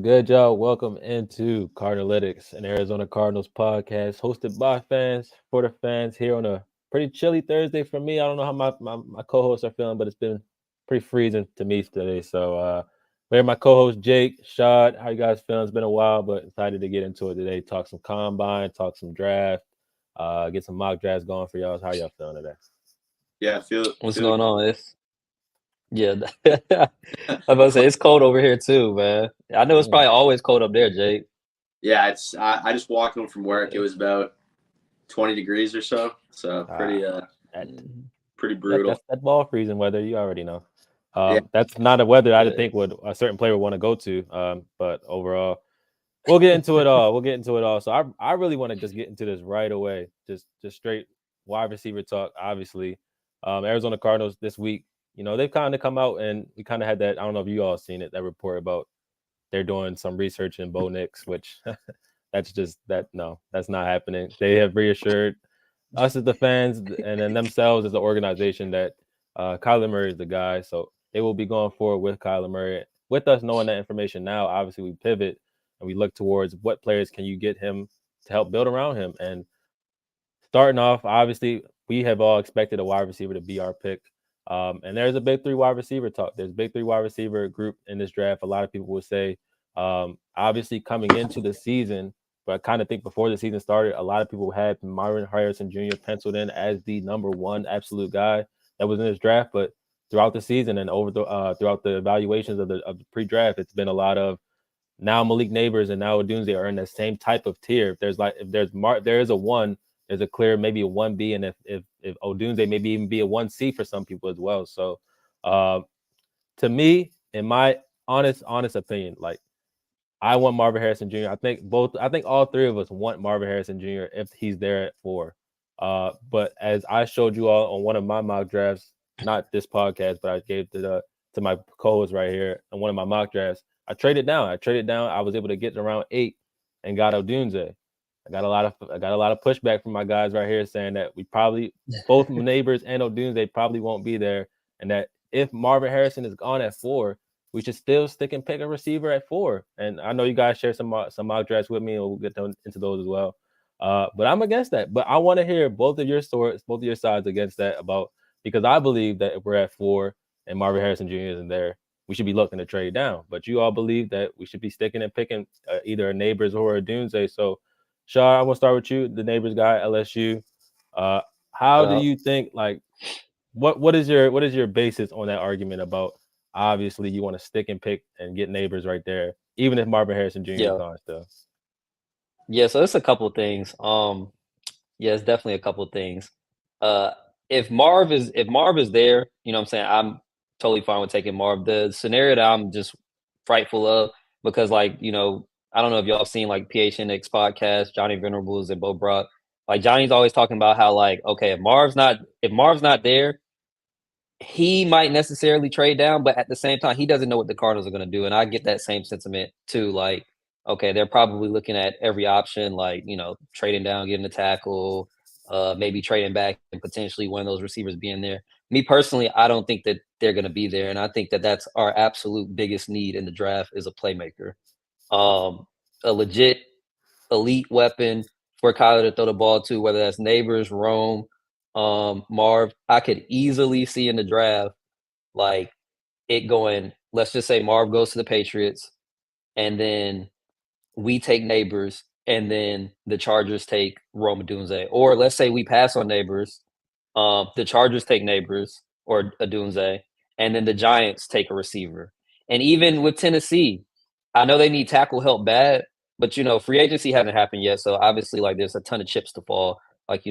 good, y'all? Welcome into Cardinalytics, an Arizona Cardinals podcast hosted by fans for the fans here on a pretty chilly Thursday for me. I don't know how my co-hosts are feeling, but it's been pretty freezing to me today. So here my co-host Jake, Shad. How you guys feeling? It's been a while, but excited to get into it today. Talk some combine, talk some draft, get some mock drafts going for y'all. How y'all feeling today? Yeah, What's feel going on? Yeah, I was about to say it's cold over here too, man. I know it's Mm, probably always cold up there, Jake. yeah. I just walked home from work. It was about 20 degrees or so, so ah, that Mhm. pretty That brutal. that's that ball freezing weather. You already know. Yeah, That's not a weather I Yeah, think would a certain player would want to go to. But overall, we'll get into it all. We'll get into it all. So I really want to just get into this right away. Just straight wide receiver talk. Obviously, Arizona Cardinals this week. They've kind of come out and we kind of had that. I don't know if you all seen it. That report about they're doing some research in Bo Nix, which that's just that. No, that's not happening. They have reassured us as the fans and then themselves as the organization that Kyler Murray is the guy. So they will be going forward with Kyler Murray. With us knowing that information now, obviously we pivot and we look towards what players can you get him to help build around him. And starting off, obviously we have all expected a wide receiver to be our pick. And there's a big three wide receiver talk. There's a big three wide receiver group in this draft. A lot of people would say, obviously coming into the season, but I kind of think before the season started, a lot of people had Marvin Harrison Jr. penciled in as the number one absolute guy that was in this draft. But throughout the season and throughout the evaluations of the pre-draft, it's been a lot of now Malik Neighbors and now Odunze are in the same type of tier. There is a one, there's a clear maybe a 1B, and if Odunze maybe even be a 1C for some people as well. So uh, to me, in my honest opinion, like I want Marvin Harrison Jr. I think all three of us want Marvin Harrison Jr. if he's there at 4. But as I showed you all on one of my mock drafts, not this podcast, but I gave to my co-host right here on one of my mock drafts. I traded down. I was able to get around 8 and got Odunze. I got a lot of pushback from my guys right here saying that we probably both Neighbors and Odunze probably won't be there, and that if Marvin Harrison is gone at 4, we should still stick and pick a receiver at 4. And I know you guys share some mock drafts with me, and we'll get into those as well. But I'm against that. But I want to hear both of your stories, both of your sides against that because I believe that if we're at 4 and Marvin Harrison Jr. isn't there, we should be looking to trade down. But you all believe that we should be sticking and picking either a Neighbors or a Dunze. So, Shaw, I'm gonna start with you, the Neighbors guy, LSU. How do uh, you think what is your basis on that argument about obviously you want to stick and pick and get Neighbors right there, even if Marvin Harrison Jr. is yeah, gone still? yeah. So it's a couple of things. Yeah, it's definitely a couple of things. Uh, if Marv is there, you know what I'm saying, I'm totally fine with taking Marv. The scenario that I'm just frightful of because I don't know if y'all seen like PHNX podcast, Johnny Venerables and Bo Brock. Like Johnny's always talking about how like okay, if Marv's not there, he might necessarily trade down, but at the same time, he doesn't know what the Cardinals are going to do. And I get that same sentiment too. Like, okay, they're probably looking at every option, like, trading down, getting a tackle, maybe trading back and potentially one of those receivers being there. Me personally, I don't think that they're going to be there. And I think that that's our absolute biggest need in the draft is a playmaker. A legit elite weapon for Kyler to throw the ball to, whether that's Neighbors, Rome, Marv. I could easily see in the draft like it going. Let's just say Marv goes to the Patriots, and then we take Neighbors, and then the Chargers take Rome Odunze. Or let's say we pass on Neighbors, the Chargers take Neighbors or Odunze, and then the Giants take a receiver. And even with Tennessee, I know they need tackle help bad, but free agency hasn't happened yet. So obviously, like there's a ton of chips to fall. Like,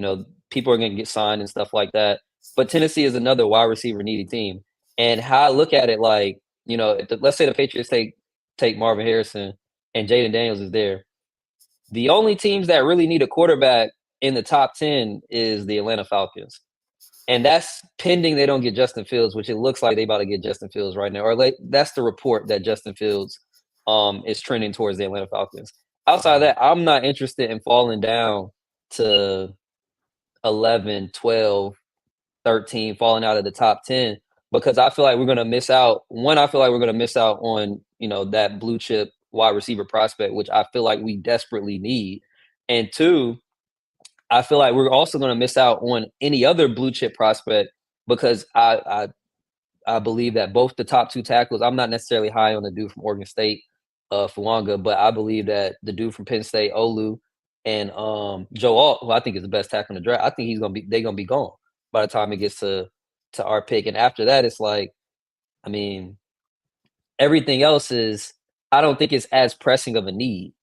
people are gonna get signed and stuff like that. But Tennessee is another wide receiver needy team. And how I look at it, like, let's say the Patriots take Marvin Harrison and Jaden Daniels is there. The only teams that really need a quarterback in the top 10 is the Atlanta Falcons. And that's pending they don't get Justin Fields, which it looks like they about to get Justin Fields right now. Or like that's the report that Justin Fields is trending towards the Atlanta Falcons. Outside of that, I'm not interested in falling down to 11, 12, 13, falling out of the top 10 because I feel like we're going to miss out. One, I feel like we're going to miss out on, that blue chip wide receiver prospect, which I feel like we desperately need. And two, I feel like we're also going to miss out on any other blue chip prospect because I believe that both the top two tackles. I'm not necessarily high on the dude from Oregon State, Fuanga, but I believe that the dude from Penn State, Olu, and Joe Alt, who I think is the best tackle in the draft, I think they're gonna be gone by the time it gets to our pick. And after that, it's like, I mean, everything else is I don't think it's as pressing of a need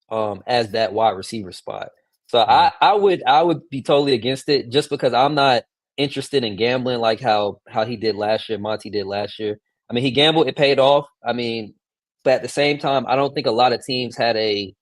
as that wide receiver spot. So I would be totally against it just because I'm not interested in gambling like how he did last year, Monty did last year. I mean, he gambled, it paid off. I mean, but at the same time, I don't think a lot of teams had a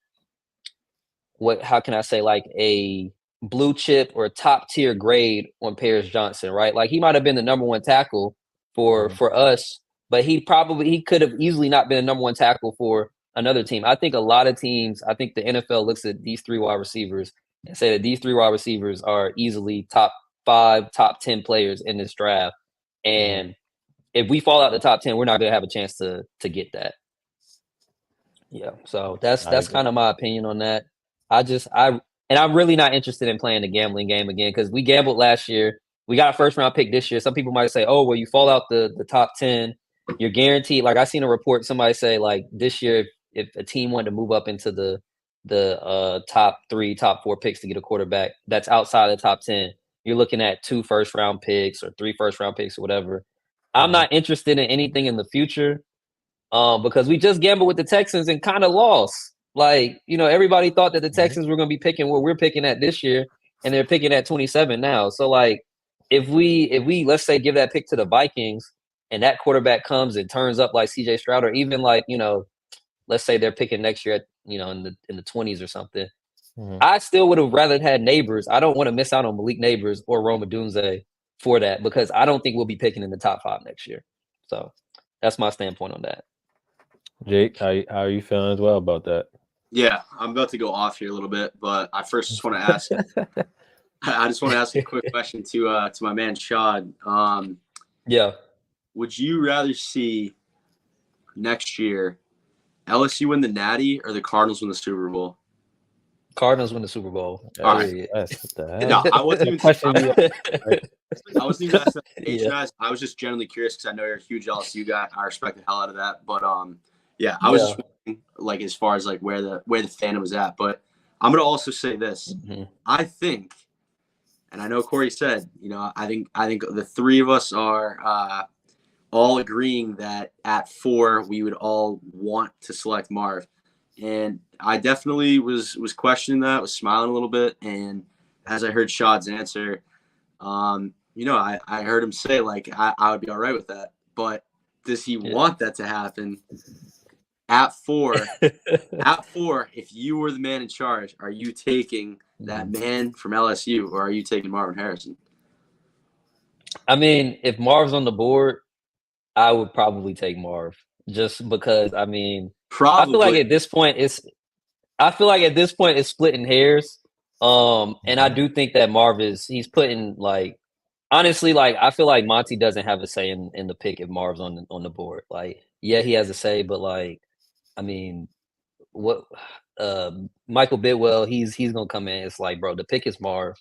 how can I say, like a blue chip or top tier grade on Paris Johnson, right? Like he might have been the number one tackle for us, but he could have easily not been a number one tackle for another team. I think a lot of teams, I think the NFL looks at these three wide receivers and say that these three wide receivers are easily top 5, top 10 players in this draft. And if we fall out the top 10, we're not gonna have a chance to get that. Yeah, so that's kind of my opinion on that. I'm really not interested in playing the gambling game again because we gambled last year. We got a first round pick this year. Some people might say, "Oh, well, you fall out the top 10, you're guaranteed." Like I seen a report, somebody say like this year, if a team wanted to move up into the top 3, top 4 picks to get a quarterback that's outside the top 10, you're looking at 2 first round picks or 3 first round picks or whatever. I'm not interested in anything in the future because we just gambled with the Texans and kind of lost. Like, everybody thought that the Texans were going to be picking where we're picking at this year, and they're picking at 27 now. So, like, if we let's say give that pick to the Vikings, and that quarterback comes and turns up like C.J. Stroud, or even like let's say they're picking next year at in the 20s or something. I still would have rather had Neighbors. I don't want to miss out on Malik Neighbors or Roma Dunze for that because I don't think we'll be picking in the top 5 next year. So that's my standpoint on that. Jake, how are you feeling as well about that? Yeah, I'm about to go off here a little bit, but I first just want to ask. I just want to ask a quick question to my man Shad. Yeah. Would you rather see next year LSU win the Natty or the Cardinals win the Super Bowl? Cardinals win the Super Bowl. All right. What the heck? No, I wasn't even Question you I wasn't even asking that. I was just genuinely curious because I know you're a huge LSU guy. I respect the hell out of that. But yeah, I was just wondering, like as far as like where the fandom was at. But I'm gonna also say this. I think, and I know Corey said, I think the three of us are all agreeing that at 4 we would all want to select Marv. And I definitely was questioning that, was smiling a little bit. And as I heard Shad's answer, I heard him say, like, I would be all right with that. But does he want that to happen? At 4, if you were the man in charge, are you taking that man from LSU or are you taking Marvin Harrison? I mean, if Marv's on the board, I would probably take Marv just because, I mean, I feel like at this point it's splitting hairs. And I do think that Marv he's putting like, honestly, like I feel like Monty doesn't have a say in the pick if Marv's on the board. Like, yeah, he has a say, but like, I mean, what Michael Bidwell, he's gonna come in. It's like, bro, the pick is Marv.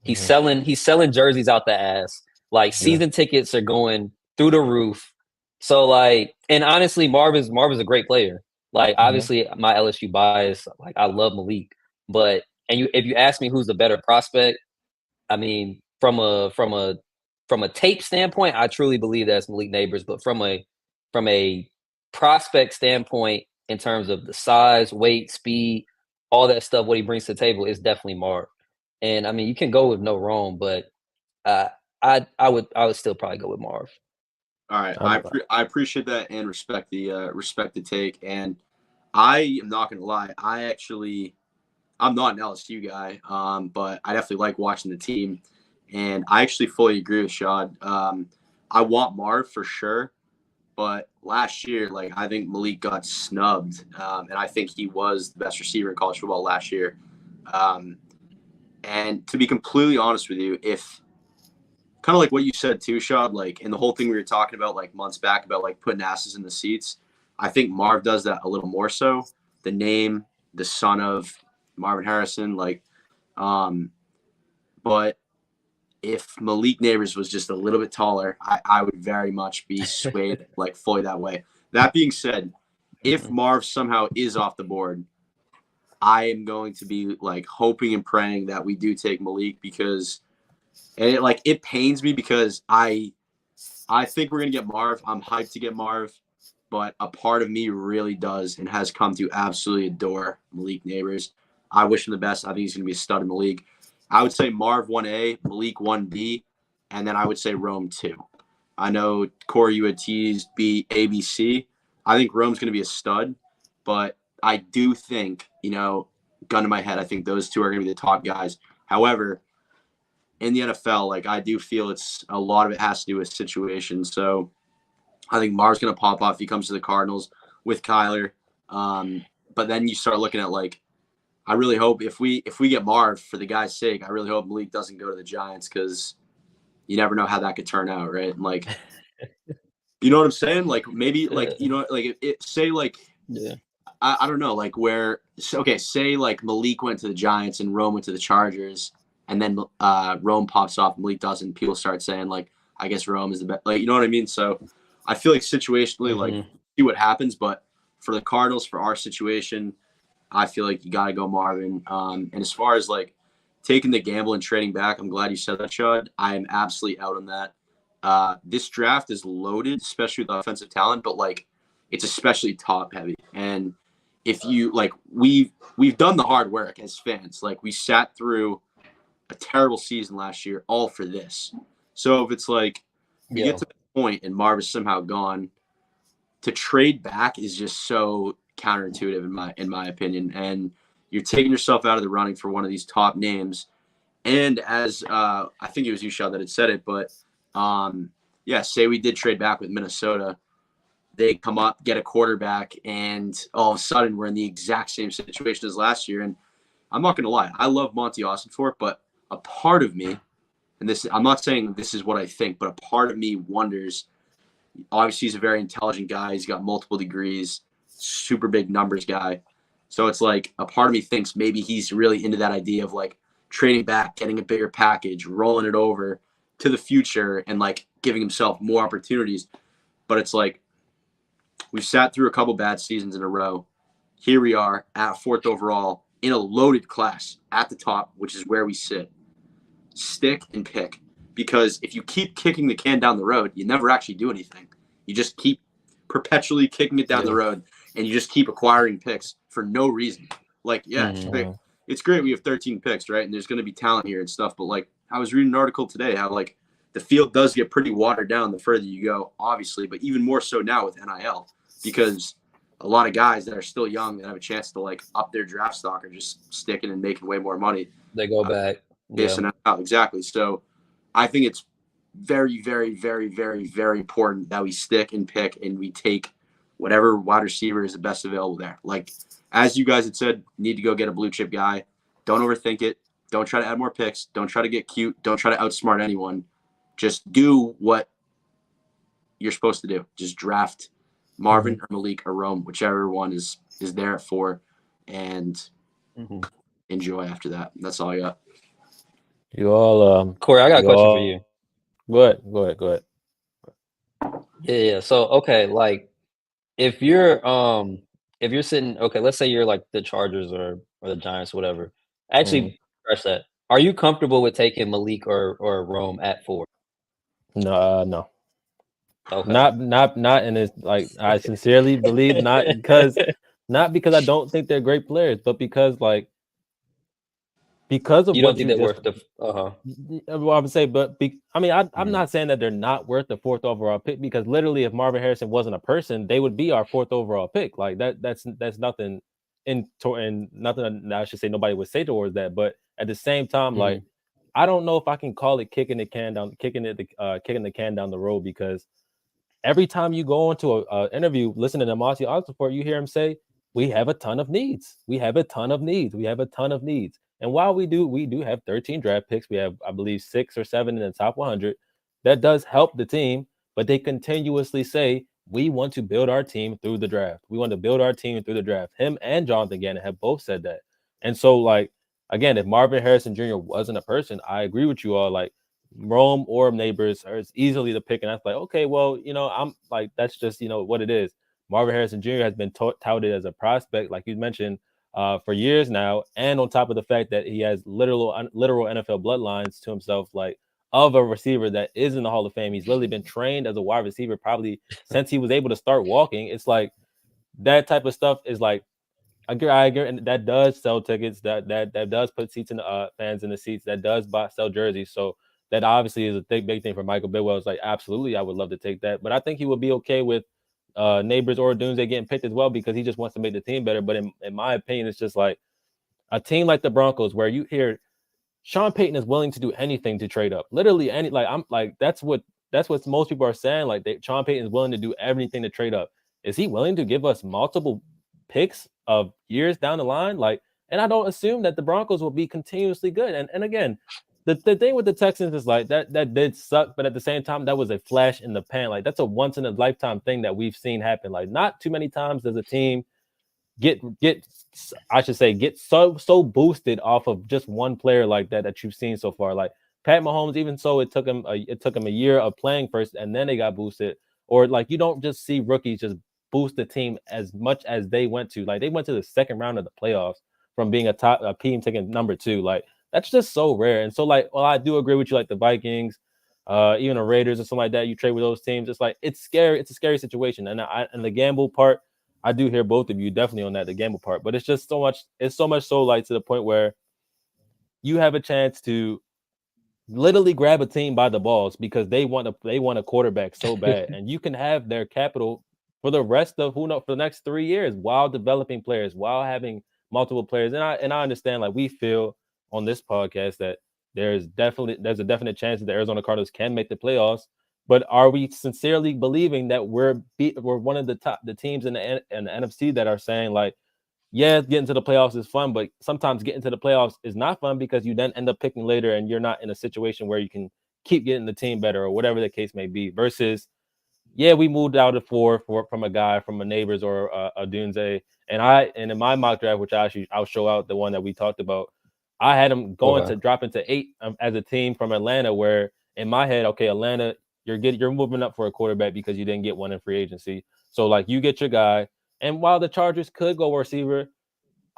He's selling jerseys out the ass. Like season tickets are going through the roof. So like, and honestly, Marv is a great player. Like obviously my LSU bias, like I love Malik, but if you ask me who's the better prospect, I mean, from a tape standpoint, I truly believe that's Malik Neighbors. But from a prospect standpoint, in terms of the size, weight, speed, all that stuff, what he brings to the table is definitely Marv. And I mean, you can go with no wrong, but I would still probably go with Marv. All right, I appreciate that and respect the take. And I am not gonna lie, I'm not an LSU guy, but I definitely like watching the team. And I actually fully agree with Shad. I want Marv for sure, but last year, like I think Malik got snubbed, and I think he was the best receiver in college football last year. And to be completely honest with you, if kind of like what you said too, Shad, like, and the whole thing we were talking about like months back about like putting asses in the seats, I think Marv does that a little more so. the name, the son of Marvin Harrison, like, but if Malik Neighbors was just a little bit taller, I would very much be swayed like fully that way. That being said, if Marv somehow is off the board, I am going to be like hoping and praying that we do take Malik, because it pains me because I think we're gonna get Marv. I'm hyped to get Marv, but a part of me really does and has come to absolutely adore Malik Neighbors. I wish him the best. I think he's gonna be a stud in the league. I would say Marv 1A, Malik 1B, and then I would say Rome 2. I know, Corey, you had teased A, B, C. I think Rome's going to be a stud, but I do think, gun to my head, I think those two are going to be the top guys. However, in the NFL, like, I do feel it's a lot of it has to do with situation. So I think Marv's going to pop off if he comes to the Cardinals with Kyler. But then you start looking at, like, I really hope if we get Marv, for the guy's sake, I really hope Malik doesn't go to the Giants, because you never know how that could turn out, right? And like, you know what I'm saying? Like, maybe like, like say like, yeah, I don't know, like say like Malik went to the Giants and Rome went to the Chargers, and then Rome pops off, Malik doesn't. People start saying like, I guess Rome is the best. Like, you know what I mean? So I feel like situationally, like, see what happens. But for the Cardinals, for our situation, I feel like you got to go Marvin. And as far as like taking the gamble and trading back, I'm glad you said that, Chad. I am absolutely out on that. This draft is loaded, especially with offensive talent, but like it's especially top heavy. And if you like, we've done the hard work as fans. Like, we sat through a terrible season last year, all for this. So if it's like you get to the point and Marv is somehow gone, to trade back is just so counterintuitive in my opinion, and you're taking yourself out of the running for one of these top names. And as I think it was you, Shaw, that had said it, but say we did trade back with Minnesota, they come up, get a quarterback, and all of a sudden we're in the exact same situation as last year. And I'm not going to lie, I love Monty Ossenfort, but a part of me, and this, I'm not saying this is what I think, but a part of me wonders, obviously he's a very intelligent guy, he's got multiple degrees, super big numbers guy. So it's like a part of me thinks maybe he's really into that idea of like trading back, getting a bigger package, rolling it over to the future, and like giving himself more opportunities. But it's like, we've sat through a couple bad seasons in a row. Here we are at 4th overall in a loaded class at the top, which is where we sit. Stick and pick, because if you keep kicking the can down the road, you never actually do anything. You just keep perpetually kicking it down the road, and you just keep acquiring picks for no reason. Like, it's great we have 13 picks, right? And there's going to be talent here and stuff. But like, I was reading an article today how like the field does get pretty watered down the further you go, obviously, but even more so now with NIL, because a lot of guys that are still young that have a chance to like up their draft stock are just sticking and making way more money. They go back. Exactly. So I think it's very, very, very, very, very important that we stick and pick, and we take whatever wide receiver is the best available there. Like, as you guys had said, need to go get a blue chip guy. Don't overthink it. Don't try to add more picks. Don't try to get cute. Don't try to outsmart anyone. Just do what you're supposed to do. Just draft Marvin or Malik or Rome, whichever one is there at 4, and enjoy after that. That's all I got. You all, Corey, I got a question for you. Go ahead. Yeah. So, okay, like if you're sitting, okay, let's say you're like the Chargers or the Giants, whatever. Actually, scratch that. Are you comfortable with taking Malik or Rome at 4? No. Okay. Not in this. Like, I sincerely believe not because I don't think they're great players, but because of you what don't think you they're just. worth the Well, I would say, but I'm not saying that they're not worth the 4th overall pick, because literally, if Marvin Harrison wasn't a person, they would be our 4th overall pick. Like that's nothing and nothing. I should say nobody would say towards that, but at the same time, like, I don't know if I can call it kicking the can down the road, because every time you go into a interview, listening to Monty Ossenfort, you hear him say, "We have a ton of needs. We have a ton of needs. We have a ton of needs." And while we do have 13 draft picks, we have, I believe, 6 or 7 in the top 100. That does help the team, but they continuously say, we want to build our team through the draft. We want to build our team through the draft. Him and Jonathan Gannon have both said that. And so, like, again, if Marvin Harrison Jr. wasn't a person, I agree with you all. Like, Rome or Neighbors are easily the pick. And that's like, okay, well, I'm like, that's just, what it is. Marvin Harrison Jr. has been touted as a prospect, like you mentioned, for years now. And on top of the fact that he has literal NFL bloodlines to himself, like, of a receiver that is in the Hall of Fame. He's literally been trained as a wide receiver probably since he was able to start walking. It's like that type of stuff is like, I agree, and that does sell tickets. That does put seats in the fans in the seats. That does sell jerseys. So that obviously is a big thing for Michael Bidwell. It's like, absolutely, I would love to take that. But I think he would be okay with Neighbors or Doomsday getting picked as well because he just wants to make the team better. But in my opinion, it's just like a team like the Broncos where you hear Sean Payton is willing to do anything to trade up. Literally that's what most people are saying. Like Sean Payton is willing to do everything to trade up. Is he willing to give us multiple picks of years down the line? Like, and I don't assume that the Broncos will be continuously good. And again, the thing with the Texans is like that did suck, but at the same time, that was a flash in the pan. Like that's a once in a lifetime thing that we've seen happen. Like not too many times does a team get so boosted off of just one player like that you've seen so far. Like Pat Mahomes, even so, it took him a year of playing first, and then they got boosted. Or like you don't just see rookies just boost the team as much as they went to. Like they went to the second round of the playoffs from being a team taking number 2. Like that's just so rare. And so like, well, I do agree with you. Like the Vikings, even the Raiders or something like that. You trade with those teams. It's like it's scary. It's a scary situation. And the gamble part, I do hear both of you definitely on that, the gamble part, but it's just so much. It's so much so like to the point where you have a chance to literally grab a team by the balls because they want a quarterback so bad, and you can have their capital for the rest of for the next 3 years while developing players, while having multiple players. And I understand, like we feel on this podcast that there's a definite chance that the Arizona Cardinals can make the playoffs. But are we sincerely believing that we're one of the teams in the NFC that are saying like, yeah, getting to the playoffs is fun, but sometimes getting to the playoffs is not fun because you then end up picking later and you're not in a situation where you can keep getting the team better or whatever the case may be. Versus, yeah, we moved out of 4 from a guy from a Neighbors or a Dunze, and in my mock draft, which I'll show out the one that we talked about, I had him going to drop into 8 as a team from Atlanta. Where in my head, okay, Atlanta, you're moving up for a quarterback because you didn't get one in free agency, so like you get your guy. And while the Chargers could go receiver,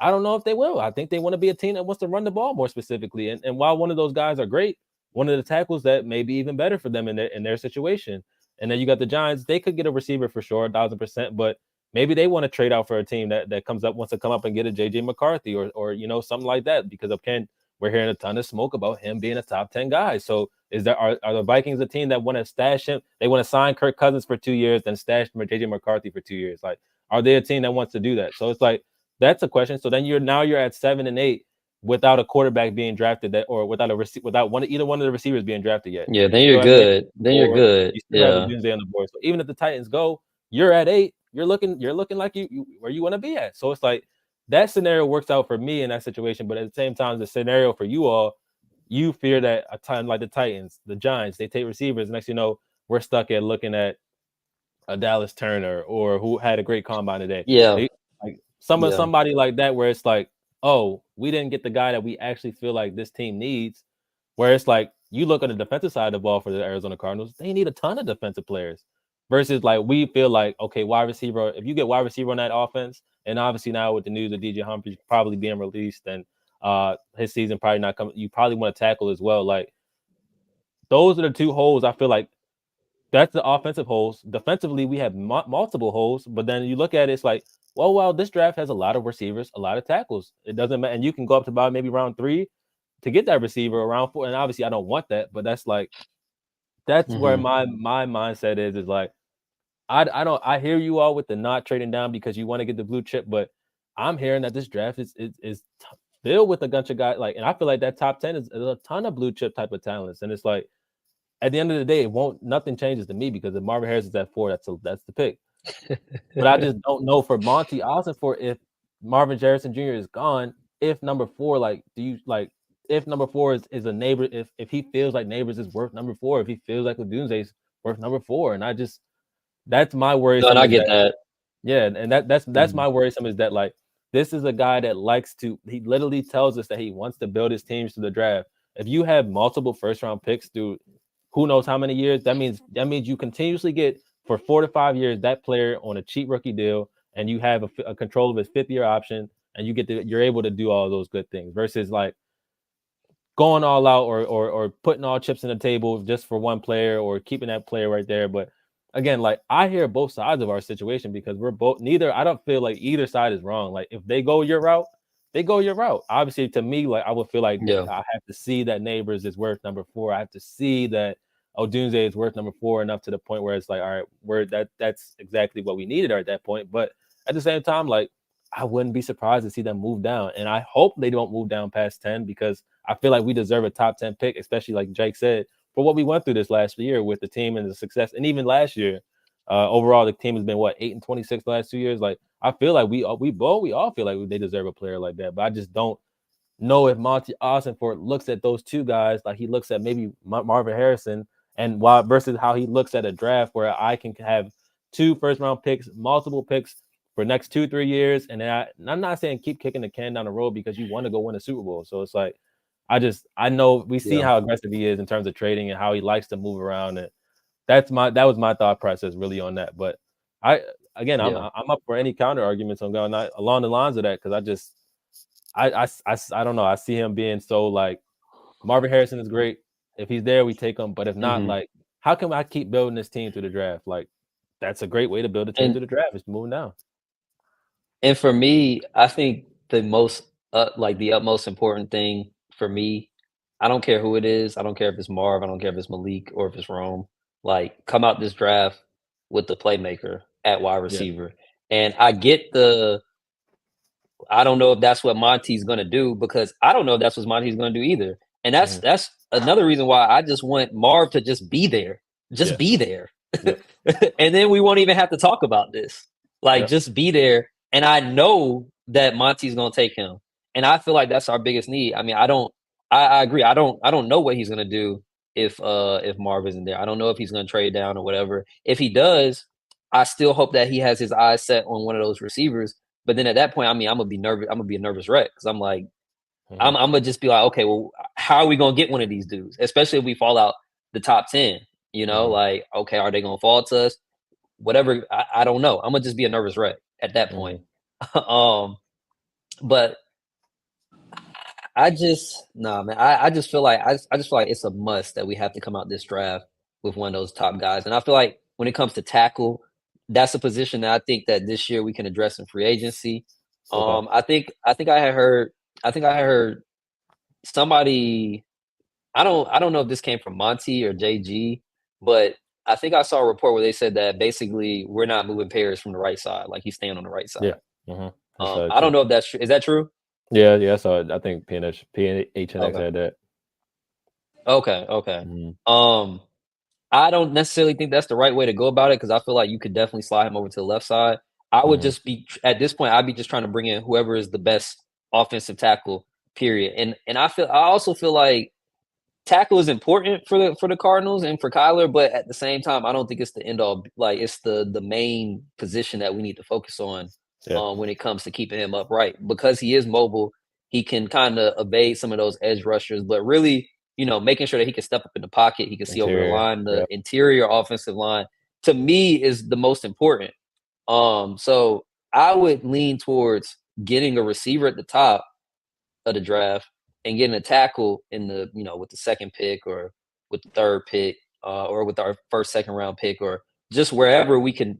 I don't know if they will. I think they want to be a team that wants to run the ball more specifically. And while one of those guys are great, one of the tackles that may be even better for them in their situation. And then you got the Giants. They could get a receiver for sure, 1,000%. But maybe they want to trade out for a team that wants to come up and get a JJ McCarthy or something like that because of Ken. We're hearing a ton of smoke about him being a top 10 guy. So are the Vikings a team that want to stash him? They want to sign Kirk Cousins for 2 years, then stash JJ McCarthy for 2 years. Like, are they a team that wants to do that? So it's like that's a question. So then you're at 7 and 8 without a quarterback being drafted or without either one of the receivers being drafted yet. Yeah, then you're good. You're good. You still have a Doomsday on the board. So even if the Titans go, you're at 8. You're looking like you where you want to be at. So it's like that scenario works out for me in that situation. But at the same time, the scenario for you all, you fear that a time like the Titans, the Giants, they take receivers. Next, we're stuck at looking at a Dallas Turner or who had a great combine today. Yeah. Somebody like that where it's like, oh, we didn't get the guy that we actually feel like this team needs. Where it's like you look at the defensive side of the ball for the Arizona Cardinals, they need a ton of defensive players. Versus like we feel like, okay, wide receiver, if you get wide receiver on that offense, and obviously now with the news of DJ Humphries probably being released and his season probably not coming, you probably want to tackle as well. Like those are the 2 holes I feel like. That's the offensive holes. Defensively, we have multiple holes, but then you look at it, it's like, well, this draft has a lot of receivers, a lot of tackles. It doesn't matter, and you can go up to about maybe round 3 to get that receiver, around 4. And obviously, I don't want that, but that's where my mindset is like, I hear you all with the not trading down because you want to get the blue chip, but I'm hearing that this draft is filled with a bunch of guys like, and I feel like that top 10 is a ton of blue chip type of talents, and it's like. At the end of the day, nothing changes to me because if Marvin Harris is at 4, that's the pick. But I just don't know for Monty Ossenfort if Marvin Harrison Jr. is gone. If number 4, like, do you like if number 4 is a Neighbor? If he feels like Neighbors is worth number 4, if he feels like Odunze is worth number 4, and I just that's my No, and worrisome I is get that that. yeah, and that's my worrisome is that like this is a guy that likes to. He literally tells us that he wants to build his teams to the draft. If you have multiple first round picks through who knows how many years, that means you continuously get for 4 to 5 years that player on a cheap rookie deal, and you have a control of his 5th year option, and you're able to do all those good things versus like going all out or putting all chips in the table just for one player or keeping that player right there. But again, like I hear both sides of our situation because we're both I don't feel like either side is wrong. Like if they go your route, they go your route. Obviously, to me, like I would feel like Yeah. I have to see that Neighbors is worth number 4. I have to see that Odunze is worth number 4 enough to the point where it's like, all right, that's exactly what we needed at that point. But at the same time, like I wouldn't be surprised to see them move down. And I hope they don't move down past 10 because I feel like we deserve a top 10 pick, especially like Jake said, for what we went through this last year with the team and the success. And even last year, overall, the team has been 8-26 the last 2 years. Like I feel like we all feel like they deserve a player like that. But I just don't know if Monty Ossenfort looks at those two guys like he looks at maybe Marvin Harrison and versus how he looks at a draft where I can have 2 first-round picks, multiple picks for next 2-3 years. And I'm not saying keep kicking the can down the road because you want to go win a Super Bowl. So it's like I know we see how aggressive he is in terms of trading and how he likes to move around. And that was my thought process really on that. But I'm up for any counter arguments on going along the lines of that because I don't know. I see him being so like Marvin Harrison is great. If he's there, we take him. But if not, like how can I keep building this team through the draft? Like that's a great way to build a team through the draft. Is moving down. And for me, I think the utmost important thing for me, I don't care who it is. I don't care if it's Marv. I don't care if it's Malik or if it's Rome. Like, come out this draft with the playmaker at wide Yeah. receiver. And I get I don't know if that's what Monty's gonna do because I don't know if that's what Monty's gonna do either. And that's another reason why I just want Marv to just be there. Just be there. Yep. And then we won't even have to talk about this. Like, Yep. just be there. And I know that Monty's gonna take him. And I feel like that's our biggest need. I mean, I agree. I don't know what he's gonna do if Marv isn't there. I don't know if he's gonna trade down or whatever. If he does, I still hope that he has his eyes set on one of those receivers. But then at that point, I mean, I'm gonna be nervous. I'm gonna be a nervous wreck because I'm like, I'm gonna just be like, okay, well, how are we gonna get one of these dudes? Especially if we fall out the top 10. You know, like, okay, are they gonna fall to us? Whatever. I don't know. I'm gonna just be a nervous wreck at that point. But I just man. I just feel like I just feel like it's a must that we have to come out this draft with one of those top guys. And I feel like when it comes to tackle, that's a position that I think that this year we can address in free agency. Okay. I think I had heard somebody. I don't know if this came from Monty or JG, but I think I saw a report where they said that basically we're not moving Paris from the right side, like he's staying on the right side. Yeah. I don't know if that's true. Is that true? Yeah. So I think PNH had that. Okay. I don't necessarily think that's the right way to go about it because I feel like you could definitely slide him over to the left side. I would just be at this point. I'd be just trying to bring in whoever is the best offensive tackle. Period. And I also feel like tackle is important for the Cardinals and for Kyler, but at the same time, I don't think it's the end all. Like it's the main position that we need to focus on when it comes to keeping him upright because he is mobile. He can kind of evade some of those edge rushers, but really, making sure that he can step up in the pocket, he can see over the line. The interior offensive line to me is the most important. So I would lean towards getting a receiver at the top of the draft and getting a tackle in the with the second pick or with the third pick or with our first second round pick or just wherever we can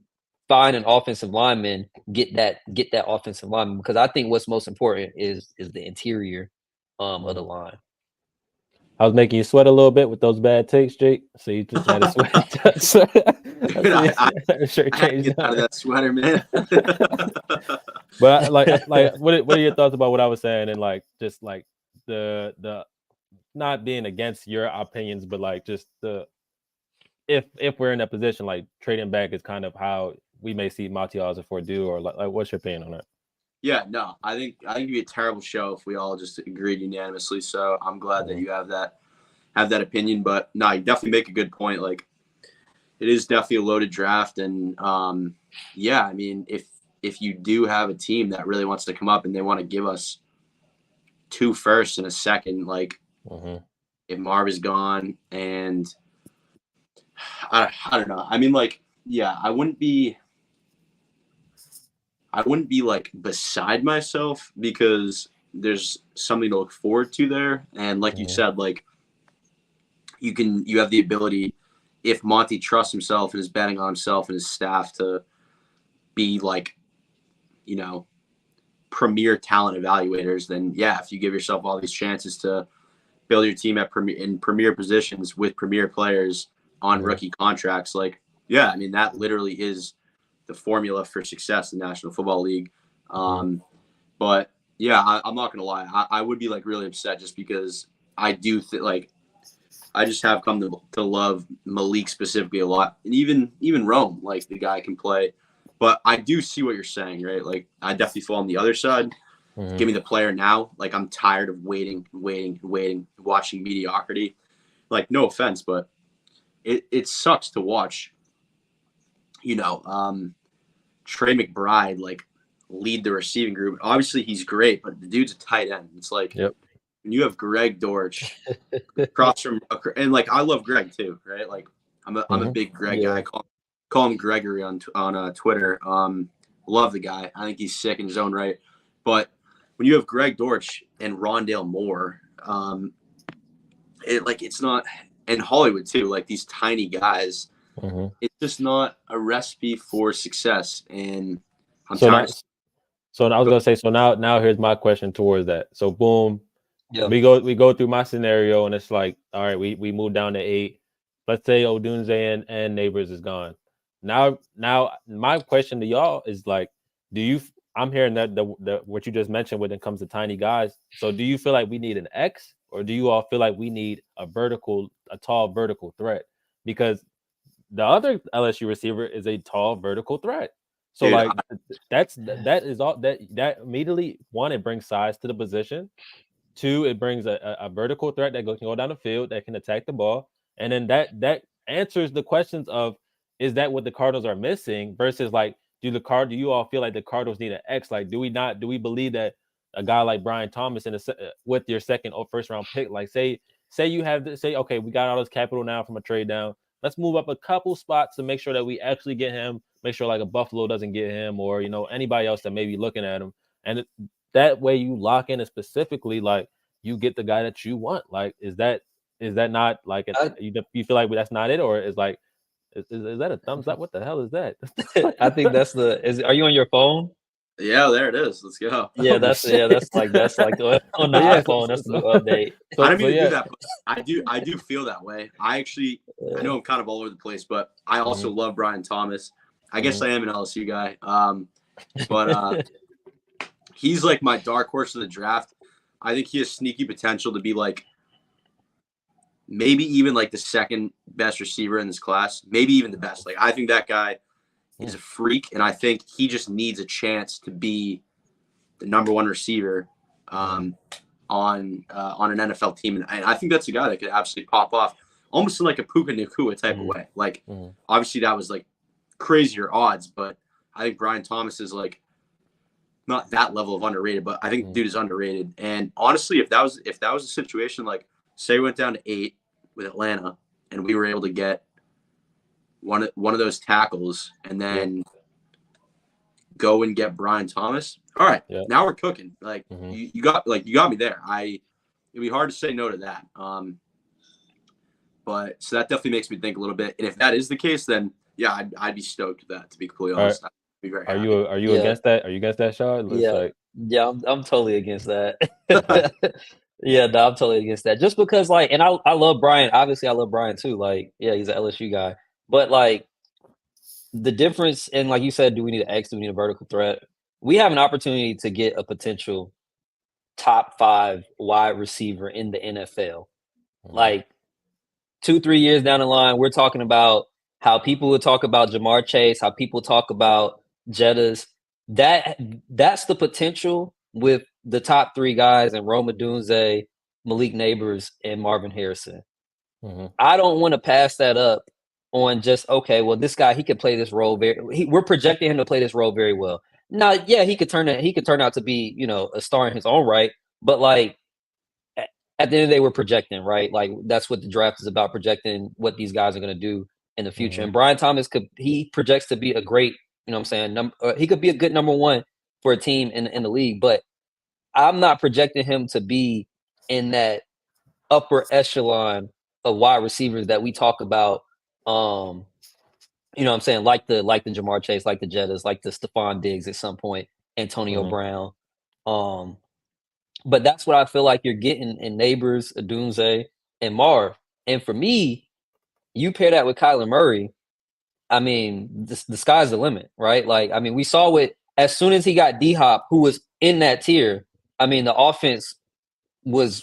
find an offensive lineman, get that offensive lineman because I think what's most important is the interior of the line. I was making you sweat a little bit with those bad takes, Jake. So you just had to sweat. Dude, I had to get out of that sweater, man. But what are your thoughts about what I was saying and like just like the not being against your opinions, but like just the if we're in that position, like trading back is kind of how we may see Matias or do, or like what's your opinion on that? Yeah, no, I think it'd be a terrible show if we all just agreed unanimously. So I'm glad that you have that opinion. But no, you definitely make a good point. Like, it is definitely a loaded draft, and yeah, I mean, if you do have a team that really wants to come up and they want to give us 2 firsts and a second, like if Marv is gone, and I don't know. I mean, like, yeah, I wouldn't be like beside myself because there's something to look forward to there, and like you said, like you have the ability, if Monty trusts himself and is betting on himself and his staff to be like, you know, premier talent evaluators, then yeah, if you give yourself all these chances to build your team in premier positions with premier players on rookie contracts, like, yeah, I mean, that literally is the formula for success in the National Football League. But yeah, I'm not gonna lie, I would be like really upset just because I do like I just have come to love Malik specifically a lot, and even Rome, like the guy can play. But I do see what you're saying, right? Like I definitely fall on the other side. Give me the player now. Like I'm tired of waiting, watching mediocrity. Like no offense, but it sucks to watch. You know, Trey McBride like lead the receiving group. Obviously he's great, but the dude's a tight end. It's like when you have Greg Dortch across from, and like I love Greg too, right? Like I'm a big Greg guy. Call him Gregory on Twitter. Love the guy. I think he's sick in his own right. But when you have Greg Dortch and Rondale Moore, it's not, and Hollywood too, like these tiny guys, it's just not a recipe for success. And I'm tired. So I was gonna say, so now here's my question towards that. So boom, we go through my scenario, and it's like, all right, we move down to 8. Let's say Odunze and Neighbors is gone. Now my question to y'all is like, I'm hearing that the what you just mentioned when it comes to tiny guys. So do you feel like we need an X, or do you all feel like we need a tall vertical threat? Because the other LSU receiver is a tall vertical threat. So like that is all that immediately, one, it brings size to the position. 2, it brings a vertical threat that can go down the field, that can attack the ball. And then that answers the questions of, is that what the Cardinals are missing versus like, do you all feel like the Cardinals need an X? Like, do we believe that a guy like Brian Thomas with your second or first round pick, like say you have this, say, okay, we got all this capital now from a trade down. Let's move up a couple spots to make sure that we actually get him, make sure like a Buffalo doesn't get him, or, you know, anybody else that may be looking at him. And that way you lock in it specifically, like you get the guy that you want. Like, is that not like you feel like that's not it, or is like is that a thumbs up? What the hell is that? I think that's are you on your phone? Yeah, there it is. Let's go. Yeah, that's like on the iPhone. That's the new update. I don't mean to do that, but I do feel that way. I know I'm kind of all over the place, but I also love Brian Thomas. I guess I am an LSU guy. But he's like my dark horse of the draft. I think he has sneaky potential to be like maybe even like the second best receiver in this class, maybe even the best. Like I think that guy is a freak, and I think he just needs a chance to be the number 1 receiver on an NFL team. And I think that's a guy that could absolutely pop off almost in like a Puka Nacua type of way. Like obviously that was like crazier odds, but I think Brian Thomas is like not that level of underrated, but I think the dude is underrated. And honestly, if that was a situation, like say we went down to 8 with Atlanta and we were able to get one of those tackles and then go and get Brian Thomas. All right, now we're cooking. Like you got me there. It'd be hard to say no to that. But so that definitely makes me think a little bit. And if that is the case, then yeah, I'd be stoked with that. To be completely honest, I'd be very happy. Are you against that? Are you against that, Shaw? I'm totally against that. Yeah, no, I'm totally against that. Just because, like, and I love Brian. Obviously, I love Brian too. Like, yeah, he's an LSU guy. But like, the difference, and like you said, do we need an X? Do we need a vertical threat? We have an opportunity to get a potential top 5 wide receiver in the NFL. Like 2-3 years down the line, we're talking about how people would talk about Jamar Chase, how people talk about Jettas. That's the potential with the top 3 guys and Rome Odunze, Malik Neighbors, and Marvin Harrison. I don't want to pass that up on just, okay, well, this guy, he could play this role we're projecting him to play this role very well. Now, yeah, he could turn out to be, a star in his own right, but like at the end of the day, we're projecting, right? Like that's what the draft is about, projecting what these guys are going to do in the future. And Brian Thomas he projects to be a great, what I'm saying, he could be a good number one for a team in the league, but I'm not projecting him to be in that upper echelon of wide receivers that we talk about. What I'm saying, like the Jamar Chase, like the Jettas, like the Stephon Diggs at some point, Antonio Brown. But that's what I feel like you're getting in Neighbors, Adunze, and Marv. And for me, you pair that with Kyler Murray, I mean, the sky's the limit, right? Like, I mean, we saw it as soon as he got D-Hop, who was in that tier. I mean, the offense was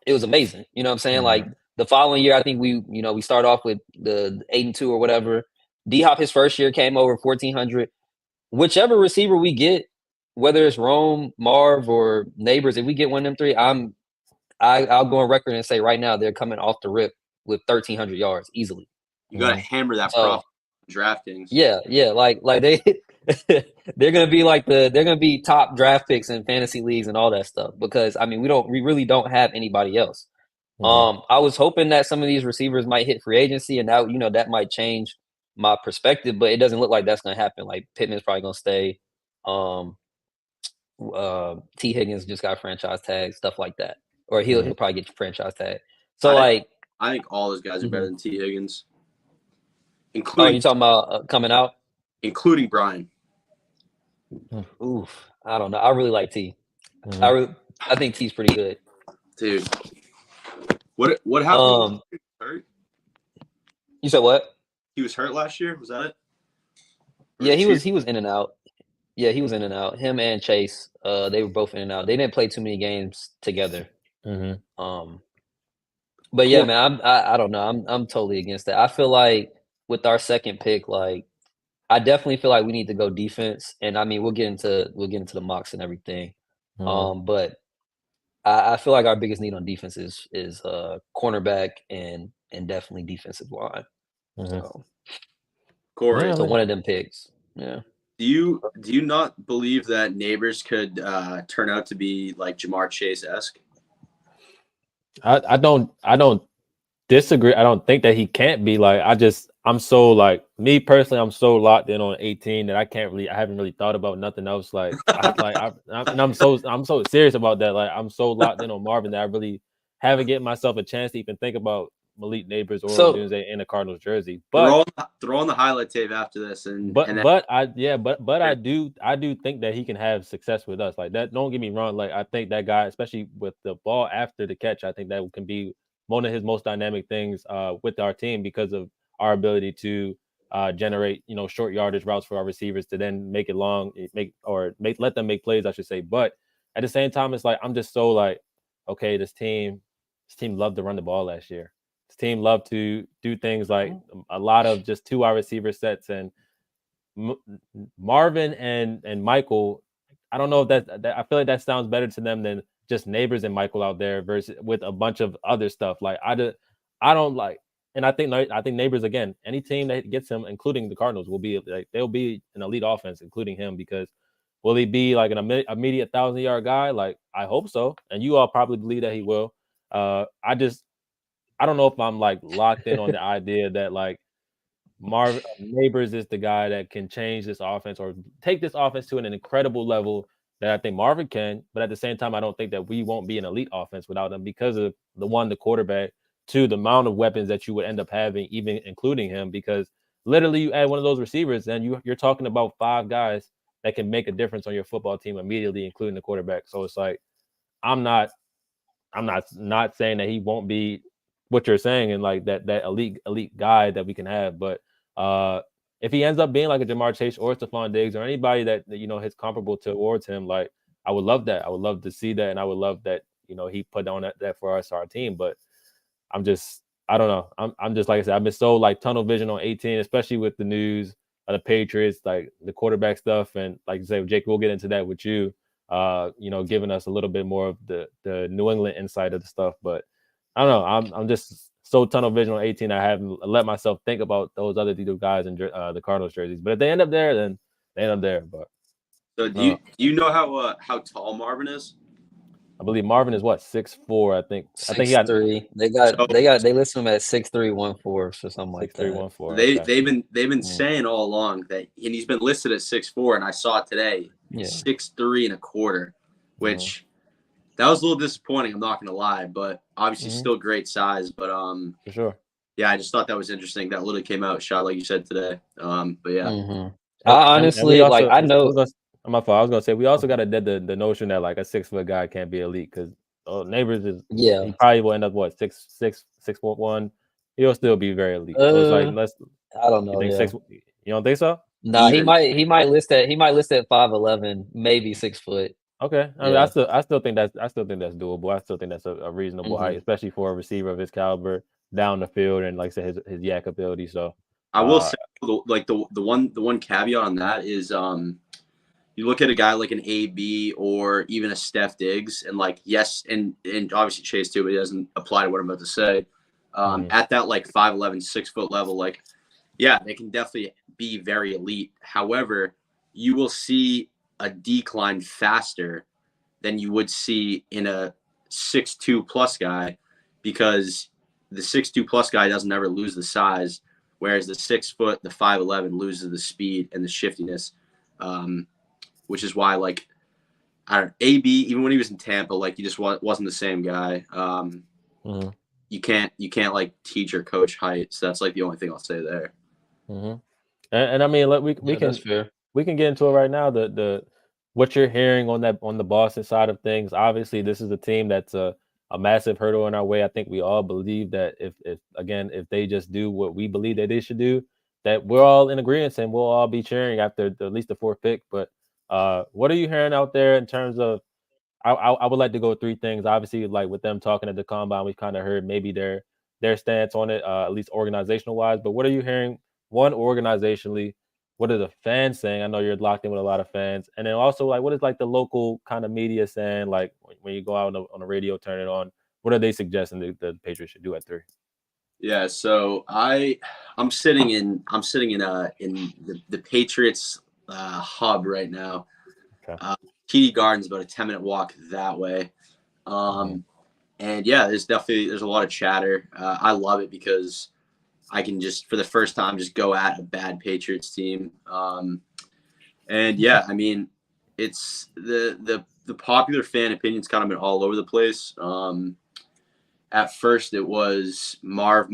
amazing. You know what I'm saying? Like the following year, I think we start off with the 8-2 or whatever. D-Hop his first year came over 1,400. Whichever receiver we get, whether it's Rome, Marv, or Neighbors, if we get one of them three, I'll go on record and say right now they're coming off the rip with 1,300 yards easily. You gotta hammer that prop DraftKings. Yeah, like they they're gonna be top draft picks in fantasy leagues and all that stuff, because I mean we really don't have anybody else. I was hoping that some of these receivers might hit free agency, and that might change my perspective, but it doesn't look like that's gonna happen. Like Pittman's probably gonna stay. T. Higgins just got franchise tag, stuff like that, or he'll probably get franchise tag. So I think all those guys are better than T. Higgins, including. Oh, you talking about coming out? Including Brian. Oof, I don't know. I really like T. I think T's pretty good, dude. What happened? Hurt? You said what? He was hurt last year. Was that it? Yeah, he was in and out. Yeah, he was in and out. Him and Chase, they were both in and out. They didn't play too many games together. But yeah, man, I don't know. I'm totally against that. I feel like with our second pick, like I definitely feel like we need to go defense. And I mean, we'll get into the mocks and everything. But I feel like our biggest need on defense is cornerback and definitely defensive line. So, Corey, so one of them picks. Yeah. Do you not believe that Neighbors could turn out to be like Jamar Chase-esque? I don't disagree. I don't think that he can't be. Like I'm so like, me personally, I'm so locked in on 18 that I haven't really thought about nothing else. Like I'm so serious about that. Like I'm so locked in on Marvin that I really haven't given myself a chance to even think about Malik Neighbors or Dunze in a Cardinals jersey. But throw on the highlight tape after this, I do think that he can have success with us. Like that, don't get me wrong. Like I think that guy, especially with the ball after the catch, I think that can be one of his most dynamic things with our team, because of our ability to generate short yardage routes for our receivers to then make it long, let them make plays, I should say. But at the same time, it's like I'm just so like, okay, this team loved to run the ball last year. This team loved to do things like a lot of just 2 wide receiver sets, and Marvin and Michael. I don't know if that I feel like that sounds better to them than just Neighbors and Michael out there versus with a bunch of other stuff. Like I don't like, and I think Neighbors, again, any team that gets him, including the Cardinals, will be like, they'll be an elite offense, including him, because will he be like an immediate 1,000-yard guy? Like I hope so, and you all probably believe that he will. I don't know if I'm like locked in on the idea that like Marvin Neighbors is the guy that can change this offense or take this offense to an incredible level that I think Marvin can. But at the same time, I don't think that we won't be an elite offense without him, because of the quarterback, 2, the amount of weapons that you would end up having, even including him, because literally you add one of those receivers and you're talking about 5 guys that can make a difference on your football team immediately, including the quarterback. So it's like, I'm not saying that he won't be what you're saying and like that elite guy that we can have, but if he ends up being like a Jamar Chase or Stephon Diggs or anybody that is comparable towards him, like I would love that. I would love to see that, and I would love that he put on that for us, our team. But I don't know. I'm just, like I said, I've been so like tunnel vision on 18, especially with the news of the Patriots, like the quarterback stuff, and like you say, Jake, we'll get into that with you. Giving us a little bit more of the New England insight of the stuff, but I don't know. I'm just so tunnel vision on 18, I haven't let myself think about those other two guys in the Cardinals jerseys. But if they end up there, then they end up there. But So do you know how tall Marvin is? I believe Marvin is what 6'4". I think he got 6'3". They list him at 6'3", 1/4 or something like 6'3", that. 1'4". They've Okay. been saying all along that, and he's been listed at 6'4", and I saw it today, 6'3 1/4", which that was a little disappointing. I'm not gonna lie, but obviously still great size. But for sure. yeah, I just thought that was interesting. That literally came out shot like you said today. But yeah. I honestly also, I know. My fault. I was gonna say we also got to dead the notion that like a 6 foot guy can't be elite because Neighbors is he probably will end up what 6'1". He'll still be very elite. So it's like I don't know. You think 6? You don't think so? No, he might list at 5'11", maybe 6 foot. Okay, I mean, I still think that's doable. I still think that's a reasonable height, especially for a receiver of his caliber down the field and like I said, his yak ability. So I will say, the one caveat on that is, you look at a guy like an AB or even a Steph Diggs, and like yes, and obviously Chase too, but it doesn't apply to what I'm about to say. At that like 5'11", 6 foot level, like yeah, they can definitely be very elite. However, you will see a decline faster than you would see in a 6'2" plus guy, because the 6'2" plus guy doesn't ever lose the size, whereas the 6 foot, the 5'11" loses the speed and the shiftiness, which is why like AB, even when he was in Tampa, like he just wasn't the same guy. You can't like teach or coach height, so that's like the only thing I'll say there. And I mean, look, we can get into it right now. The what you're hearing on the Boston side of things. Obviously, this is a team that's a massive hurdle in our way. I think we all believe that if they just do what we believe that they should do, that we're all in agreement and we'll all be cheering after at least the fourth pick. But what are you hearing out there in terms of? I would like to go three things. Obviously, like with them talking at the combine, we kind of heard maybe their stance on it, at least organizational wise. But what are you hearing? One, organizationally, what are the fans saying? I know you're locked in with a lot of fans, and then also like what is like the local kind of media saying? Like when you go out on the radio, turn it on. What are they suggesting the Patriots should do at 3? Yeah, so I'm sitting in the Patriots hub right now. Okay. TD Garden's about a 10-minute walk that way. And yeah, there's a lot of chatter. I love it because I can just, for the first time, just go at a bad Patriots team. And yeah, I mean, it's the popular fan opinion's kind of been all over the place. At first it was Marv,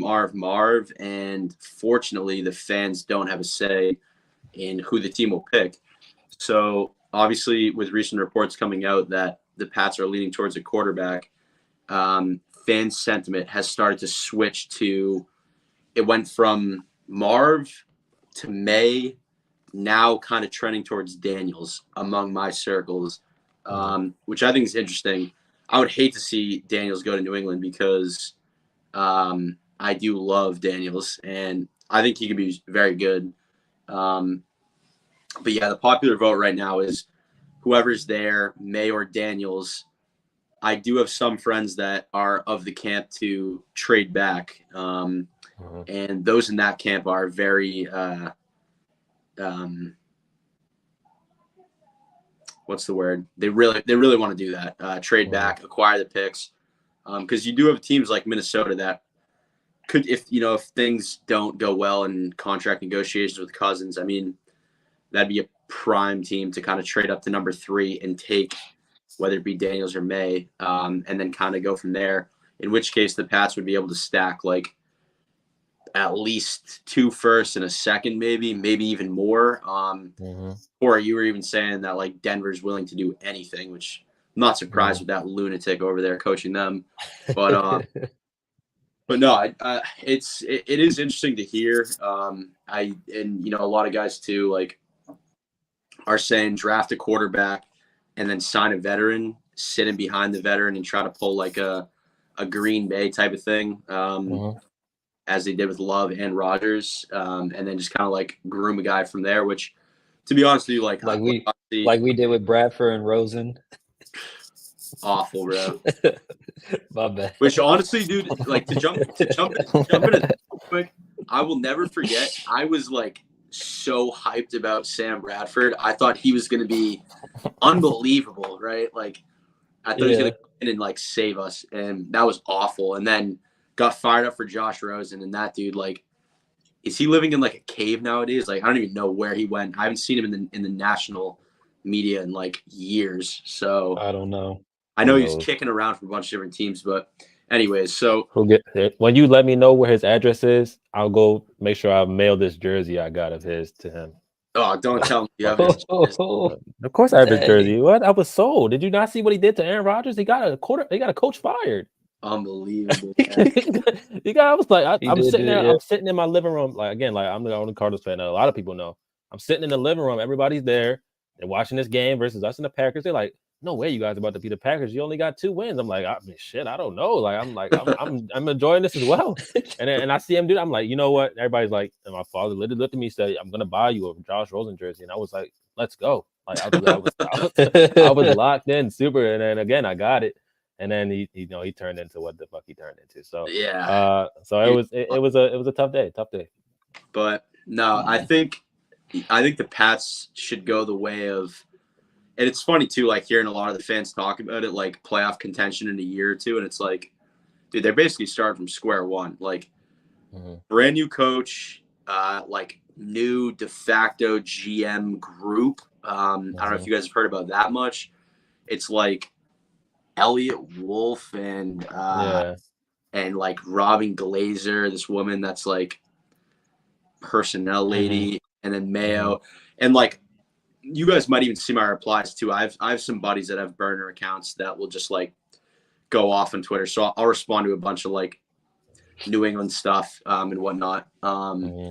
and fortunately the fans don't have a say in who the team will pick. So obviously, with recent reports coming out that the Pats are leaning towards a quarterback, fan sentiment has started to switch to, it went from Marv to May, now kind of trending towards Daniels among my circles, which I think is interesting. I would hate to see Daniels go to New England because I do love Daniels, and I think he could be very good. But yeah, the popular vote right now is whoever's there, May or Daniels. I do have some friends that are of the camp to trade back, and those in that camp are very what's the word? They really want to do that. Trade back, acquire the picks, because you do have teams like Minnesota that could, if things don't go well in contract negotiations with Cousins, I mean, that'd be a prime team to kind of trade up to number 3 and take whether it be Daniels or May, and then kind of go from there. In which case, the Pats would be able to stack like at least 2 firsts and a second, maybe even more. Or you were even saying that like Denver's willing to do anything, which I'm not surprised with that lunatic over there coaching them. But but no, it is interesting to hear. A lot of guys too like are saying draft a quarterback and then sign a veteran, sit in behind the veteran and try to pull like a Green Bay type of thing. As they did with Love and Rodgers, and then just kind of like groom a guy from there, which, to be honest with you, like we did with Bradford and Rosen. Awful, bro. My bad. Which honestly, dude, like to jump in it quick, I will never forget. I was like so hyped about Sam Bradford. I thought he was going to be unbelievable, right? Like I thought he was going to come in and like save us, and that was awful. And then got fired up for Josh Rosen, and that dude, like, is he living in like a cave nowadays? Like I don't even know where he went. I haven't seen him in the national media in like years. So I don't know. I know he's kicking around for a bunch of different teams, but anyways, so when you let me know where his address is, I'll go make sure I mail this jersey I got of his to him. Oh, don't tell me you have his. Of course I have his jersey. What? I was sold. Did you not see what he did to Aaron Rodgers? He got a coach fired. Unbelievable. I was like, I'm sitting there. I'm sitting in my living room. Like again, like I'm the only Cardinals fan that a lot of people know. I'm sitting in the living room. Everybody's there. They're watching this game versus us and the Packers. They're like, no way, you guys are about to beat the Packers. You only got 2 wins. I'm like, shit, I don't know. Like, I'm enjoying this as well. And I see him do that. I'm like, you know what? Everybody's like, and my father literally looked at me and said, I'm gonna buy you a Josh Rosen jersey. And I was like, let's go. Like I was locked in super. And then again, I got it. And then he turned into what the fuck he turned into. So yeah. So it was a tough day. But no, I think the Pats should go the way of. And it's funny, too, like hearing a lot of the fans talk about it, like playoff contention in a year or two. And it's like, dude, they're basically starting from square one. Like, brand new coach, like new de facto GM group. I don't know if you guys have heard about that much. It's like Elliot Wolf and like Robin Glazer, this woman that's like personnel lady, and then Mayo. And like, you guys might even see my replies too. I have some buddies that have burner accounts that will just like go off on Twitter. So I'll respond to a bunch of like New England stuff and whatnot. Yeah,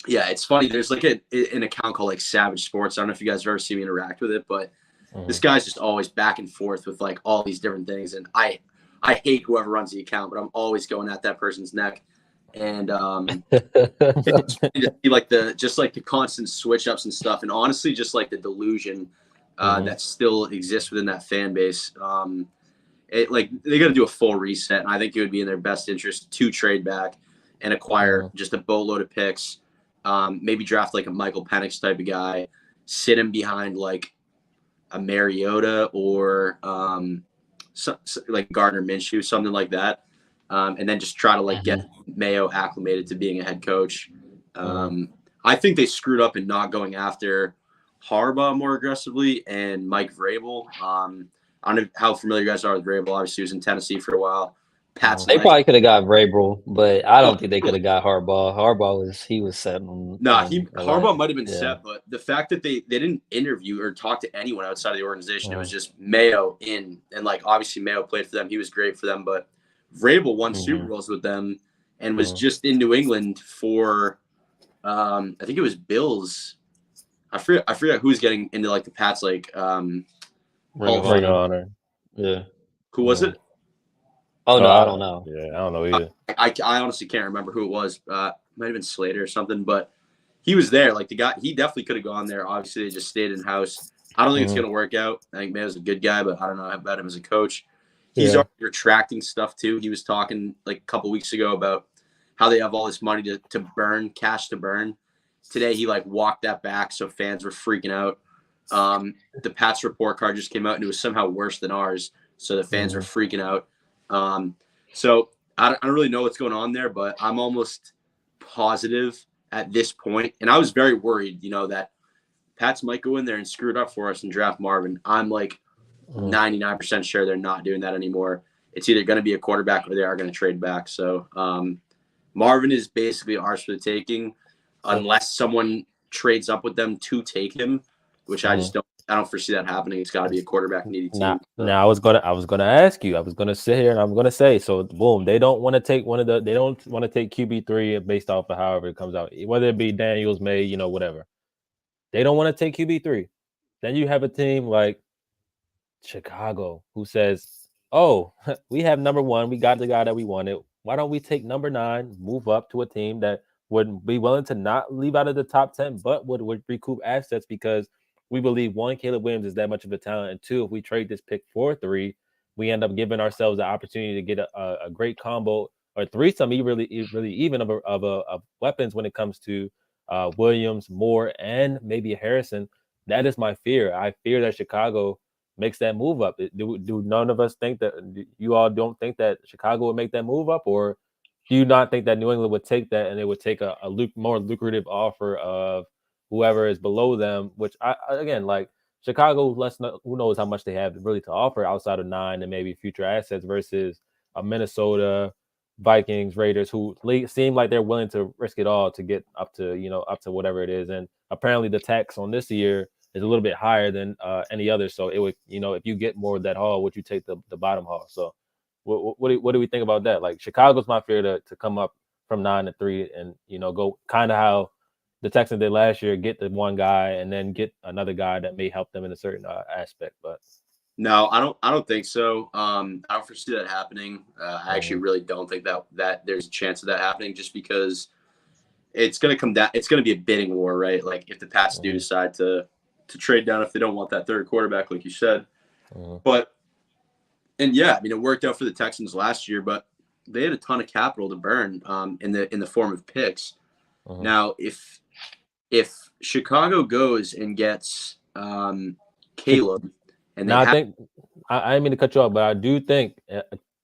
it's funny. There's like an account called like Savage Sports. I don't know if you guys have ever seen me interact with it, but this guy's just always back and forth with like all these different things. And I hate whoever runs the account, but I'm always going at that person's neck. And it's funny to see like the constant switch ups and stuff, and honestly just like the delusion that still exists within that fan base. Like they got to do a full reset, and I think it would be in their best interest to trade back and acquire just a boatload of picks, maybe draft like a Michael Penix type of guy, sit him behind like a Mariota or like Gardner Minshew, something like that. And then just try to like get Mayo acclimated to being a head coach. I think they screwed up in not going after Harbaugh more aggressively and Mike Vrabel. I don't know how familiar you guys are with Vrabel. Obviously, he was in Tennessee for a while. They probably could have got Vrabel, but I don't think they could have got Harbaugh. Harbaugh was set on. Harbaugh might have been set, but the fact that they didn't interview or talk to anyone outside of the organization, it was just Mayo in, and like obviously Mayo played for them. He was great for them, but Vrabel won Super Bowls with them and was just in New England for, I think it was Bills. I forget who's getting into like the Pats like Ring of Honor. Yeah. Who was it? Oh no, I don't know. Yeah, I don't know either. I honestly can't remember who it was. Might have been Slater or something, but he was there. Like the guy, he definitely could have gone there. Obviously, they just stayed in house. I don't think it's gonna work out. I think Mayo's a good guy, but I don't know about him as a coach. He's already retracting stuff too. He was talking like a couple weeks ago about how they have all this money to burn, cash to burn. Today he like walked that back, so fans were freaking out. The Pats report card just came out and it was somehow worse than ours, so the fans were freaking out. So I don't really know what's going on there, but I'm almost positive at this point, and I was very worried, that Pats might go in there and screw it up for us and draft Marvin. I'm like 99% sure they're not doing that anymore. It's either going to be a quarterback or they are going to trade back. So Marvin is basically ours for the taking, unless someone trades up with them to take him, which I don't foresee that happening. It's got to be a quarterback needy team. Now I was gonna ask you. I was gonna sit here and I'm gonna say, so boom, they don't want to take they don't want to take QB3 based off of however it comes out, whether it be Daniels, May, whatever. They don't want to take QB3. Then you have a team like Chicago who says, oh, we have number 1, we got the guy that we wanted. Why don't we take number 9, move up to a team that would be willing to not leave out of the top 10, but would recoup assets because we believe 1, Caleb Williams is that much of a talent, and 2, if we trade this pick for 3, we end up giving ourselves the opportunity to get a great combo or threesome, really even of weapons when it comes to Williams, Moore, and maybe Harrison. That is my fear. I fear that Chicago makes that move up. Do none of us think that you all don't think that Chicago would make that move up, or do you not think that New England would take that and it would take a more lucrative offer of whoever is below them? Which again, like Chicago, who knows how much they have really to offer outside of 9 and maybe future assets versus a Minnesota, Vikings, Raiders, who seem like they're willing to risk it all to get up to whatever it is. And apparently the tax on this year is a little bit higher than any other. So it would, if you get more of that haul, would you take the bottom haul? So what do we think about that? Like Chicago's my fear to come up from 9-3 and go kind of how the Texans did last year, get the one guy and then get another guy that may help them in a certain aspect. But no, I don't think so. I don't foresee that happening. I actually really don't think that there's a chance of that happening, just because it's going to come down. It's going to be a bidding war, right? Like if the Pats do decide to trade down, if they don't want that third quarterback, like you said. And yeah, I mean, it worked out for the Texans last year, but they had a ton of capital to burn in the form of picks. Now, if Chicago goes and gets Caleb, and now I think I didn't mean to cut you off, but I do think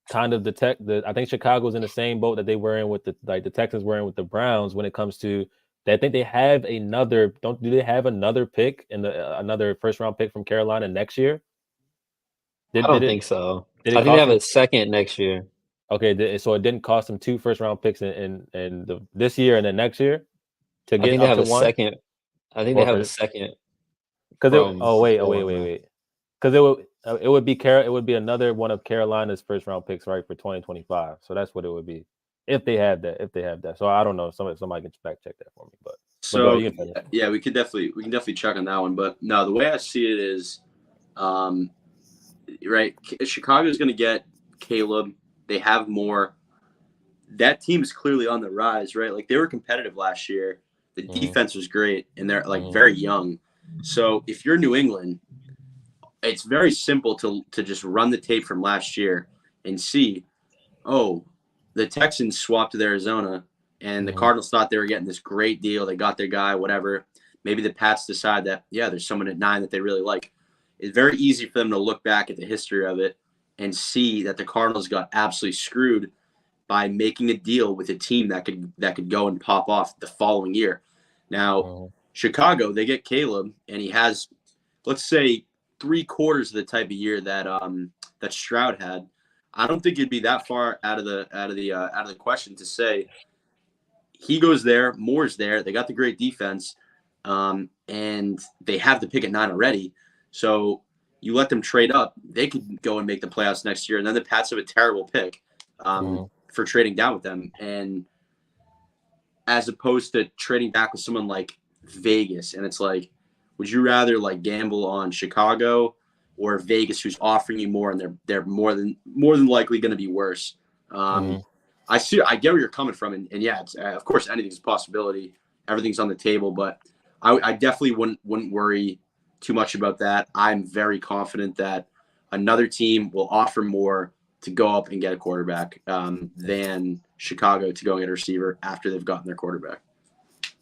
kind of I think Chicago's in the same boat that they were in with the Texans were in with the Browns when it comes to. I think they have another. Do they have another pick in another first round pick from Carolina next year? I don't think so. I think they have a second next year. Okay, so it didn't cost them 2 first round picks in this year and then next year to get up to one. Second. I think they have a second. Because wait. Because it would be another one of Carolina's first round picks, right, for 2025. So that's what it would be if they have that. So I don't know. Somebody can fact check that for me. But so yeah, we can definitely check on that one. But no, the way I see it is, right, Chicago's going to get Caleb. They have more. That team is clearly on the rise, right? Like they were competitive last year. The defense was great, and they're like very young. So if you're New England, it's very simple to just run the tape from last year and see, oh, the Texans swapped to Arizona, and the Cardinals thought they were getting this great deal. They got their guy, whatever. Maybe the Pats decide that, yeah, there's someone at 9 that they really like. It's very easy for them to look back at the history of it and see that the Cardinals got absolutely screwed by making a deal with a team that could go and pop off the following year. Now, Chicago, they get Caleb, and he has, let's say, 3/4 of the type of year that that Stroud had. I don't think it'd be that far out of the question to say he goes there, Moore's there. They got the great defense, and they have the pick at 9 already. So you let them trade up, they could go and make the playoffs next year. And then the Pats have a terrible pick for trading down with them. And as opposed to trading back with someone like Vegas, and it's like, would you rather like gamble on Chicago or Vegas, who's offering you more, and they're more than likely going to be worse? I get where you're coming from, and yeah, it's, of course, anything's a possibility. Everything's on the table, but I definitely wouldn't worry too much about that. I'm very confident that another team will offer more to go up and get a quarterback than Chicago to go and get a receiver after they've gotten their quarterback.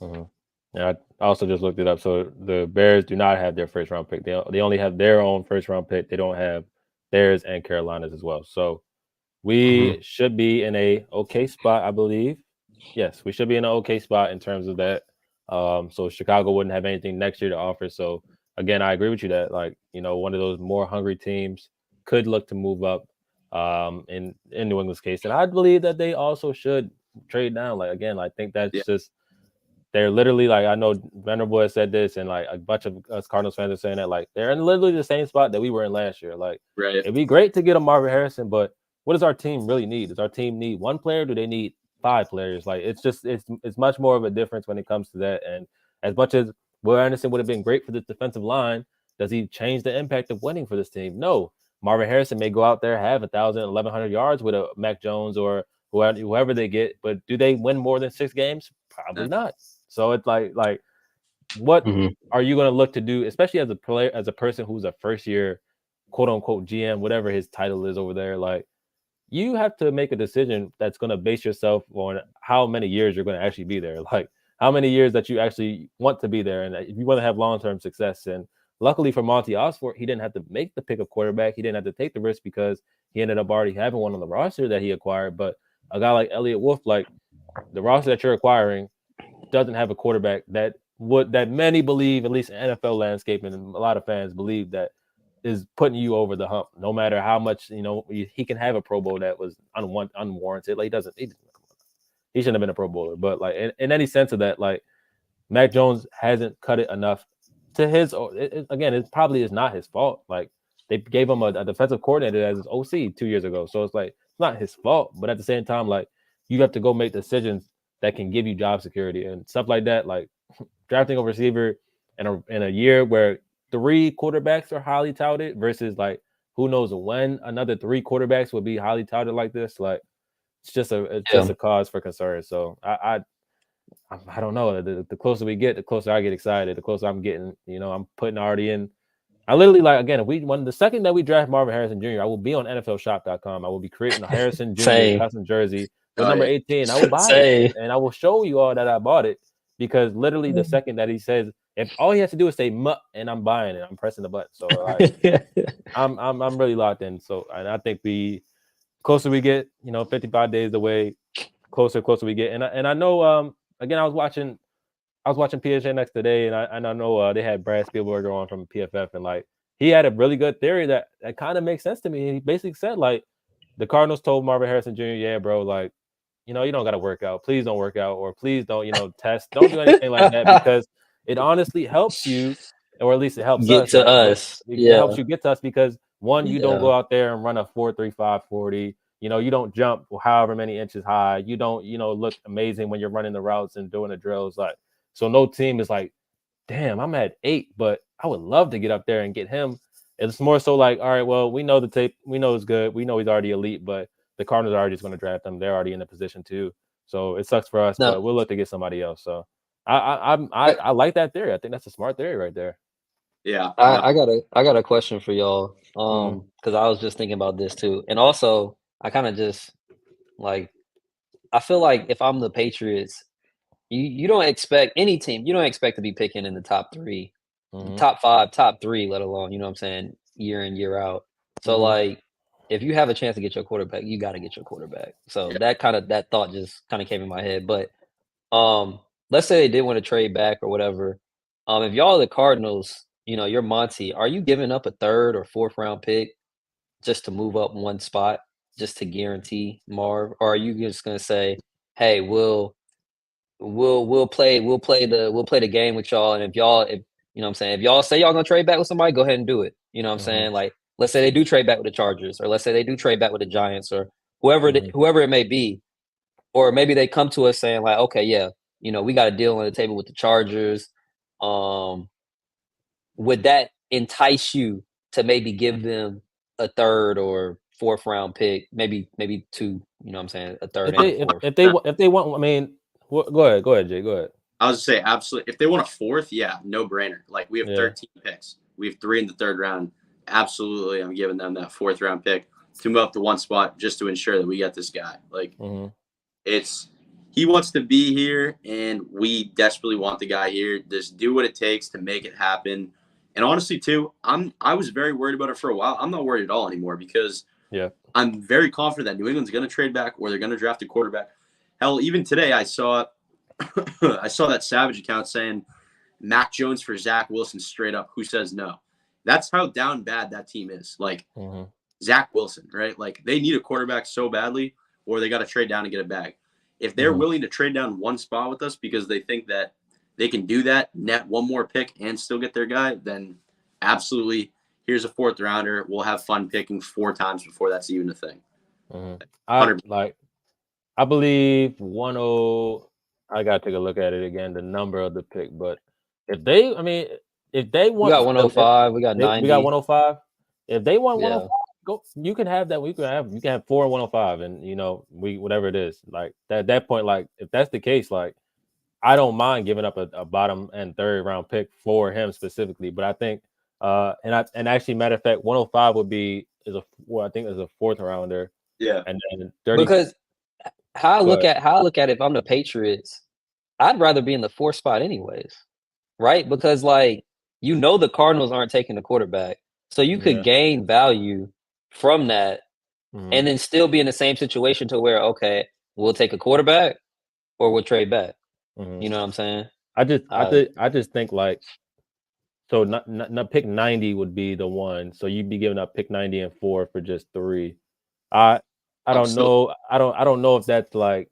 Yeah, I also just looked it up. So the Bears do not have their first round pick. They only have their own first round pick. They don't have theirs and Carolina's as well. So we should be in a okay spot, I believe. Yes, we should be in an okay spot in terms of that. So Chicago wouldn't have anything next year to offer. So again, I agree with you that one of those more hungry teams could look to move up in New England's case. And I believe that they also should trade down. Like again, I think that's just they're literally like, I know Venerable has said this, and like a bunch of us Cardinals fans are saying that, like they're in literally the same spot that we were in last year. Like it'd be great to get a Marvin Harrison, but what does our team really need? Does our team need one player? Do they need 5 players? Like it's much more of a difference when it comes to that. And as much as Will Anderson would have been great for this defensive line, does he change the impact of winning for this team? No. Marvin Harrison may go out there, have 1,000, 1,100 yards with a Mac Jones or whoever they get, but do they win more than 6 games? Probably not. So it's like what are you going to look to do, especially as a player, as a person who's a first-year quote unquote GM, whatever his title is over there, like you have to make a decision that's going to base yourself on how many years you're going to actually be there, like how many years that you actually want to be there, and if you want to have long-term success. And luckily for Monty Osford, he didn't have to make the pick of quarterback. He didn't have to take the risk because he ended up already having one on the roster that he acquired. But a guy like Elliott Wolf, like the roster that you're acquiring, doesn't have a quarterback that many believe, at least in NFL landscape, and a lot of fans believe that is putting you over the hump. No matter how much he can have a Pro Bowl that was unwarranted. Like he shouldn't have been a Pro Bowler. But like in any sense of that, like Mac Jones hasn't cut it enough to his. Again, it probably is not his fault. Like they gave him a defensive coordinator as his OC 2 years ago, so it's like it's not his fault. But at the same time, like you have to go make decisions that can give you job security and stuff like that. Like drafting a receiver in a year where 3 quarterbacks are highly touted versus like who knows when another 3 quarterbacks will be highly touted like this. Like it's just a cause for concern. So I don't know. The closer we get, the closer I get excited. The closer I'm getting, I'm putting already in. I literally like again. If the second that we draft Marvin Harrison Jr., I will be on NFLShop.com. I will be creating a Harrison Jr. custom jersey with number 18. I will buy it and I will show you all that I bought it because literally the second that he says, if all he has to do is say "mutt" and I'm buying it, I'm pressing the button. So like, I'm really locked in. So and I think closer we get, 55 days away, closer we get. And I know again I was watching PHNX today, and I know they had Brad Spielberger on from PFF, and like he had a really good theory that kind of makes sense to me. And he basically said like the Cardinals told Marvin Harrison Jr., yeah, bro, like you don't got to work out. Please don't work out, or please don't test. Don't do anything like that because it honestly helps you, or at least it helps get us. to Right? us. It helps you get to us because one, you don't go out there and run a 4.35 40. You don't jump however many inches high. You don't look amazing when you're running the routes and doing the drills like. So no team is like, damn, I'm at 8, but I would love to get up there and get him. It's more so like, all right, well, we know the tape, we know it's good, we know he's already elite, but the Cardinals are already just going to draft him. They're already in a position too, so it sucks for us, but we'll look to get somebody else. So I like that theory. I think that's a smart theory right there. Yeah, I got a question for y'all, because I was just thinking about this too, and also I kind of just like I feel like if I'm the Patriots. You don't expect any team. You don't expect to be picking in the top 3, top 5, top 3, let alone you know what I'm saying year in year out. So like, if you have a chance to get your quarterback, you got to get your quarterback. So that thought just kind of came in my head. But let's say they did want to trade back or whatever. If y'all are the Cardinals, you're Monty. Are you giving up a 3rd or 4th round pick just to move up one spot, just to guarantee Marv, or are you just gonna say, hey, we'll play the game with y'all, and if you know what I'm saying, if y'all say y'all gonna trade back with somebody, go ahead and do it. You know what I'm saying? Like let's say they do trade back with the Chargers, or let's say they do trade back with the Giants, or whoever it may be, or maybe they come to us saying like, okay, yeah, we got a deal on the table with the Chargers. Would that entice you to maybe give them a 3rd or 4th round pick, maybe 2? You know what I'm saying? A 3rd and a 4th. If they want, I mean. Go ahead, Jay. Go ahead. I was gonna say absolutely. If they want a 4th, yeah, no brainer. Like we have 13 picks. We have 3 in the 3rd round. Absolutely, I'm giving them that 4th round pick to move up to one spot just to ensure that we get this guy. Like he wants to be here, and we desperately want the guy here. Just do what it takes to make it happen. And honestly, too, I was very worried about it for a while. I'm not worried at all anymore because I'm very confident that New England's going to trade back or they're going to draft a quarterback. Hell, even today I saw that Savage account saying Mac Jones for Zach Wilson straight up. Who says no? That's how down bad that team is. Like Zach Wilson, right? Like they need a quarterback so badly, or they got to trade down and get a bag. If they're willing to trade down one spot with us because they think that they can do that, net one more pick and still get their guy, then absolutely, here's a 4th rounder. We'll have fun picking 4 times before that's even a thing. I believe 10. I gotta take a look at it again, the number of the pick. But if they want, we got 105, we got 90, we got 105. If they want 105, go. You can have that. You can have 4 105, and whatever it is. Like at that point, like if that's the case, like I don't mind giving up a bottom and 3rd round pick for him specifically. But I think And actually, matter of fact, 105 is a fourth rounder. Yeah. And then 30. Because how I look at it, if I'm the Patriots, I'd rather be in the fourth spot anyways, right? Because like the Cardinals aren't taking the quarterback, so you could gain value from that, and then still be in the same situation to where okay, we'll take a quarterback or we'll trade back. You know what I'm saying? I just think like so not pick 90 would be the one. So you'd be giving up pick 90 and 4 for just 3. I don't know. I don't know if that's like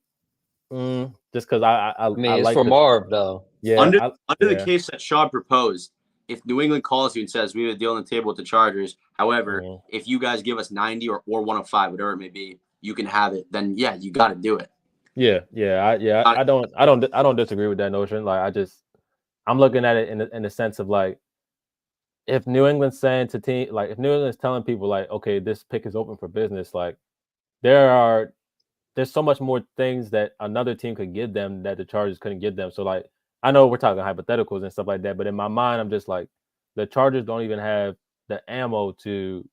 just because I mean, it's like for Marv though. Yeah. Under the case that Sean proposed, if New England calls you and says we have a deal on the table with the Chargers, however, if you guys give us 90 or 105, whatever it may be, you can have it. Then yeah, you got to do it. I don't disagree with that notion. Like I'm looking at it in the sense of like if New England's saying to team like if New England's telling people like okay this pick is open for business, like there's so much more things that another team could give them that the Chargers couldn't give them. So like I know we're talking hypotheticals and stuff like that, but in my mind I'm just like the Chargers don't even have the ammo to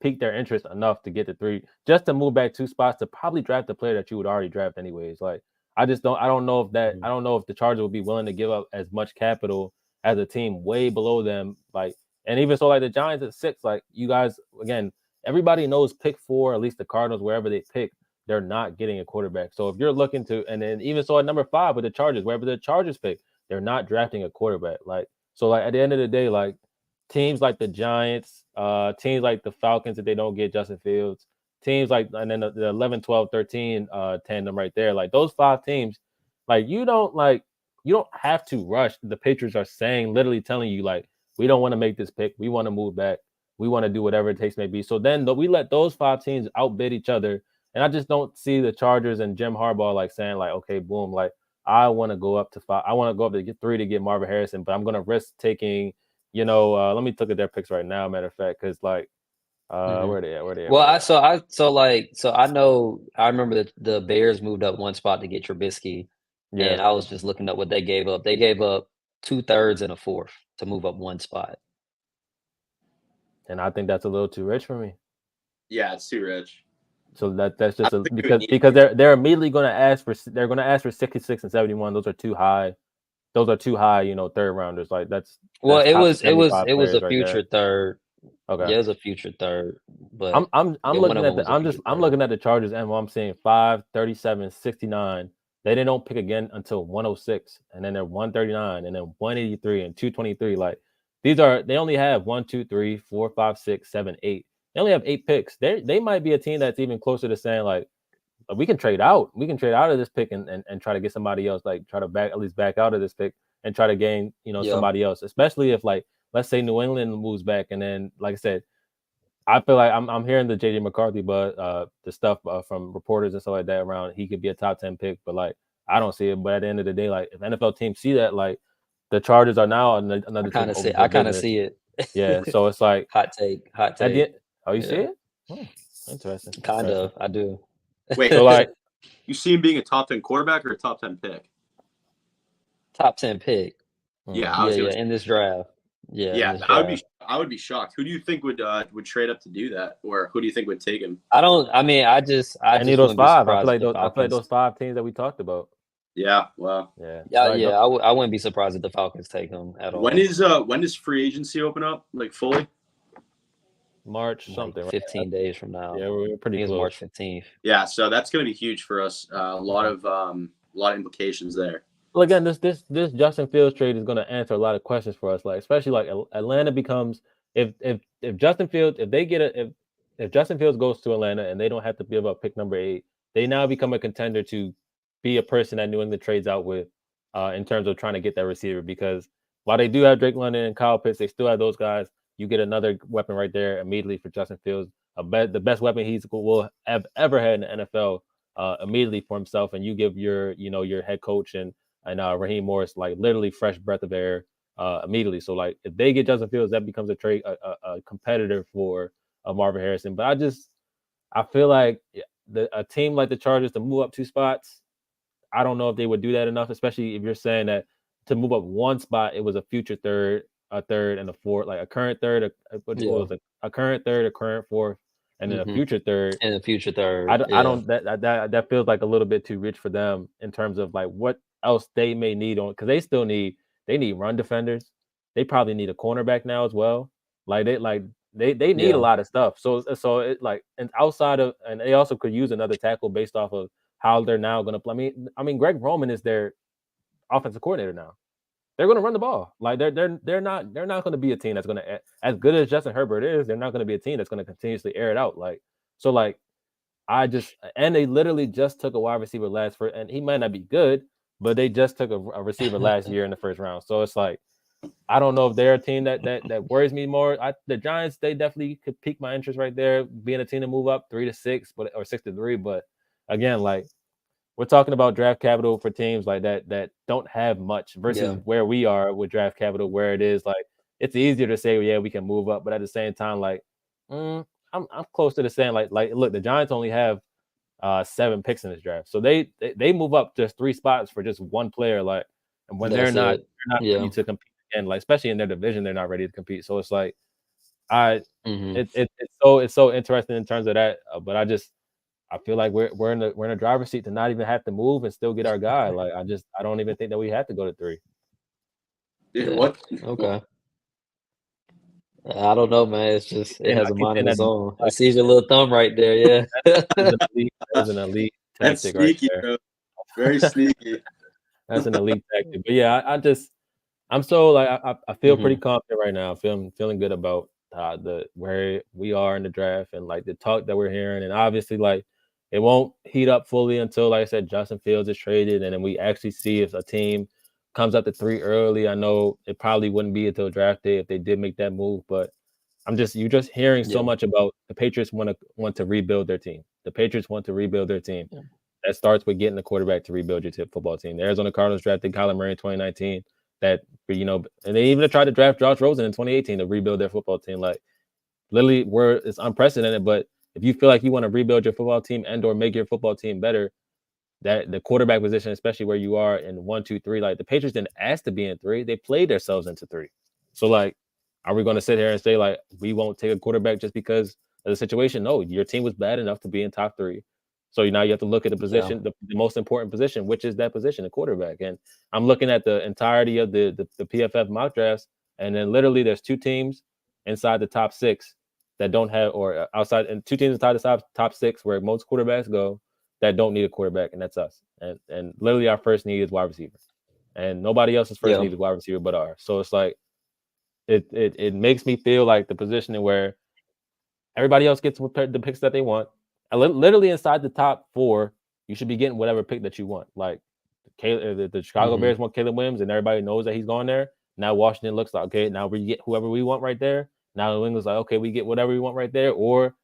pique their interest enough to get the 3 just to move back 2 spots to probably draft a player that you would already draft anyways. Like I don't know if the Chargers would be willing to give up as much capital as a team way below them. Like and even so like the Giants at 6, like you guys again, everybody knows pick 4, at least the Cardinals, wherever they pick, they're not getting a quarterback. So if you're looking to, and then even so at number 5 with the Chargers, wherever the Chargers pick, they're not drafting a quarterback. Like so like at the end of the day, like teams like the Giants, teams like the Falcons, if they don't get Justin Fields, teams like, and then the 11, 12, 13 tandem right there, like those 5 teams, like you don't have to rush. The Patriots are saying, literally telling you, like, we don't want to make this pick. We want to move back. We want to do whatever it takes may be. So then we let those 5 teams outbid each other. And I just don't see the Chargers and Jim Harbaugh like saying like, okay, boom, like I want to go up to 5. I want to go up to get 3 to get Marvin Harrison, but I'm going to risk taking, let me look at their picks right now, matter of fact, because like where are they at? Well, I know I remember that the Bears moved up 1 spot to get Trubisky, and I was just looking up what they gave up. They gave up 2/3 and a 4th to move up 1 spot. And I think that's a little too rich for me. Yeah, it's too rich. So that's just because they're immediately going to ask for 66 and 71. Those are too high. Those are too high, third rounders. Like that's it was a right future third. Okay. Yeah, it was a future third. But I'm looking at I'm looking at the Chargers and I'm seeing 5, 37, 69. They don't pick again until 106, and then they're 139, and then 183 and 223. Like they only have 1, 2, 3, 4, 5, 6, 7, 8. They only have 8 picks. They might be a team that's even closer to saying like we can trade out. We can trade out of this pick and try to get somebody else. Like try to back out of this pick and try to gain somebody else. Especially if like let's say New England moves back, and then like I said, I feel like I'm hearing the JJ McCarthy, but the stuff from reporters and stuff like that around he could be a top 10 pick, but like I don't see it. But at the end of the day, like if NFL teams see that, like the Chargers are now another team. I kind of see it. Yeah, so it's like hot take. You see it? Interesting. Kind of, I do. Wait, so like you see him being a top 10 quarterback or a top 10 pick? Top 10 pick. Yeah, in this draft. Yeah, I would be shocked. Who do you think would trade up to do that, or who do you think would take him? I need those 5. I feel like those 5 teams that we talked about. Yeah, well, I wouldn't be surprised if the Falcons take him at all. When does free agency open up, like fully? March something. 15 days from now. Yeah, we're pretty close. March 15th. Yeah, so that's going to be huge for us. A lot of implications there. Well, again, this Justin Fields trade is going to answer a lot of questions for us. Like especially like Atlanta becomes if Justin Fields if Justin Fields goes to Atlanta and they don't have to give up pick number 8, they now become a contender to be a person that New England trades out with in terms of trying to get that receiver. Because while they do have Drake London and Kyle Pitts, they still have those guys. You get another weapon right there immediately for Justin Fields. The best weapon will have ever had in the NFL immediately for himself, and you give your head coach and Raheem Morris like literally fresh breath of air immediately. So like if they get Justin Fields, that becomes a competitor for Marvin Harrison. But I feel like a team like the Chargers to move up 2 spots, I don't know if they would do that enough, especially if you're saying that to move up 1 spot, it was a future third. a third, and a fourth, like a current third, what was it? A current third, a current fourth, and then a future third. And a future third. I don't that feels like a little bit too rich for them in terms of like what else they may need on, because they need run defenders. They probably need a cornerback now as well. Like they need a lot of stuff. So it like, and outside of, and they also could use another tackle based off of how they're now going to play. I mean, Greg Roman is their offensive coordinator now. They're going to run the ball. Like they're not going to be a team that's going to, as good as Justin Herbert is, they're not going to be a team that's going to continuously air it out. Like, so like and they literally just took a wide receiver and he might not be good, but they just took a receiver last year in the first round. So it's like, I don't know if they're a team that worries me more. The Giants, they definitely could pique my interest right there, being a team to move up 3-6, or 6-3. But again, like, we're talking about draft capital for teams like that don't have much versus where we are with draft capital, where it is like, it's easier to say, yeah, we can move up, but at the same time, like, I'm close to the saying, like look, the Giants only have 7 picks in this draft, so they move up just 3 spots for just one player, like, and when they're not ready to compete again, like especially in their division, they're not ready to compete. So it's like, it's so interesting in terms of that, but I feel like we're in the driver's seat to not even have to move and still get our guy. Like, I don't even think that we have to go to 3. What? Okay. I don't know, man. It's just, it has a mind of its own. I see your little thumb right there. Yeah. That is an elite tactic. That's sneaky, right there. Bro. Very sneaky. That's an elite tactic. But yeah, I'm so like, I feel pretty confident right now. Feeling good about where we are in the draft, and like the talk that we're hearing. And obviously, like, it won't heat up fully until, like I said, Justin Fields is traded, and then we actually see if a team comes up to 3 early. I know it probably wouldn't be until draft day if they did make that move, but you're just hearing so much about the Patriots want to rebuild their team. The Patriots want to rebuild their team. Yeah. That starts with getting the quarterback to rebuild your football team. The Arizona Cardinals drafted Kyler Murray in 2019. That, and they even tried to draft Josh Rosen in 2018 to rebuild their football team. Like, literally, it's unprecedented. But if you feel like you want to rebuild your football team and or make your football team better, that the quarterback position, especially where you are in 1, 2, 3, like, the Patriots didn't ask to be in 3; they played themselves into 3. So, like, are we going to sit here and say, like, we won't take a quarterback just because of the situation? No, your team was bad enough to be in top 3. So now you have to look at the position, the most important position, which is that position, the quarterback. And I'm looking at the entirety of the PFF mock drafts, and then literally there's 2 teams inside the top 6 that don't have, or outside, and 2 teams inside the top 6 where most quarterbacks go that don't need a quarterback, and that's us. And literally our first need is wide receiver, and nobody else's first need is wide receiver but ours. So it's like, it makes me feel like the positioning where everybody else gets the picks that they want. Literally inside the top 4, you should be getting whatever pick that you want. Like, the Chicago Bears want Caleb Williams, and everybody knows that he's gone there. Now Washington looks like, okay, now we get whoever we want right there. Now New England's like, okay, we get whatever we want right there. Or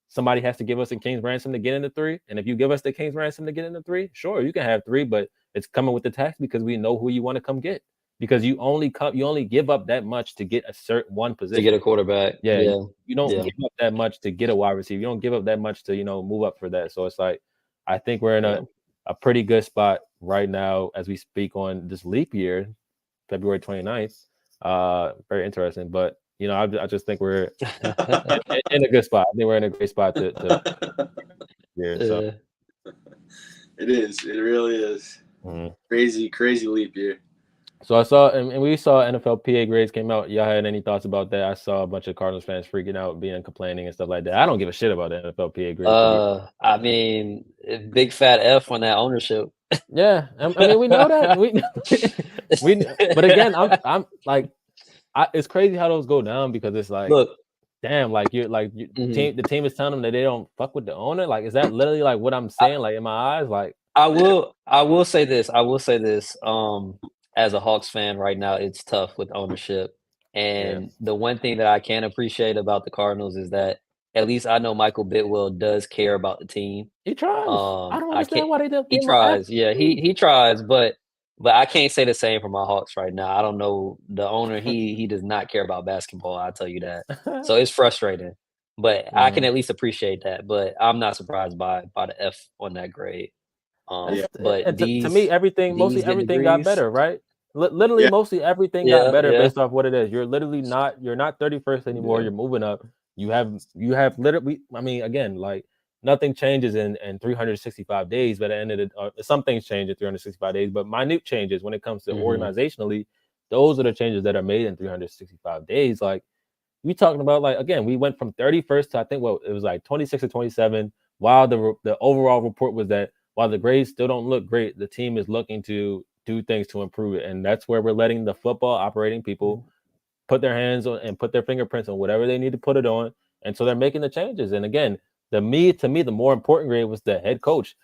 somebody has to give us a king's ransom to get into 3. And if you give us the king's ransom to get into 3, sure, you can have 3, but it's coming with the tax because we know who you want to come get. Because you only give up that much to get a certain one position. To get a quarterback. Yeah. You don't give up that much to get a wide receiver. You don't give up that much to, move up for that. So it's like, I think we're in a pretty good spot right now as we speak on this leap year, February 29th. Very interesting. But, I just think we're in a good spot. I think we're in a great spot to here. So. It is. It really is. Mm-hmm. Crazy leap year. So I saw, and we saw NFL PA grades came out. Y'all had any thoughts about that? I saw a bunch of Cardinals fans freaking out, complaining and stuff like that. I don't give a shit about the NFL PA grades. I mean, big fat F on that ownership. Yeah, I mean, we know that. But again, I'm like, it's crazy how those go down, because it's like, look, damn, like the team is telling them that they don't fuck with the owner. Like, is that literally like what I'm saying? Like, in my eyes, like, I will say this. As a Hawks fan right now, it's tough with ownership. And the one thing that I can appreciate about the Cardinals is that at least I know Michael Bidwell does care about the team. He tries. I don't understand why they don't. He tries. Yeah, he tries, but I can't say the same for my Hawks right now. I don't know the owner. He does not care about basketball. I'll tell you that. So it's frustrating, but I can at least appreciate that. But I'm not surprised by the F on that grade. But to me, mostly everything got better, right? Literally, Yeah, mostly everything got Yeah, better yeah. based off what it is. You're not 31st anymore. Yeah. You're moving up. You have literally. I mean, again, like nothing changes in 365 days, but at the end of the some things change in 365 days, but minute changes when it comes to Mhm. organizationally. Those are the changes that are made in 365 days. Like we talking about, like again, we went from 31st to I think what it was like 26 or 27. While the overall report was that while the grades still don't look great, the team is looking to do things to improve it, and that's where we're letting the football operating people put their hands on and put their fingerprints on whatever they need to put it on, and so they're making the changes. And again, to me, the more important grade was the head coach.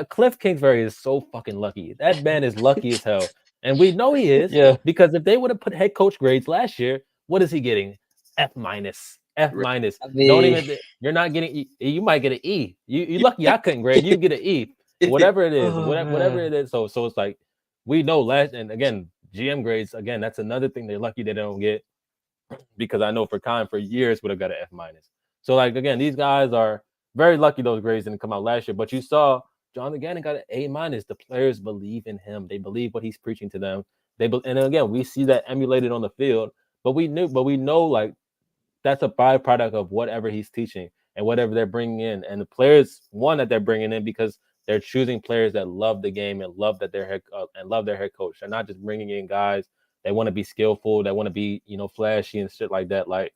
Cliff Kingsbury is so fucking lucky. That man is lucky as hell, and we know he is Yeah. because if they would have put head coach grades last year, what is he getting? F minus, F right. minus. I Don't mean, even. You're not getting. You might get an E. You lucky I couldn't grade. You get an E. Yeah. Whatever it is, oh whatever man. it is. So it's like we know last, and again, GM grades again. That's another thing they're lucky they don't get, because I know for Khan for years would have got an F minus. So like again, these guys are very lucky those grades didn't come out last year. But you saw John Gannon got an A minus. The players believe in him. They believe what he's preaching to them. And again, we see that emulated on the field. But we know like that's a byproduct of whatever he's teaching and whatever they're bringing in. And the players, one that they're bringing in because they're choosing players that love the game and love that and love their head coach. They're not just bringing in guys that want to be skillful, that want to be flashy and shit like that. Like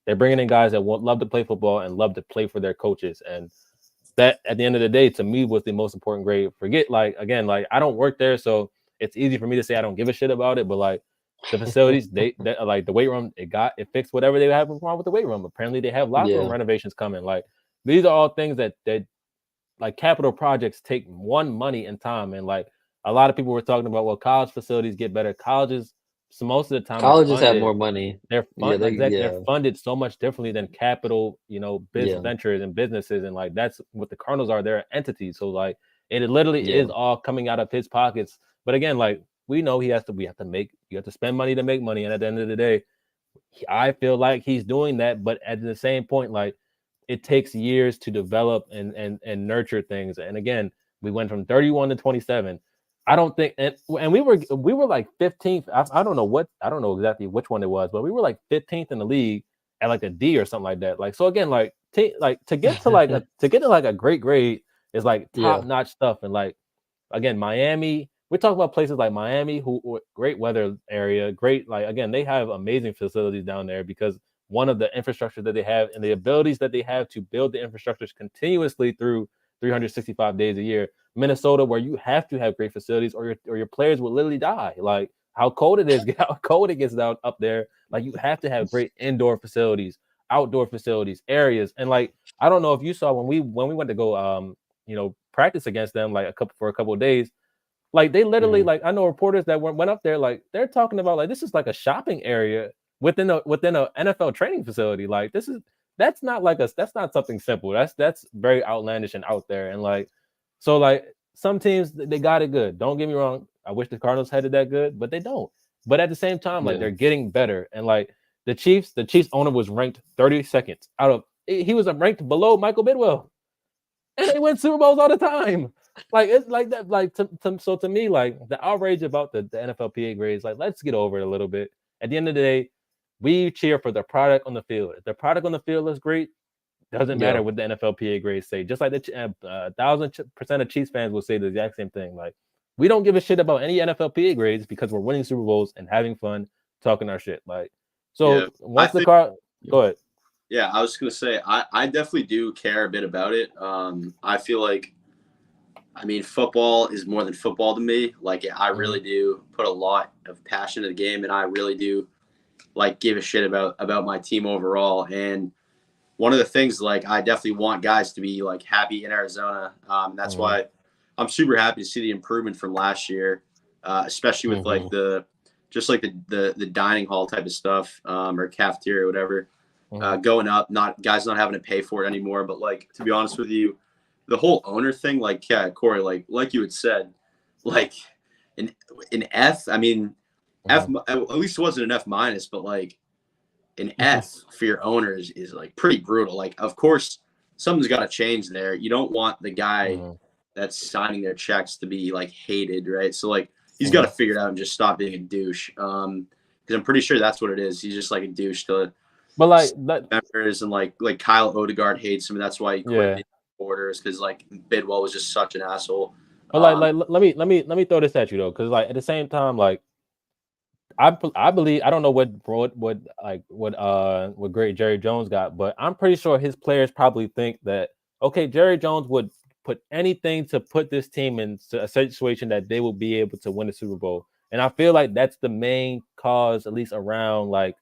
they're bringing in guys that love to play football and love to play for their coaches. And that at the end of the day, to me, was the most important grade. Forget like again, like I don't work there, so it's easy for me to say I don't give a shit about it. But like the facilities, they like the weight room, it fixed whatever they have wrong with the weight room. Apparently, they have locker room Yeah. renovations coming. Like these are all things that like capital projects take money and time. And like a lot of people were talking about, well, college facilities get better. Colleges, so most of the time are Colleges have funded more money. they're Yeah, they exactly. They're yeah. funded so much differently than capital, business Yeah. ventures and businesses, and like that's what the Cardinals are. They're entities, so like it literally is Yeah. all coming out of his pockets. But again, like we know he has to. We have to make. You have to spend money to make money, and at the end of the day, I feel like he's doing that. But at the same point, like it takes years to develop and nurture things. And again, we went from 31 to 27. I don't think, and we were like 15th. I don't know I don't know exactly which one it was, but we were like 15th in the league at like a D or something like that. Like so again, like like to get to like a great grade is like top Yeah. notch stuff. And like again, Miami. We talk about places like Miami, who great weather area, great like again, they have amazing facilities down there because one of the infrastructure that they have and the abilities that they have to build the infrastructures continuously through 365 days a year. Minnesota, where you have to have great facilities, or your players will literally die. Like how cold it is, how cold it gets down up there. Like you have to have great indoor facilities, outdoor facilities, areas, and like I don't know if you saw when we went to go practice against them like a couple of days. Like they literally, Mhm. like I know reporters that went up there, like they're talking about like this is like a shopping area within a NFL training facility. Like that's not something simple. That's very outlandish and out there. And like so like some teams they got it good. Don't get me wrong. I wish the Cardinals had it that good, but they don't. But at the same time, like Yeah. they're getting better. And like the Chiefs owner was ranked 32nd out of he was ranked below Michael Bidwell, and they win Super Bowls all the time. Like it's like that. Like so to me, like the outrage about the NFLPA grades, like let's get over it a little bit. At the end of the day, we cheer for the product on the field. If the product on the field is great, doesn't matter Yeah. what the NFLPA grades say. Just like the 1,000% of Chiefs fans will say the exact same thing. Like we don't give a shit about any NFLPA grades because we're winning Super Bowls and having fun talking our shit. Like Yeah. so I once the think. car, go ahead. Yeah, I was gonna say I definitely do care a bit about it. I feel like, I mean, football is more than football to me. Like, I Mm-hmm, really do put a lot of passion in the game, and I really do like give a shit about my team overall. And one of the things, like, I definitely want guys to be like happy in Arizona. That's mm-hmm, why I'm super happy to see the improvement from last year, especially with like Mhm. the dining hall type of stuff, or cafeteria, or whatever, mm-hmm, going up. Not guys not having to pay for it anymore. But like, to be honest with you, the whole owner thing, like, yeah, Corey, like you had said, like an an F. I mean, F, mm-hmm, at least it wasn't an F minus, but like an Mhm. F for your owners is like pretty brutal. Like, of course, something's got to change there. You don't want the guy mm-hmm. that's signing their checks to be like hated, right? So like he's got to figure it out and just stop being a douche. Because I'm pretty sure that's what it is. He's just like a douche to But like that, members, and like Kyle Odegaard hates him. And that's why he quit the Orders, because like Bidwell was just such an asshole. But like let me throw this at you though, because like at the same time, like I believe, I don't know what great Jerry Jones got, but I'm pretty sure his players probably think that, okay, Jerry Jones would put anything to put this team in a situation that they will be able to win the Super Bowl. And I feel like that's the main cause, at least around like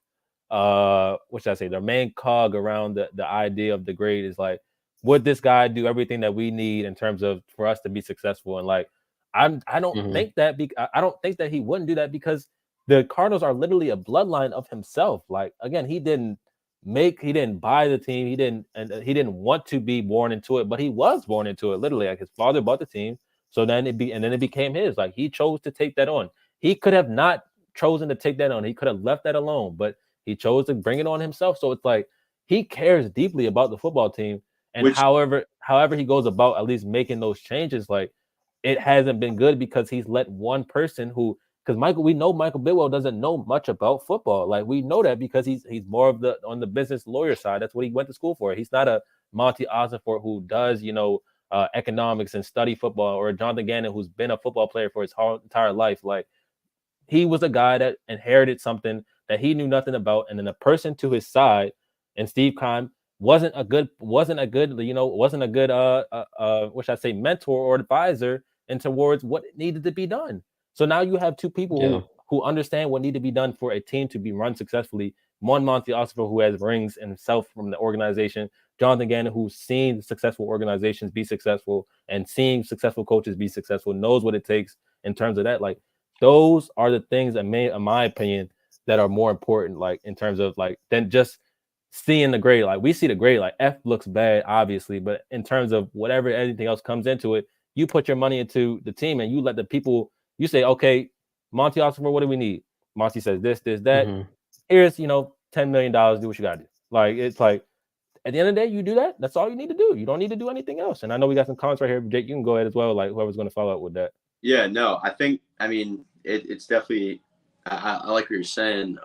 what should I say, the main cog around the idea of the grade is like, would this guy do everything that we need in terms of for us to be successful? And like I don't think that I don't think that he wouldn't do that, because the Cardinals are literally a bloodline of himself. Like, again, he didn't buy the team. He didn't want to be born into it, but he was born into it. Literally, like his father bought the team. So then it became his. Like, he chose to take that on. He could have not chosen to take that on. He could have left that alone, but he chose to bring it on himself. So it's like, he cares deeply about the football team. And however he goes about at least making those changes, like, it hasn't been good because he's let one person who, because we know Michael Bidwell doesn't know much about football. Like, we know that because he's more of on the business lawyer side. That's what he went to school for. He's not a Monty Ossenfort who does, economics and study football, or a Jonathan Gannon who's been a football player for his whole entire life. Like, he was a guy that inherited something that he knew nothing about, and then the person to his side, and Steve Keim, wasn't a good what should I say, mentor or advisor and towards what needed to be done. So now you have two people who understand what need to be done for a team to be run successfully. One, Monty Ossenfort, who has rings himself from the organization. Jonathan Gannon, who's seen successful organizations be successful and seeing successful coaches be successful, knows what it takes in terms of that. Like, those are the things that in my opinion, that are more important, like, in terms of like, than just seeing the grade. Like, we see the grade, like F looks bad, obviously, but in terms of whatever anything else comes into it, you put your money into the team and you let the people. You say, okay, Monty Ossenfort, what do we need? Monty says this, that. Here's, $10 million. Do what you gotta do. Like, it's like, at the end of the day, you do that. That's all you need to do. You don't need to do anything else. And I know we got some comments right here. Jake, you can go ahead as well. Like, whoever's going to follow up with that. Yeah, no, it's definitely. I like what you're saying.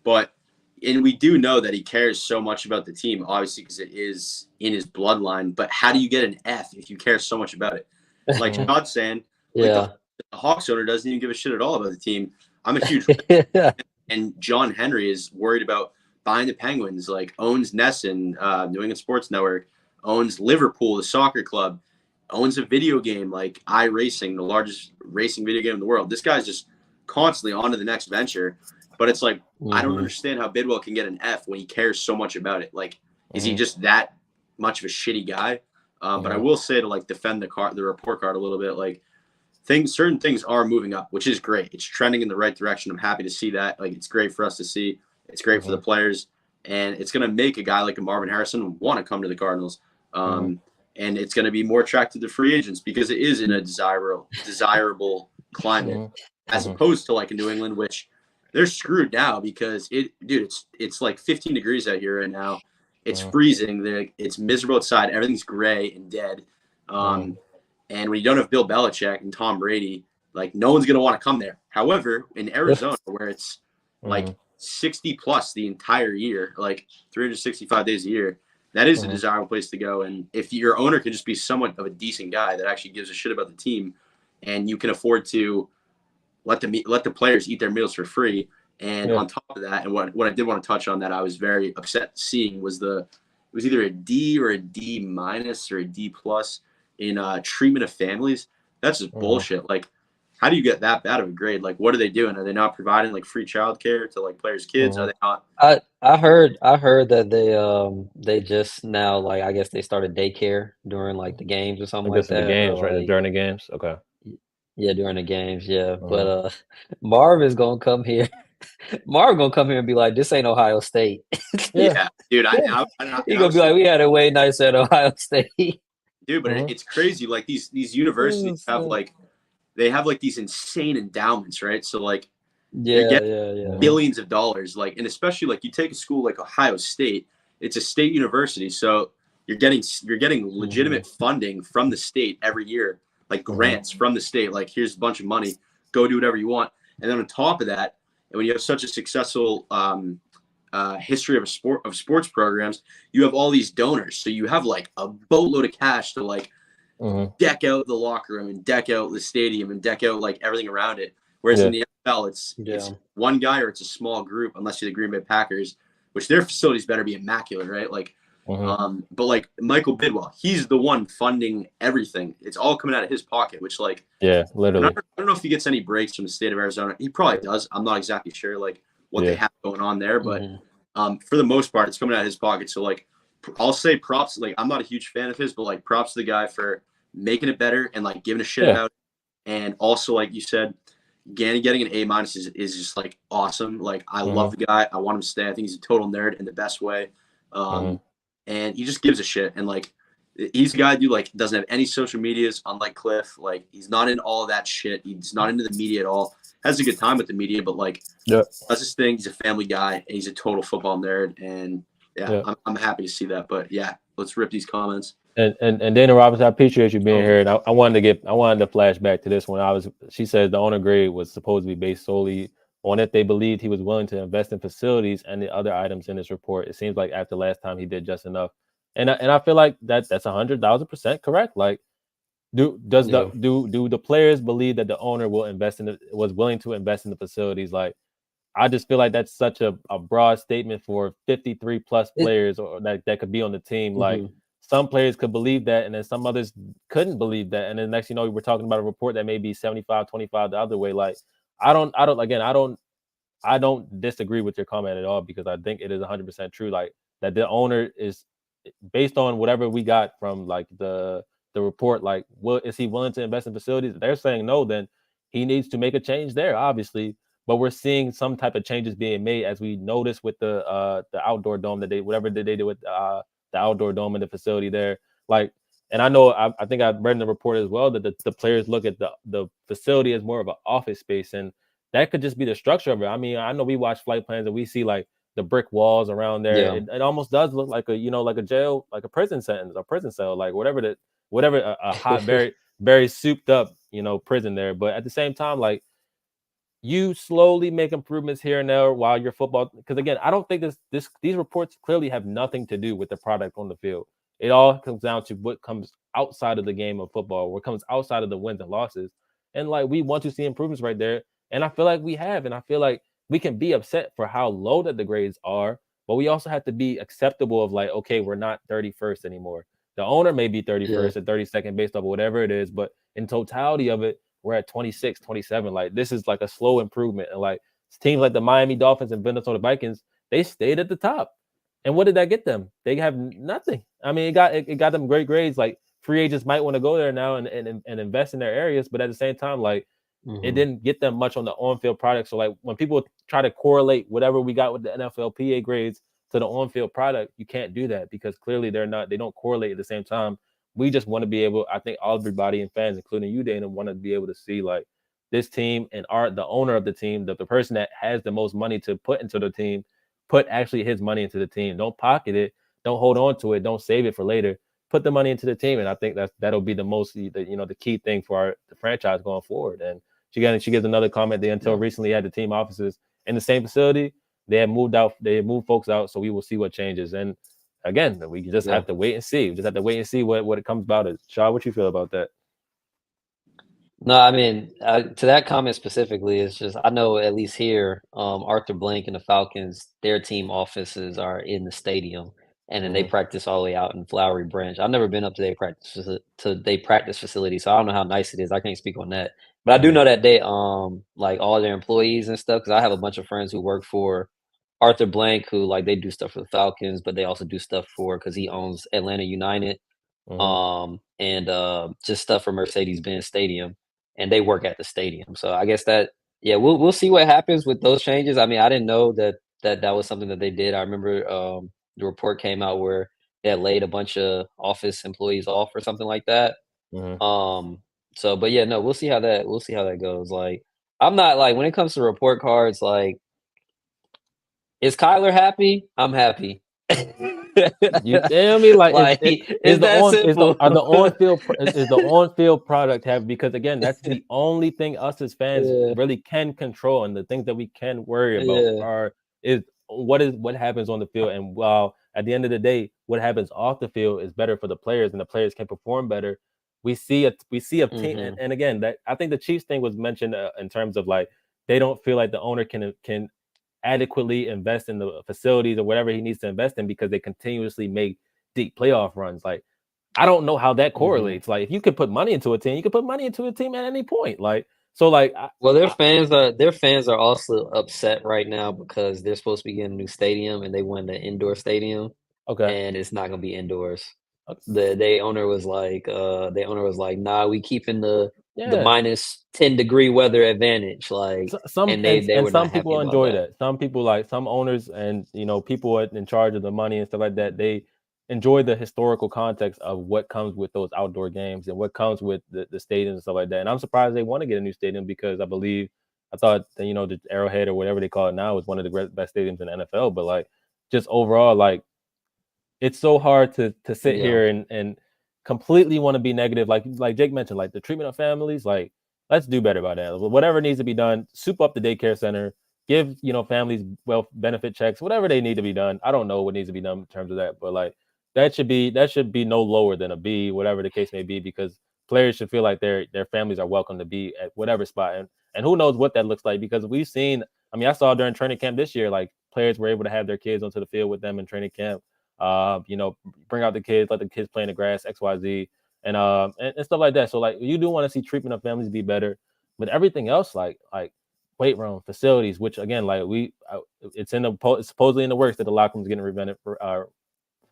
But we do know that he cares so much about the team, obviously, because it is in his bloodline. But how do you get an F if you care so much about it? Like Todd's saying, the Hawks owner doesn't even give a shit at all about the team. I'm a huge and John Henry is worried about buying the Penguins, like owns Nesson, New England Sports Network, owns Liverpool, the soccer club, owns a video game like iRacing, the largest racing video game in the world. This guy's just constantly on to the next venture. But it's like, I don't understand how Bidwell can get an F when he cares so much about it. Like, is he just that much of a shitty guy? But I will say, to like defend the report card a little bit, like, certain things are moving up, which is great. It's trending in the right direction. I'm happy to see that. Like, it's great for us to see. It's great for the players, and it's going to make a guy like a Marvin Harrison want to come to the Cardinals. And it's going to be more attractive to free agents because it is in a desirable climate, as opposed to like in New England, which they're screwed now because it's like 15 degrees out here right now. It's freezing. It's miserable outside. Everything's gray and dead. And when you don't have Bill Belichick and Tom Brady, like, no one's going to want to come there. However, in Arizona, where it's like 60 plus the entire year, like 365 days a year, that is a desirable place to go. And if your owner can just be somewhat of a decent guy that actually gives a shit about the team, and you can afford to let the players eat their meals for free. And on top of that, and what I did want to touch on that I was very upset seeing was it was either a D or a D minus or a D plus in treatment of families. That's just bullshit. Like, how do you get that bad of a grade? Like, what are they doing? Are they not providing like free childcare to like players' kids? Are they not? I heard that they just now, like, I guess they started daycare during like the games or something like that. The games, right? Like, during the games. Okay. Yeah, during the games. Yeah, but Marv is gonna come here. Marv gonna come here and be like, "This ain't Ohio State." Yeah, dude. He gonna be like, "We had it way nicer at Ohio State." Dude, but it's crazy. Like, these universities have like these insane endowments, right? So like, they're getting billions of dollars. Like, and especially like you take a school like Ohio State, it's a state university, so you're getting legitimate funding from the state every year, like grants from the state. Like, here's a bunch of money go do whatever you want. And then on top of that, and when you have such a successful history of sports programs, you have all these donors. So you have like a boatload of cash to like deck out the locker room and deck out the stadium and deck out like everything around it. Whereas in the NFL, it's one guy or it's a small group, unless you're the Green Bay Packers, which their facilities better be immaculate, right? Like, but like Michael Bidwell, he's the one funding everything. It's all coming out of his pocket, which like, literally. I don't know if he gets any breaks from the state of Arizona. He probably does. I'm not exactly sure like what they have going on there, but for the most part, it's coming out of his pocket. So like, I'll say props. Like, I'm not a huge fan of his, but like props to the guy for making it better and like giving a shit about it. And also, like you said, Ganny getting an A- is just like awesome. Like, I love the guy. I want him to stay. I think he's a total nerd in the best way. And he just gives a shit. And like, he's a guy who like doesn't have any social medias, unlike Cliff. Like, he's not in all of that shit. He's not into the media at all. Has a good time with the media, but like, that's his thing. He's a family guy. And he's a total football nerd. And I'm happy to see that. But yeah, let's rip these comments. And Dana Roberts, I appreciate you being here. And I wanted to flash back to this one. She said the owner grade was supposed to be based solely on if they believed he was willing to invest in facilities and the other items in this report. It seems like after last time he did just enough. And I feel like that's 100,000% correct. Like, do the players believe that the owner was willing to invest in the facilities? Like, I just feel like that's such a broad statement for 53 plus players or that could be on the team. Like, some players could believe that, and then some others couldn't believe that. And then next, we're talking about a report that may be 75-25 the other way. Like, I don't disagree with your comment at all, because I think it is 100% true. Like, that the owner is, based on whatever we got from like the report, like, is he willing to invest in facilities? They're saying no, then he needs to make a change there, obviously. But we're seeing some type of changes being made, as we noticed with the outdoor dome that they did with the outdoor dome in the facility there. Like, and I know I think I read in the report as well that the players look at the facility as more of an office space, and that could just be the structure of it. I mean, I know we watch flight plans and we see like the brick walls around there. It almost does look like like a jail, like a prison sentence, a prison cell, like whatever a hot, very souped up, prison there. But at the same time, like, you slowly make improvements here and there while your football, because again, I don't think these reports clearly have nothing to do with the product on the field. It all comes down to what comes outside of the game of football, what comes outside of the wins and losses. And like, we want to see improvements right there. And I feel like we have, and I feel like we can be upset for how low that the grades are, but we also have to be acceptable of like, okay, we're not 31st anymore. The owner may be 31st or 32nd based off of whatever it is, but in totality of it, we're at 26, 27. Like, this is like a slow improvement. And like, teams like the Miami Dolphins and Minnesota Vikings, they stayed at the top. And what did that get them? They have nothing. I mean, it got them great grades. Like, free agents might want to go there now and invest in their areas, but at the same time, like, it didn't get them much on the on-field product. So like, when people try to correlate whatever we got with the NFLPA grades to the on-field product, you can't do that, because clearly they don't correlate at the same time. We just want to be able, I think everybody and fans, including you, Dana, want to be able to see like this team and the owner of the team, the person that has the most money to put into the team, put actually his money into the team. Don't pocket it. Don't hold on to it. Don't save it for later. Put the money into the team. And I think that'll be the key thing for the franchise going forward. And she gives another comment. They until recently had the team offices in the same facility. They had moved folks out. So we will see what changes. And again, we just have to wait and see. We just have to wait and see what it comes about. Shaw, what you feel about that? No, I mean, to that comment specifically, it's just, I know at least here, Arthur Blank and the Falcons, their team offices are in the stadium, and then they practice all the way out in Flowery Branch. I've never been up to their practice facility, so I don't know how nice it is. I can't speak on that, but I do know that they like all their employees and stuff, because I have a bunch of friends who work for Arthur Blank, who like they do stuff for the Falcons, but they also do stuff because he owns Atlanta United, and just stuff for Mercedes-Benz Stadium, and they work at the stadium. So I guess we'll see what happens with those changes. I mean, I didn't know that was something that they did. I remember the report came out where they had laid a bunch of office employees off or something like that. So, but yeah, no, we'll see how that goes. Like, I'm not like, when it comes to report cards, like, is Kyler happy? I'm happy. You feel me? Like, it's that simple. are the on field is the on field product have, because again, that's the only thing us as fans Yeah. really can control, and the things that we can worry about Yeah. is what happens on the field. And while at the end of the day, what happens off the field is better for the players, and the players can perform better. We see a team, and again, that I think the Chiefs thing was mentioned in terms of like they don't feel like the owner can adequately invest in the facilities or whatever he needs to invest in because they continuously make deep playoff runs. Like, I don't know how that correlates. Like, if you could put money into a team, you could put money into a team at any point. Like, so like, well, their fans are also upset right now because they're supposed to be getting a new stadium and they want an indoor stadium, okay, and it's not gonna be indoors. okay. The owner was like, nah, we keeping the Yeah. minus 10-degree weather advantage. Like, and they were not some happy people about enjoy that. that. Some people, like some owners and people in charge of the money and stuff like that, they enjoy the historical context of what comes with those outdoor games and what comes with the stadiums and stuff like that. And I'm surprised they want to get a new stadium because I thought that, the Arrowhead or whatever they call it now is one of the best stadiums in the NFL. But like, just overall, like, it's so hard to sit Yeah. here and completely want to be negative. Like Jake mentioned, like the treatment of families, like, let's do better about that. Whatever needs to be done, soup up the daycare center, give families wealth benefit checks, whatever they need to be done. I don't know what needs to be done in terms of that, but like that should be no lower than a B, whatever the case may be, because players should feel like their families are welcome to be at whatever spot. And who knows what that looks like, because we've seen, I mean, I saw during training camp this year, like players were able to have their kids onto the field with them in training camp. Bring out the kids, let the kids play in the grass, XYZ, and stuff like that. So like, you do want to see treatment of families be better, but everything else, like weight room facilities, which again, like it's supposedly in the works that the locker room's getting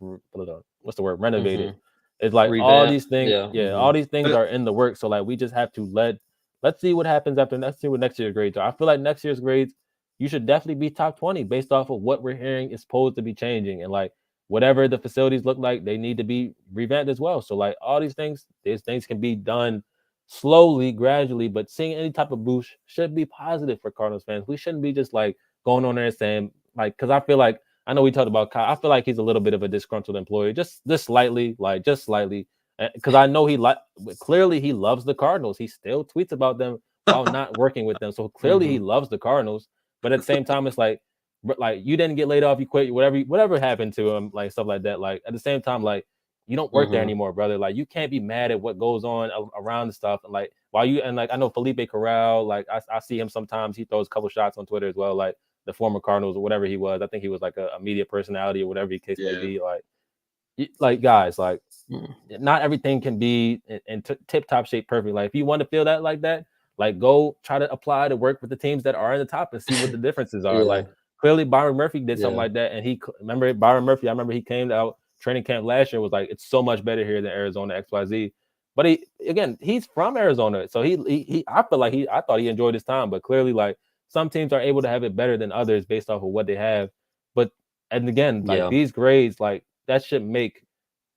what's the word, renovated. It's like all Revamp. these things, all these things are in the works. So like, we just have to let's see what happens after. Let's see what next year's grades are. I feel like next year's grades, you should definitely be top 20 based off of what we're hearing is supposed to be changing, and like whatever the facilities look like, they need to be revamped as well. So like, all these things can be done slowly, gradually, but seeing any type of boost should be positive for Cardinals fans. We shouldn't be just like going on there and saying, like, because I feel like, I know we talked about Kyle, I feel like he's a little bit of a disgruntled employee, just slightly, because I know clearly he loves the Cardinals. He still tweets about them while not working with them. So clearly he loves the Cardinals, but at the same time, it's like you didn't get laid off, you quit, whatever happened to him, like stuff like that. Like, at the same time, like, you don't work there anymore, brother. Like, you can't be mad at what goes on around the stuff. And like, I know Felipe Corral, like I see him sometimes, he throws a couple shots on Twitter as well, like the former Cardinals or whatever he was. I think he was like a media personality or whatever the case may be. Like guys, like, not everything can be in tip-top shape perfect. Like, if you want to feel that like that, like, go try to apply to work with the teams that are in the top and see what the differences are. Like, clearly Byron Murphy did something like that, and Byron Murphy, I remember he came out training camp last year, was like, it's so much better here than Arizona, XYZ. But he's from Arizona, so I feel like I thought he enjoyed his time, but clearly, like, some teams are able to have it better than others based off of what they have. But, and again, like, these grades, like, that should make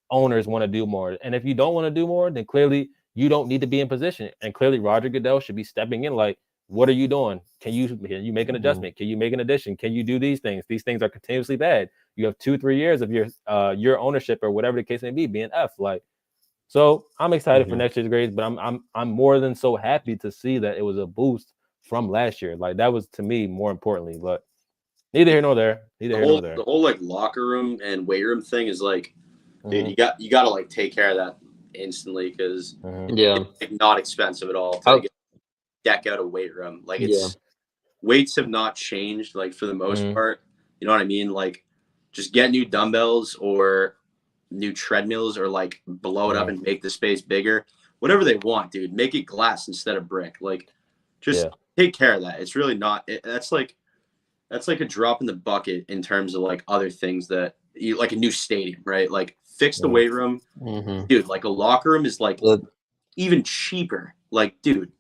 owners want to do more. And if you don't want to do more, then clearly you don't need to be in position. And clearly Roger Goodell should be stepping in. Like, what are you doing? Can you make an adjustment? Can you make an addition? Can you do these things? These things are continuously bad. You have 2-3 years of your ownership or whatever the case may be being F. Like, so I'm excited for next year's grades, but I'm more than so happy to see that it was a boost from last year. Like, that was, to me, more importantly. But neither here nor there. The whole like locker room and weight room thing is like, dude, you got to like take care of that instantly, because it's like not expensive at all to deck out a weight room. Like, weights have not changed, like, for the most part. You know what I mean? Like, just get new dumbbells or new treadmills, or like blow it up and make the space bigger. Whatever they want, dude. Make it glass instead of brick. Like, just take care of that. It's really not. That's like a drop in the bucket in terms of like other things that you like, a new stadium, right? Like, fix the weight room, dude. Like, a locker room is like even cheaper. Like, dude,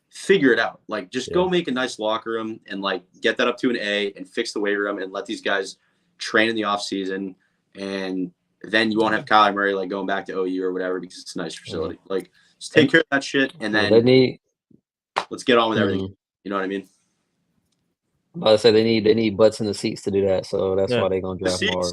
figure it out. Like, just go make a nice locker room and like get that up to an A, and fix the weight room and let these guys train in the off season, and then you won't have Kyler Murray like going back to OU or whatever, because it's a nice facility. Like, just take care of that shit, and then let's get on with everything. You know what I mean? I say they need butts in the seats to do that, so that's why they're gonna draft more.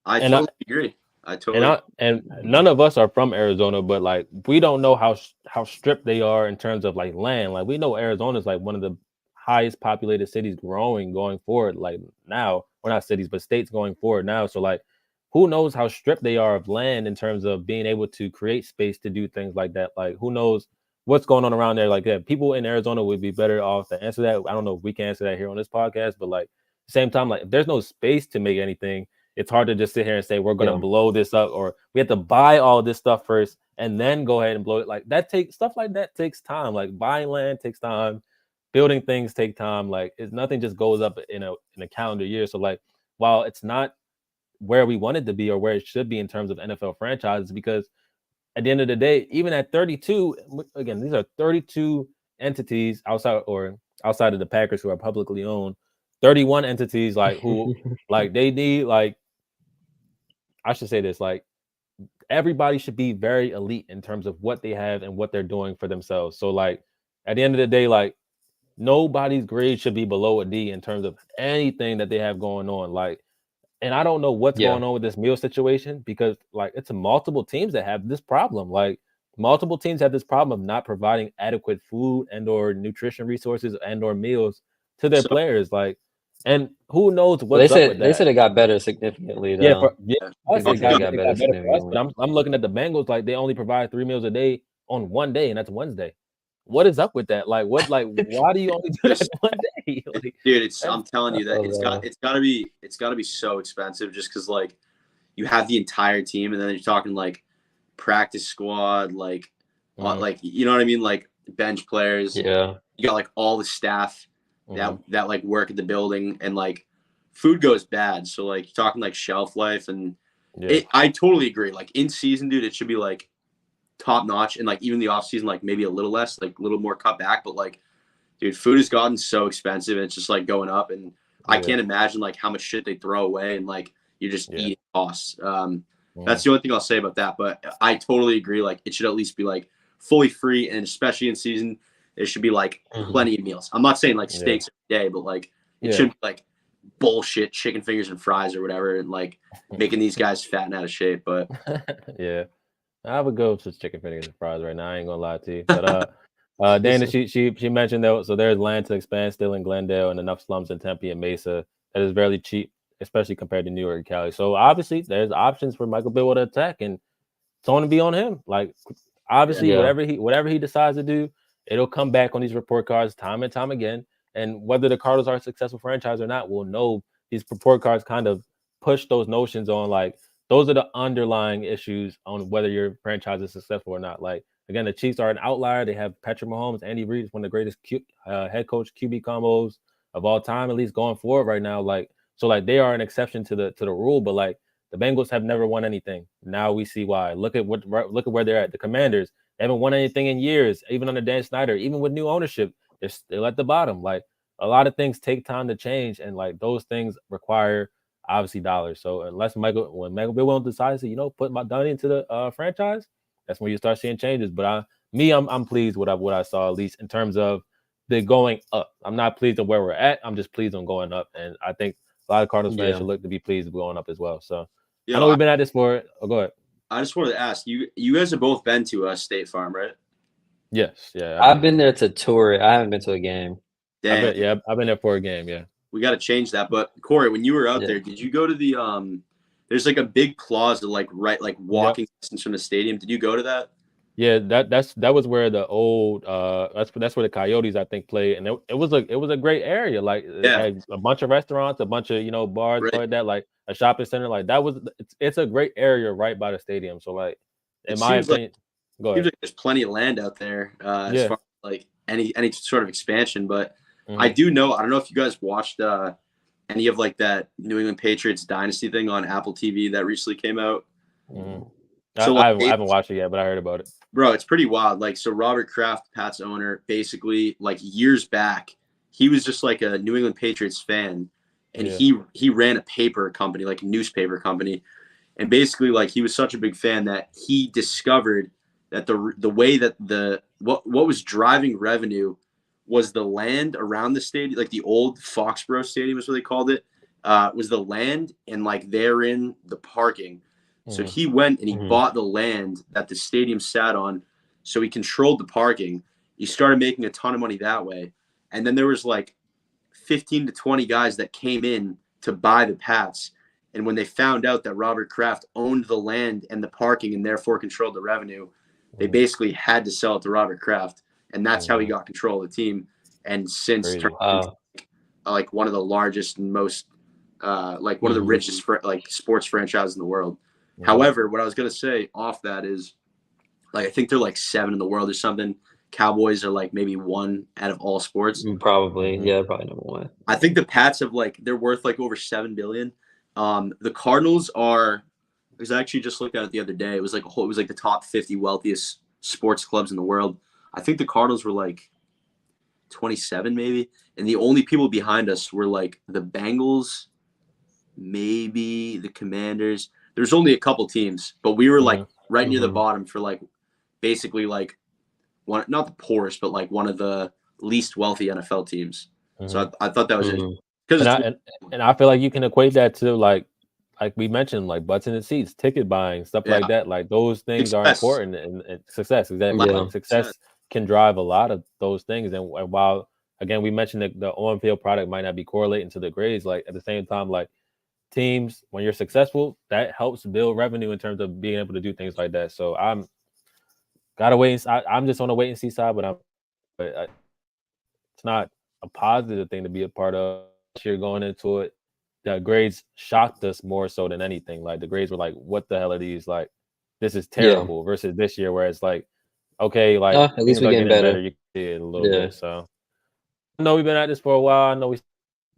I And I, totally agree. I totally and none of us are from Arizona, but like we don't know how stripped they are in terms of like land. Like we know Arizona is like one of the highest populated cities growing going forward. Like now, or not cities, but states going forward now. So like, who knows how stripped they are of land in terms of being able to create space to do things like that. Like who knows what's going on around there. Like that, people in Arizona would be better off to answer that. I don't know if we can answer that here on this podcast, but like same time, like if there's no space to make anything, it's hard to just sit here and say we're going to blow this up, or we have to buy all this stuff first and then go ahead and blow it. Like that takes stuff like that takes time. Like buying land takes time, building things take time. Like it's nothing just goes up in a calendar year. So like while it's not where we want it to be or where it should be in terms of NFL franchises, because at the end of the day, even at 32, again, these are 32 entities outside of the Packers who are publicly owned, 31 entities like who like they need like I should say this, like everybody should be very elite in terms of what they have and what they're doing for themselves. So like at the end of the day, like nobody's grade should be below a D in terms of anything that they have going on. Like, and I don't know what's going on with this meal situation because like it's multiple teams that have this problem. Like multiple teams have this problem of not providing adequate food and or nutrition resources and or meals to their players. Like, and who knows what's up with that? They said it got better significantly Yeah, though. I They said said it it got got better better for us, significantly. but I'm looking at the Bengals like they only provide 3 meals a day on one day, and that's Wednesday. What is up with that? Like, what? Like, why do you only do that one day? Like, dude, I'm telling you that it's got to be so expensive just because like you have the entire team, and then you're talking like practice squad, like you know what I mean, like bench players. Yeah, you got like all the staff that like work at the building, and like food goes bad. So like you're talking like shelf life, and I totally agree. Like in season, dude, it should be like top notch, and like even the off season, like maybe a little less, like a little more cut back. But like, dude, food has gotten so expensive, and it's just like going up, and I can't imagine like how much shit they throw away, and like you're just eating costs. That's the only thing I'll say about that. But I totally agree. Like it should at least be like fully free, and especially in season, there should be like plenty of meals. I'm not saying like steaks every day, but like it shouldn't be like bullshit chicken fingers and fries or whatever, and like making these guys fat and out of shape. But yeah, I would go to chicken fingers and fries right now. I ain't gonna lie to you. But Dana, she mentioned that so there's land to expand still in Glendale and enough slums in Tempe and Mesa that is very cheap, especially compared to New York and Cali. So obviously there's options for Michael Bill to attack, and it's going to be on him. Like obviously whatever he decides to do, it'll come back on these report cards time and time again. And whether the Cardinals are a successful franchise or not, we'll know. These report cards kind of push those notions on like those are the underlying issues on whether your franchise is successful or not. Like again, the Chiefs are an outlier. They have Patrick Mahomes, Andy Reid is one of the greatest head coach QB combos of all time, at least going forward right now. Like so, like they are an exception to the rule, but like the Bengals have never won anything. Now we see why. Look at where they're at. The Commanders, they haven't won anything in years, even under Dan Snyder, even with new ownership. They're still at the bottom. Like a lot of things take time to change, and like those things require obviously dollars. So unless when Michael Bill decides to put my money into the franchise, that's when you start seeing changes. But I'm pleased with what I saw, at least in terms of the going up. I'm not pleased with where we're at. I'm just pleased on going up, and I think a lot of Cardinals fans should look to be pleased with going up as well. So I know we've been at this for. Oh, go ahead. I just wanted to ask you. You guys have both been to State Farm, right? Yes. Yeah. I've been there to tour it. I haven't been to a game. I've been there for a game. Yeah. We got to change that. But Corey, when you were out there, did you go to the there's like a big plaza like walking distance from the stadium. Did you go to that? Yeah, that was where the old that's where the Coyotes I think played, and it was a great area. Like it had a bunch of restaurants, a bunch of bars like that, like a shopping center. Like that was it's a great area right by the stadium. So like in my opinion, go ahead. Seems like there's plenty of land out there as far as like any sort of expansion. But I do know, I don't know if you guys watched any of like that New England Patriots dynasty thing on Apple TV that recently came out. So I haven't watched it yet, but I heard about it. Bro, it's pretty wild. Like, so Robert Kraft, Pat's owner, basically like years back, he was just like a New England Patriots fan, and he ran a paper company, like a newspaper company, and basically like he was such a big fan that he discovered that the way that what was driving revenue was the land around the stadium, like the old Foxborough Stadium is what they called it. was the land, and like they're in the parking. So Mhm. he went and he Mhm. bought the land that the stadium sat on. So he controlled the parking. He started making a ton of money that way. And then there was like 15 to 20 guys that came in to buy the Pats. And when they found out that Robert Kraft owned the land and the parking and therefore controlled the revenue, they Mhm. basically had to sell it to Robert Kraft. And that's how he Mhm. got control of the team. And since Crazy. turned into like one of the largest and most like one of the Mhm. richest like sports franchises in the world. Mhm. However, what I was gonna say off that is like I think they're like 7 in the world or something. Cowboys are like maybe 1 out of all sports. Probably. Mhm. Yeah, probably number 1. I think the Pats have like they're worth like over 7 billion. The Cardinals are. I was actually just looking at it the other day. It was like it was like the top 50 wealthiest sports clubs in the world. I think the Cardinals were like 27 maybe, and the only people behind us were like the Bengals, maybe the Commanders. There's only a couple teams, but we were like Mhm. right near the Mhm. bottom for like basically like one, not the poorest, but like one of the least wealthy NFL teams. So Mhm. I thought that was Mhm. because And it's I feel like you can equate that to like we mentioned, like butts in the seats, ticket buying, stuff yeah like that. Like those things are success. important, and success, exactly. Like, Yeah. Like success can drive a lot of those things. And while again we mentioned that the on-field product might not be correlating to the grades, like at the same time, like teams, when you're successful, that helps build revenue in terms of being able to do things like that. So I'm gotta wait. I'm just on the wait and see side, but it's not a positive thing to be a part of. You're going into it. The grades shocked us more so than anything. Like the grades were like, "What the hell are these? Like, this is Yeah. terrible." Versus this year, where it's like, okay, like At least things we are getting getting better. better. You can see it a little Yeah. bit. So I know we've been at this for a while. I know we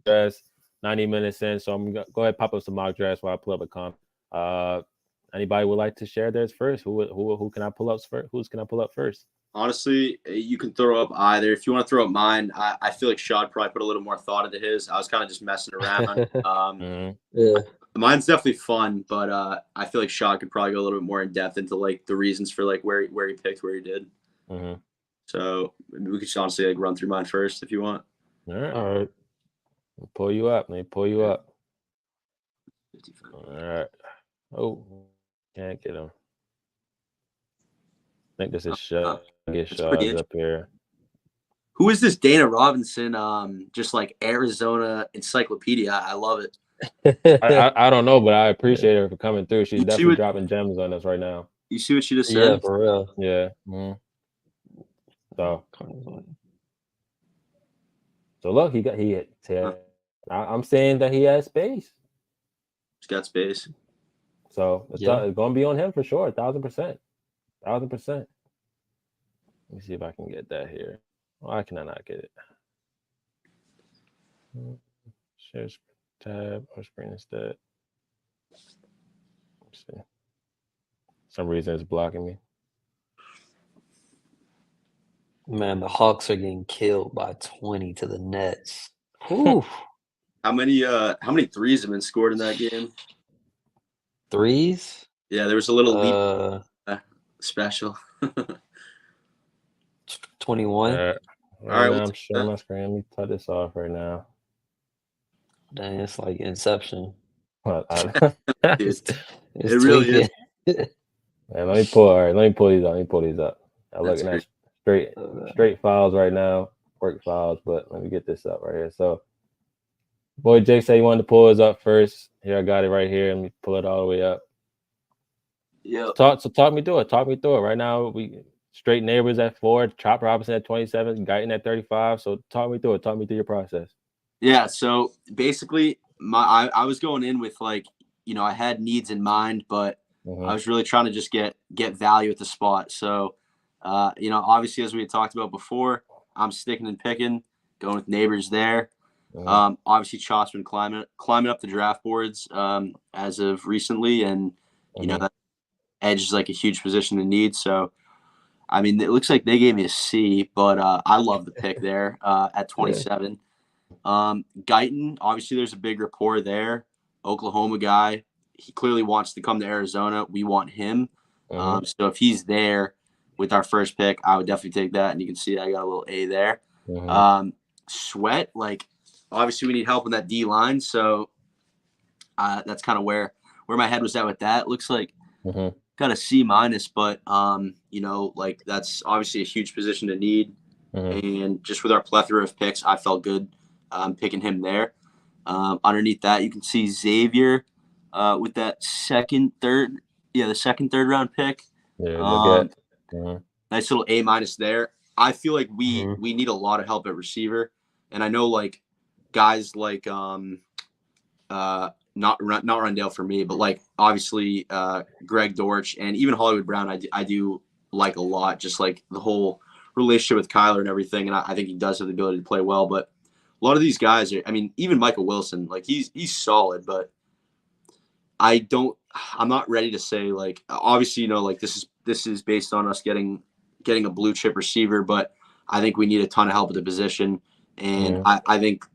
dressed 90 minutes in, so I'm gonna go ahead and pop up some mock drafts while I pull up a comment. Uh, anybody would like to share theirs first? Who can I pull up first? Who's can I pull up first? honestly, you can throw up either. If you want to throw up mine, I feel like Shad probably put a little more thought into his. I was kind of just messing around. Mhm. Yeah. Mine's definitely fun, but I feel like Shad could probably go a little bit more in depth into like the reasons for like where he picked where he did. Mhm. So maybe we could just honestly like run through mine first if you want. All right. All right. Let me pull you up. Let me pull you Yeah. up. 55. All right. Oh, can't get him. I think this is Uh, Get that's pretty Shaw's interesting. up here. Who is this Dana Robinson? Just like Arizona encyclopedia. I love it. I don't know, but I appreciate her for coming through. She's You see definitely what dropping gems on us right now. you see what she just Yeah, said? for real. Yeah. So look, Huh. I'm saying that he has space. She's got space. So Yeah. it's going to be on him for sure. 1,000%. 1,000%. Let me see if I can get that here. Why can I not get it? Share tab or screen instead. Let's see. Some reason it's blocking me. Man, the Hawks are getting killed by 20 to the Nets. Whew. How many threes have been scored in that game? Threes? Yeah, there was a little leap Uh, special. 21. Right right, now, we'll I'm take sharing that. my screen. Let me cut this off right now. Dang, it's like Inception. Dude, It's it really tweaking. is. Man, let me pull. All right, let me pull these up. Let me pull these up. I'm That's looking at great. straight files right now, work files. But let me get this up right here. So, boy, Jake said he wanted to pull his up first. Here, I got it right here. Let me pull it all the way up. Yeah. Talk me through it. Talk me through it. Right now, we straight neighbors at 4, Chop Robinson at 27, Guyton at 35. So talk me through it. Talk me through your process. Yeah. So basically, I was going in with like, I had needs in mind, but I was really trying to just get value at the spot. So, obviously, as we had talked about before, I'm sticking and picking, going with neighbors there. Obviously, Chop's been climbing up the draft boards as of recently, and that edge is like a huge position to need. So, I mean, it looks like they gave me a C, but I love the pick there at 27. Guyton, obviously, there's a big rapport there. Oklahoma guy. He clearly wants to come to Arizona. We want him. So if he's there with our first pick, I would definitely take that. And you can see I got a little A there. Sweat, like, obviously, we need help in that D line. So That's kind of where my head was at with that. Looks like Mm-hmm. got a C minus, but you know, like that's obviously a huge position to need. Mm-hmm. And just with our plethora of picks, I felt good picking him there. Underneath that, you can see Xavier with that the second, third round pick. Yeah, look Um, at. Mm-hmm. nice little A minus there. I feel like we Mhm. we need a lot of help at receiver, and I know like guys like not Rondale for me, but like obviously Greg Dortch and even Hollywood Brown, I do like a lot, just like the whole relationship with Kyler and everything, and I think he does have the ability to play well. But a lot of these guys are, I mean, even Michael Wilson, like he's solid, but I'm not ready to say like obviously you know like this is based on us getting a blue chip receiver, but I think we need a ton of help at the position, and Mm-hmm. I think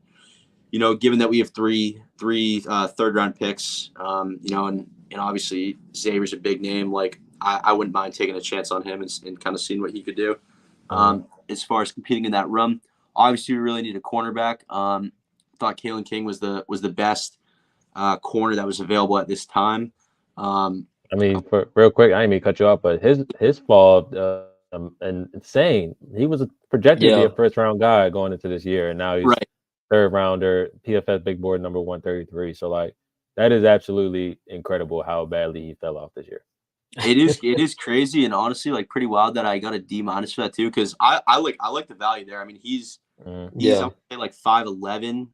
you know, given that we have three third round picks, you know, and obviously Xavier's a big name. Like I wouldn't mind taking a chance on him and kind of seeing what he could do. Mm-hmm. As far as competing in that room, obviously we really need a cornerback. Thought Kalen King was the best corner that was available at this time. I mean, real quick, I didn't mean to cut you off, but his fall and insane. He was projected to be a Yeah. first round guy going into this year, and now he's Right. third rounder, PFF big board number 133. So like that is absolutely incredible how badly he fell off this year. It is crazy and honestly like pretty wild that I got a D minus for that too because I like the value there. I mean he's Yeah. I would say like 5'11",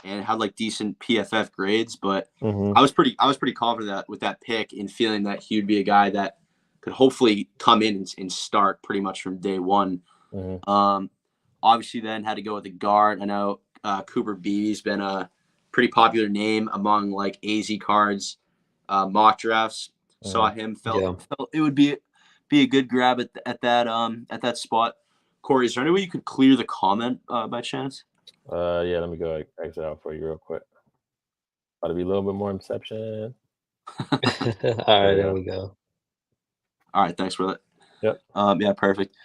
and had like decent PFF grades, but Mm-hmm. I was pretty confident that with that pick and feeling that he would be a guy that could hopefully come in and start pretty much from day one. Mm-hmm. Obviously then had to go with the guard. I know Cooper Beebe's been a pretty popular name among like AZ cards mock drafts. Saw Mm-hmm. him, Yeah. felt it would be a good grab at that spot. Corey, is there any way you could clear the comment by chance? Yeah, let me go exit out for you real quick. Got to be a little bit more inception. All right, there we go. All right, thanks for that. Yep. Yeah, perfect.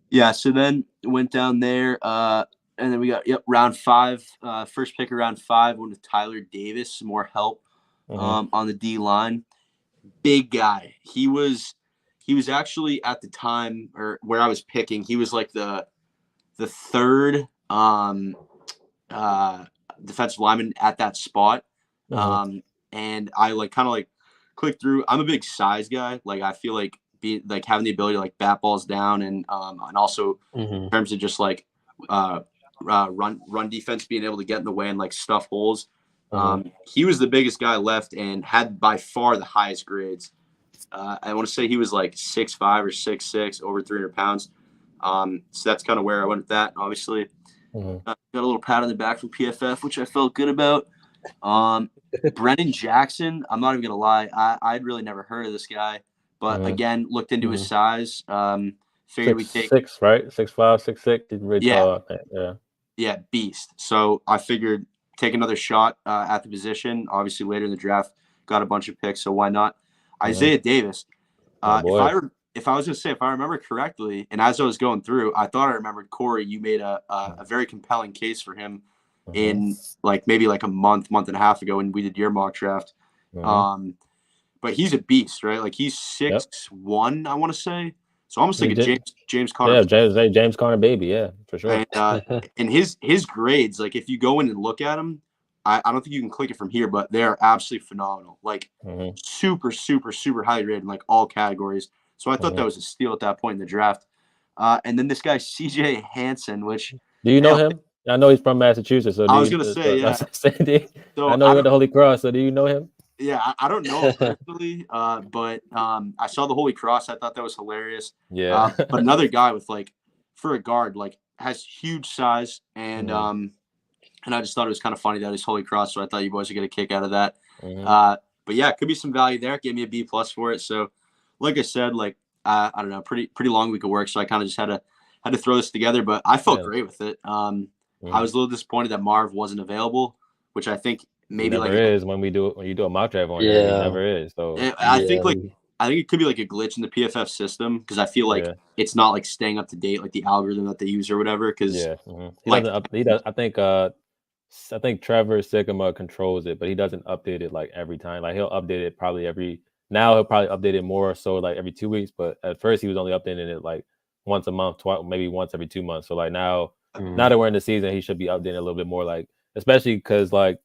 Yeah, so then went down there, and then we got round 5, first pick of round 5 went with Tyler Davis, some more help on the D line. Big guy. He was actually at the time or where I was picking, he was like the third defensive lineman at that spot. And I like kind of like clicked through. I'm a big size guy. Like I feel like having the ability to like bat balls down and also in terms of just like run defense being able to get in the way and like stuff holes. He was the biggest guy left and had by far the highest grades. I want to say he was like 6'5" or 6'6", over 300 pounds. So that's kind of where I went with that. Obviously, got a little pat on the back from PFF, which I felt good about. Brendan Jackson, I'm not even gonna lie, I'd really never heard of this guy, but again, looked into his size. Figured we take 6'6", right? 6'5", 6'6". He's really tall. I think. Yeah, beast. So I figured take another shot at the position. Obviously, later in the draft, got a bunch of picks, so why not? Isaiah Davis. If I was going to say, if I remember correctly, and as I was going through, I thought I remembered Corey. You made a very compelling case for him in like maybe like a month and a half ago when we did your mock draft. But he's a beast, right? Like he's 6'1", I want to say. So almost like a James Conner. Yeah, James Conner baby, yeah, for sure. And his grades, like if you go in and look at them, I don't think you can click it from here, but they are absolutely phenomenal. Like super, super, super highly rated in like all categories. So I thought that was a steal at that point in the draft. And then this guy CJ Hansen, which do you know him? I know he's from Massachusetts. So I was gonna say, yeah. So I know he went to Holy Cross. So do you know him? Yeah, I don't know him personally, but I saw the Holy Cross. I thought that was hilarious. Yeah. But another guy with like, for a guard, like has huge size, and I just thought it was kind of funny that he's Holy Cross. So I thought you boys would get a kick out of that. But yeah, it could be some value there. Gave me a B+ for it. So, like I said, like I don't know, pretty long week of work. So I kind of just had to throw this together. But I felt great with it. I was a little disappointed that Marv wasn't available, which I think. Maybe never like is when you do a mock draft on here. It never is. So I think it could be like a glitch in the PFF system because I feel like it's not like staying up to date like the algorithm that they use or whatever. Because he doesn't. I think I think Trevor Sigma controls it, but he doesn't update it like every time. Like he'll update it probably every now he'll probably update it more so like every 2 weeks. But at first he was only updating it like once a month, maybe once every 2 months. So like now that we're in the season, he should be updating a little bit more. Like especially because like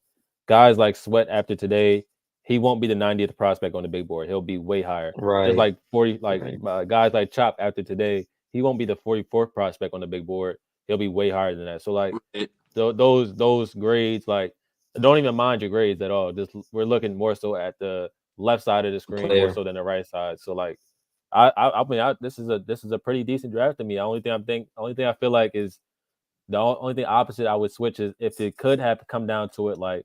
guys like Sweat after today, he won't be the 90th prospect on the big board. He'll be way higher. Just Right. like 40, like Right. guys like Chop after today, he won't be the 44th prospect on the big board. He'll be way higher than that. So like It, those grades, like don't even mind your grades at all. Just we're looking more so at the left side of the screen more Player. so than the right side. So like this is a pretty decent draft to me. Only thing I feel like is the only thing opposite I would switch is if it could have come down to it, like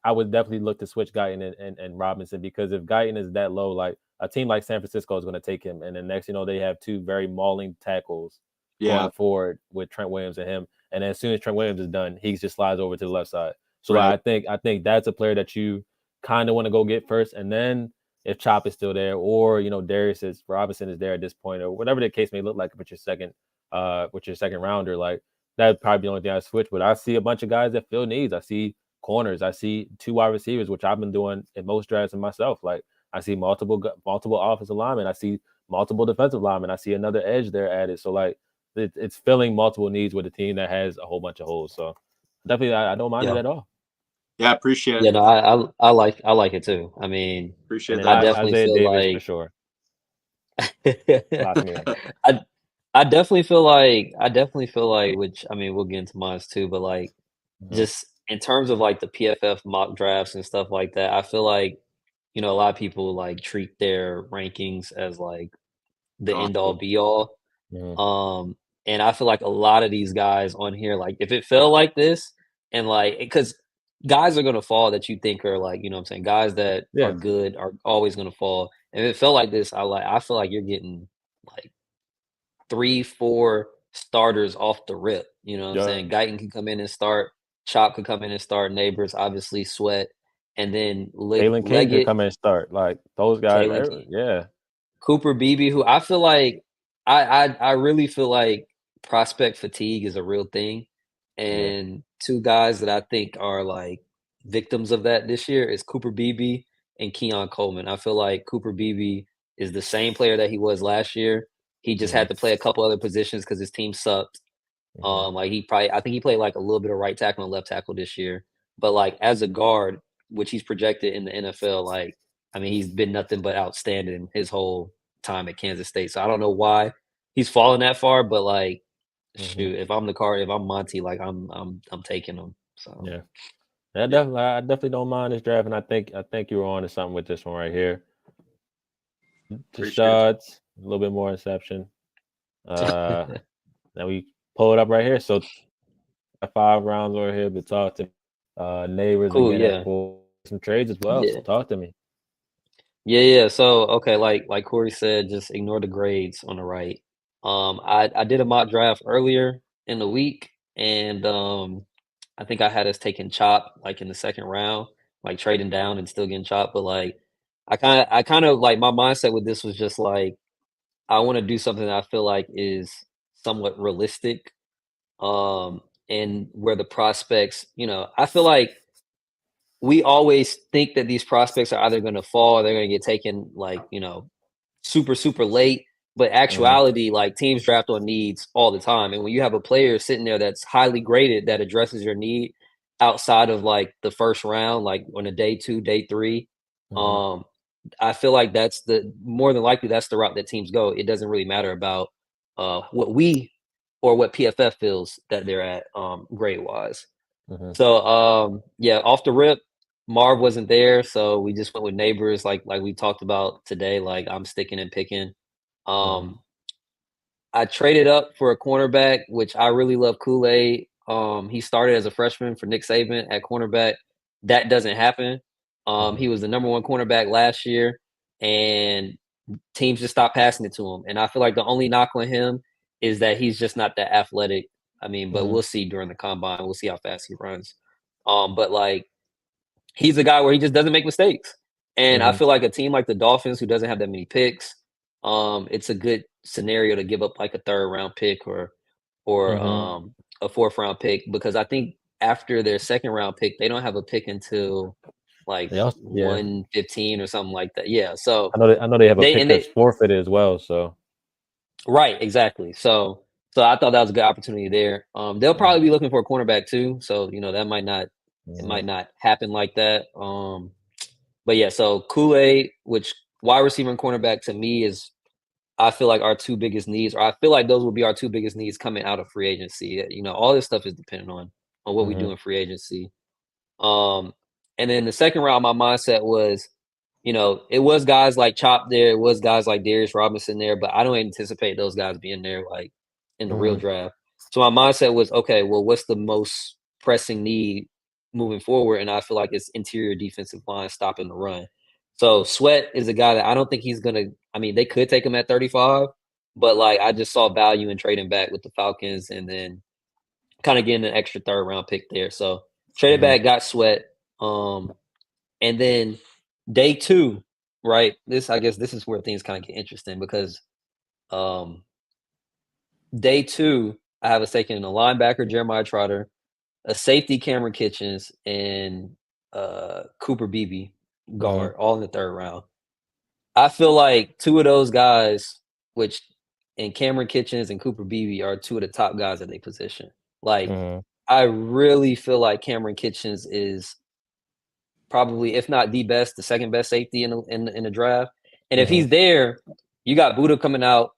I would definitely look to switch Guyton and Robinson, because if Guyton is that low, like a team like San Francisco is going to take him, and then next they have two very mauling tackles yeah, going forward with Trent Williams and him, and then as soon as Trent Williams is done, he just slides over to the left side. So right. like, I think that's a player that you kind of want to go get first, and then if Chop is still there, or Darius is Robinson is there at this point, or whatever the case may look like with your second rounder, like that'd probably be the only thing I switch. But I see a bunch of guys that fill needs. I see corners. I see two wide receivers, which I've been doing in most drafts in myself. Like I see multiple offensive linemen. I see multiple defensive linemen. I see another edge there added. So like it's filling multiple needs with a team that has a whole bunch of holes. So definitely, I don't mind it Yeah. at all. Yeah, appreciate Yeah, it. no, I like it too. I mean, And Appreciate then I that. definitely Isaiah feel Davis for like sure. Lock me in. I I definitely feel like, which I mean we'll get into mine too, but like Mhm. just in terms of like the PFF mock drafts and stuff like that, I feel like, a lot of people like treat their rankings as like the end all Gospel. be all. Mhm. Um, and I feel like a lot of these guys on here, like if it felt like this and like because guys are gonna fall that you think are like, what I'm saying, guys that are Yeah, good are always gonna fall. And if it felt like this, I feel like you're getting like 3, 4 starters off the rip. You know what I'm yeah. saying? Guyton can come in and start, Chop could come in and start, Neighbors, obviously Sweat, and then Kalen King could Leggett, come in and start. Like those guys, Kalen King. yeah, Cooper Beebe, who I feel like I really feel like prospect fatigue is a real thing, yeah. and 2 guys that I think are, like, victims of that this year is Cooper Beebe and Keon Coleman. I feel like Cooper Beebe is the same player that he was last year. He just Hmm. had to play a couple other positions because his team sucked. Hmm. Like, I think he played, like, a little bit of right tackle and left tackle this year, but, like, as a guard, which he's projected in the NFL, like, I mean, he's been nothing but outstanding his whole time at Kansas State. So I don't know why he's fallen that far, but like, Hmm. shoot, if I'm Monty, like I'm taking him. So Yeah. Yeah, I definitely don't mind this draft, and I think you were on to something with this one right here. Just appreciate it. shots, a little bit more inception. Uh, Now we pull it up right here. So 5 rounds over here, but talk to me. Neighbors cool, again at yeah, 4. Some trades as well. So yeah, talk to me. yeah. So okay, like Corey said, just ignore the grades on the right. I did a mock draft earlier in the week, and I think I had us taking Chop like in the second round, like trading down and still getting Chop, but like. I kind of like my mindset with this was just like I want to do something that I feel like is somewhat realistic, and where the prospects, I feel like we always think that these prospects are either going to fall or they're going to get taken like, super, super late. But Hmm. actuality, like teams draft on needs all the time. And when you have a player sitting there that's highly graded that addresses your need outside of like the first round, like on a day 2, day 3, Hmm. um, I feel like that's the more than likely that's the route that teams go. It doesn't really matter about what we or what PFF feels that they're at grade wise. Hmm. So yeah, off the rip, Marv wasn't there, so we just went with neighbors like we talked about today. Like I'm sticking and picking. Hmm. Um, I traded up for a cornerback, which I really love Kool-Aid. He started as a freshman for Nick Saban at cornerback. That doesn't happen. Hmm. He was the number one cornerback last year, and teams just stopped passing it to him. And I feel like the only knock on him is that he's just not that athletic. I mean, but Hmm. we'll see during the combine. We'll see how fast he runs. But like he's a guy where he just doesn't make mistakes. And I Hmm. feel like a team like the Dolphins, who doesn't have that many picks, it's a good scenario to give up like a third round pick or Hmm. a fourth round pick because I think after their second round pick, they don't have a pick until like Yeah. 115 or something like that. Yeah. So I know they have a they pick and that's they forfeited as well. So right, exactly. So I thought that was a good opportunity there. They'll mhm, probably be looking for a cornerback too. So, that might not it mhm, might not happen like that. But yeah, so Kool-Aid, which wide receiver and cornerback to me is I feel like our two biggest needs, or I feel like those will be our two biggest needs coming out of free agency. All this stuff is dependent on what we do mhm, in free agency. Um, and then the second round, my mindset was, it was guys like Chop there, it was guys like Darius Robinson there, but I don't anticipate those guys being there like in the real mhm, draft. So my mindset was, okay, well, what's the most pressing need moving forward? And I feel like it's interior defensive line stopping the run. So Sweat is a guy that I don't think he's gonna. I mean, they could take him at 35, but like I just saw value in trading back with the Falcons, and then kind of getting an extra third round pick there. So traded mhm. back, got Sweat. Um, and then day two, right? I guess this is where things kind of get interesting because um day two, I have us taking a linebacker, Jeremiah Trotter, a safety, Cameron Kitchens, and Cooper Beebe Mhm. guard, all in the third round. I feel like two of those guys, which and Cameron Kitchens and Cooper Beebe are two of the top guys at their position. Like, Mhm. I really feel like Cameron Kitchens is probably, if not the best, the second best safety in the draft. And if Mhm. he's there, you got Buddha coming out.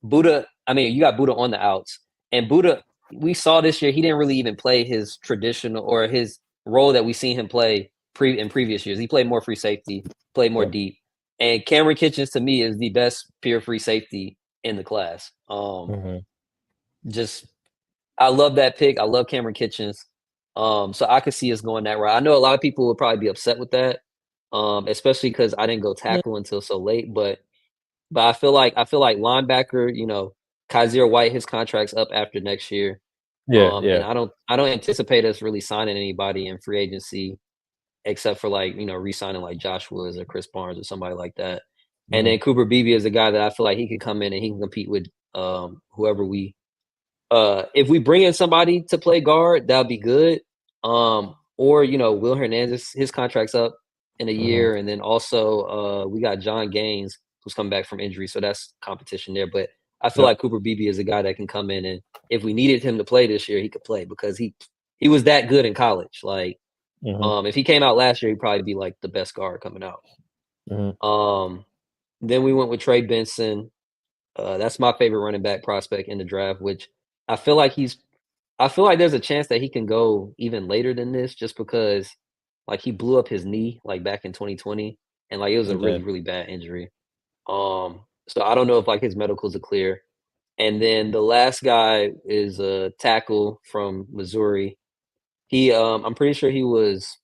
You got Buddha on the outs. And Buddha, we saw this year, he didn't really even play his traditional or his role that we seen him play in previous years. He played more free safety, played more Yep. deep. And Cameron Kitchens to me is the best pure free safety in the class. Mhm. Just I love that pick. I love Cameron Kitchens. So I could see us going that route. I know a lot of people would probably be upset with that, especially because I didn't go Yeah. tackle until so late. But I feel like linebacker, Kaiser White, his contract's up after next year. Yeah. And Yeah. I don't anticipate us really signing anybody in free agency except for like, re-signing like Josh Woods or Chris Barnes or somebody like that. And Mhm. then Cooper Beebe is a guy that I feel like he could come in and he can compete with whoever we if we bring in somebody to play guard, that'll be good. Or Will Hernandez, his contract's up in a Mhm. year, and then also we got John Gaines who's come back from injury, so that's competition there. But I feel Yep. like Cooper Beebe is a guy that can come in, and if we needed him to play this year, he could play because he was that good in college. Like Mhm. if he came out last year, he'd probably be like the best guard coming out. Mhm. Then we went with Trey Benson. That's my favorite running back prospect in the draft, which I feel like he's I feel like there's a chance that he can go even later than this just because like he blew up his knee like back in 2020 and like it was a He really, did. really bad injury. So I don't know if like his medicals are clear. And then the last guy is a tackle from Missouri. I'm pretty sure he was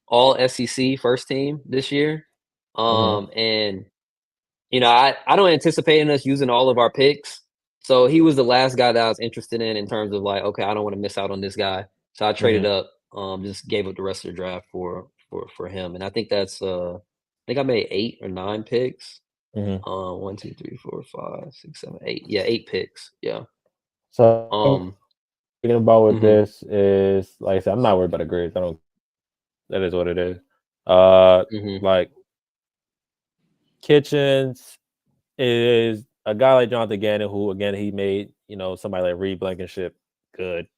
all SEC first team this year. Mhm. And I don't anticipate us using all of our picks. So he was the last guy that I was interested in terms of like, okay, I don't want to miss out on this guy. So I traded Mhm. up, just gave up the rest of the draft for him. And I think I think I made 8 or 9 picks. Mhm. 1, 2, 3, 4, 5, 6, 7, 8. Yeah, 8 picks. Yeah. So I'm Um. thinking about with Mhm. this is like I said, I'm not worried about the grades. I don't. That is what it is. Uh, Mhm. like Kitchens is a guy like Jonathan Gannon, who again he made somebody like Reed Blankenship good.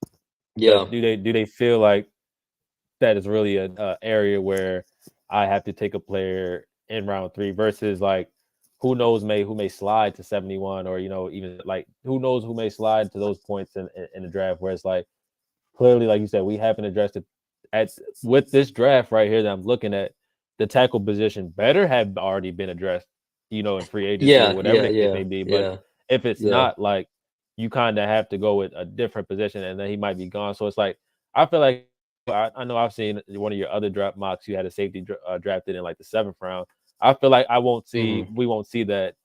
Yeah. Do they feel like that is really a area where I have to take a player in round three versus like who may slide to 71 or even like who knows who may slide to those points in the draft where it's like clearly like you said we haven't addressed it at with this draft right here that I'm looking at the tackle position better have already been addressed in free agency or Yeah. whatever Yeah. the case Yeah. may be, but Yeah. if it's Yeah. not, like, you kind of have to go with a different position and then he might be gone. So it's like I feel like I know I've seen one of your other draft mocks. You had a safety drafted in like the seventh round. I feel like Mhm. we won't see that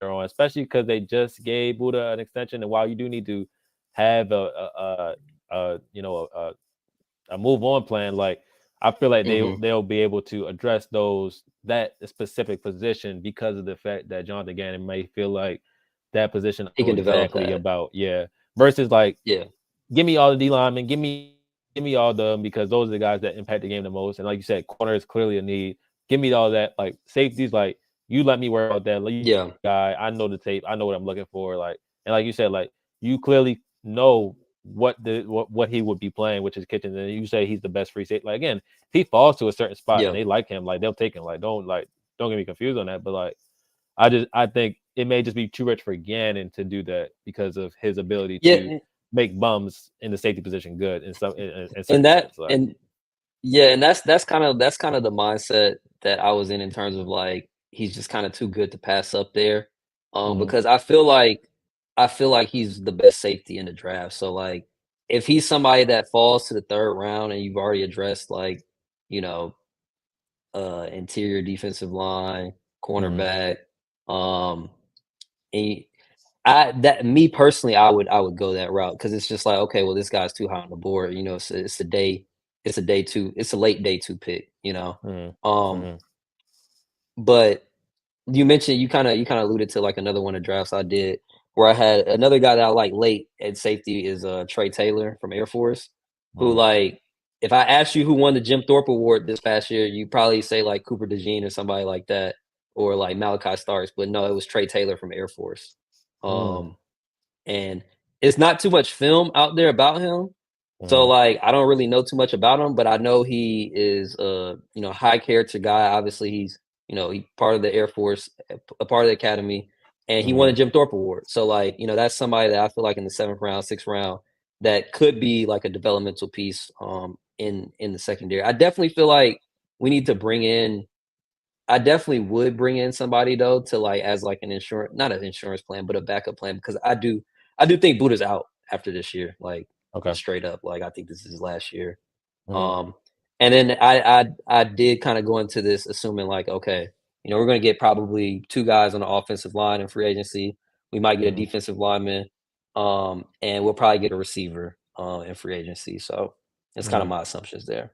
on, especially because they just gave Buddha an extension. And while you do need to have a move on plan, like I feel like Mhm. they'll be able to address that specific position because of the fact that Jonathan Gannon may feel like that position I He know can develop exactly that. about versus like Yeah. give me all the D linemen, give me give me all of them because those are the guys that impact the game the most. And like you said, corner is clearly a need. Give me all that. Like safeties, like you let me worry about that. Like, Yeah. guy, I know the tape. I know what I'm looking for. Like, and like you said, like you clearly know what he would be playing, which is Kitchens. And you say he's the best free safety. Like again, if he falls to a certain spot and Yeah. they like him, like they'll take him. Don't get me confused on that. But like I think it may just be too rich for Gannon to do that because of his ability to Yeah. make bums in the safety position good in some in And certain that sense. Like, and yeah, and that's kind of the mindset that I was in terms of like he's just kind of too good to pass up there. mhm, Because I feel like he's the best safety in the draft. So like if he's somebody that falls to the third round and you've already addressed like, you know, interior defensive line, mhm, cornerback, um, and I that me personally, I would go that route because it's just like, okay, well, this guy's too high on the board. It's a late day two pick. mhm, Um, mhm, but you mentioned you kind of alluded to like another one of drafts I did where I had another guy that I like late at safety is Trey Taylor from Air Force, who mhm, like if I asked you who won the Jim Thorpe Award this past year, you probably say like Cooper DeJean or somebody like that, or like Malachi Starks. But no, it was Trey Taylor from Air Force. mhm, Um, and it's not too much film out there about him. So mhm, like I don't really know too much about him, but I know he is high character guy. Obviously he part of the Air Force, a part of the academy, and he won a mhm, Jim Thorpe Award. So like, that's somebody that I feel like in the seventh round, sixth round, that could be like a developmental piece in the secondary. I definitely feel like we need to bring in I definitely would bring in somebody though to like as like an insurance, not an insurance plan, but a backup plan because I do think Buddha's out after this year, like okay, just straight up. Like I think this is his last year. mhm, Um, and then I did kind of go into this assuming like, okay, we're gonna get probably two guys on the offensive line in free agency. We might get a mhm, defensive lineman, and we'll probably get a receiver in free agency. So that's kind of mhm. my assumptions there.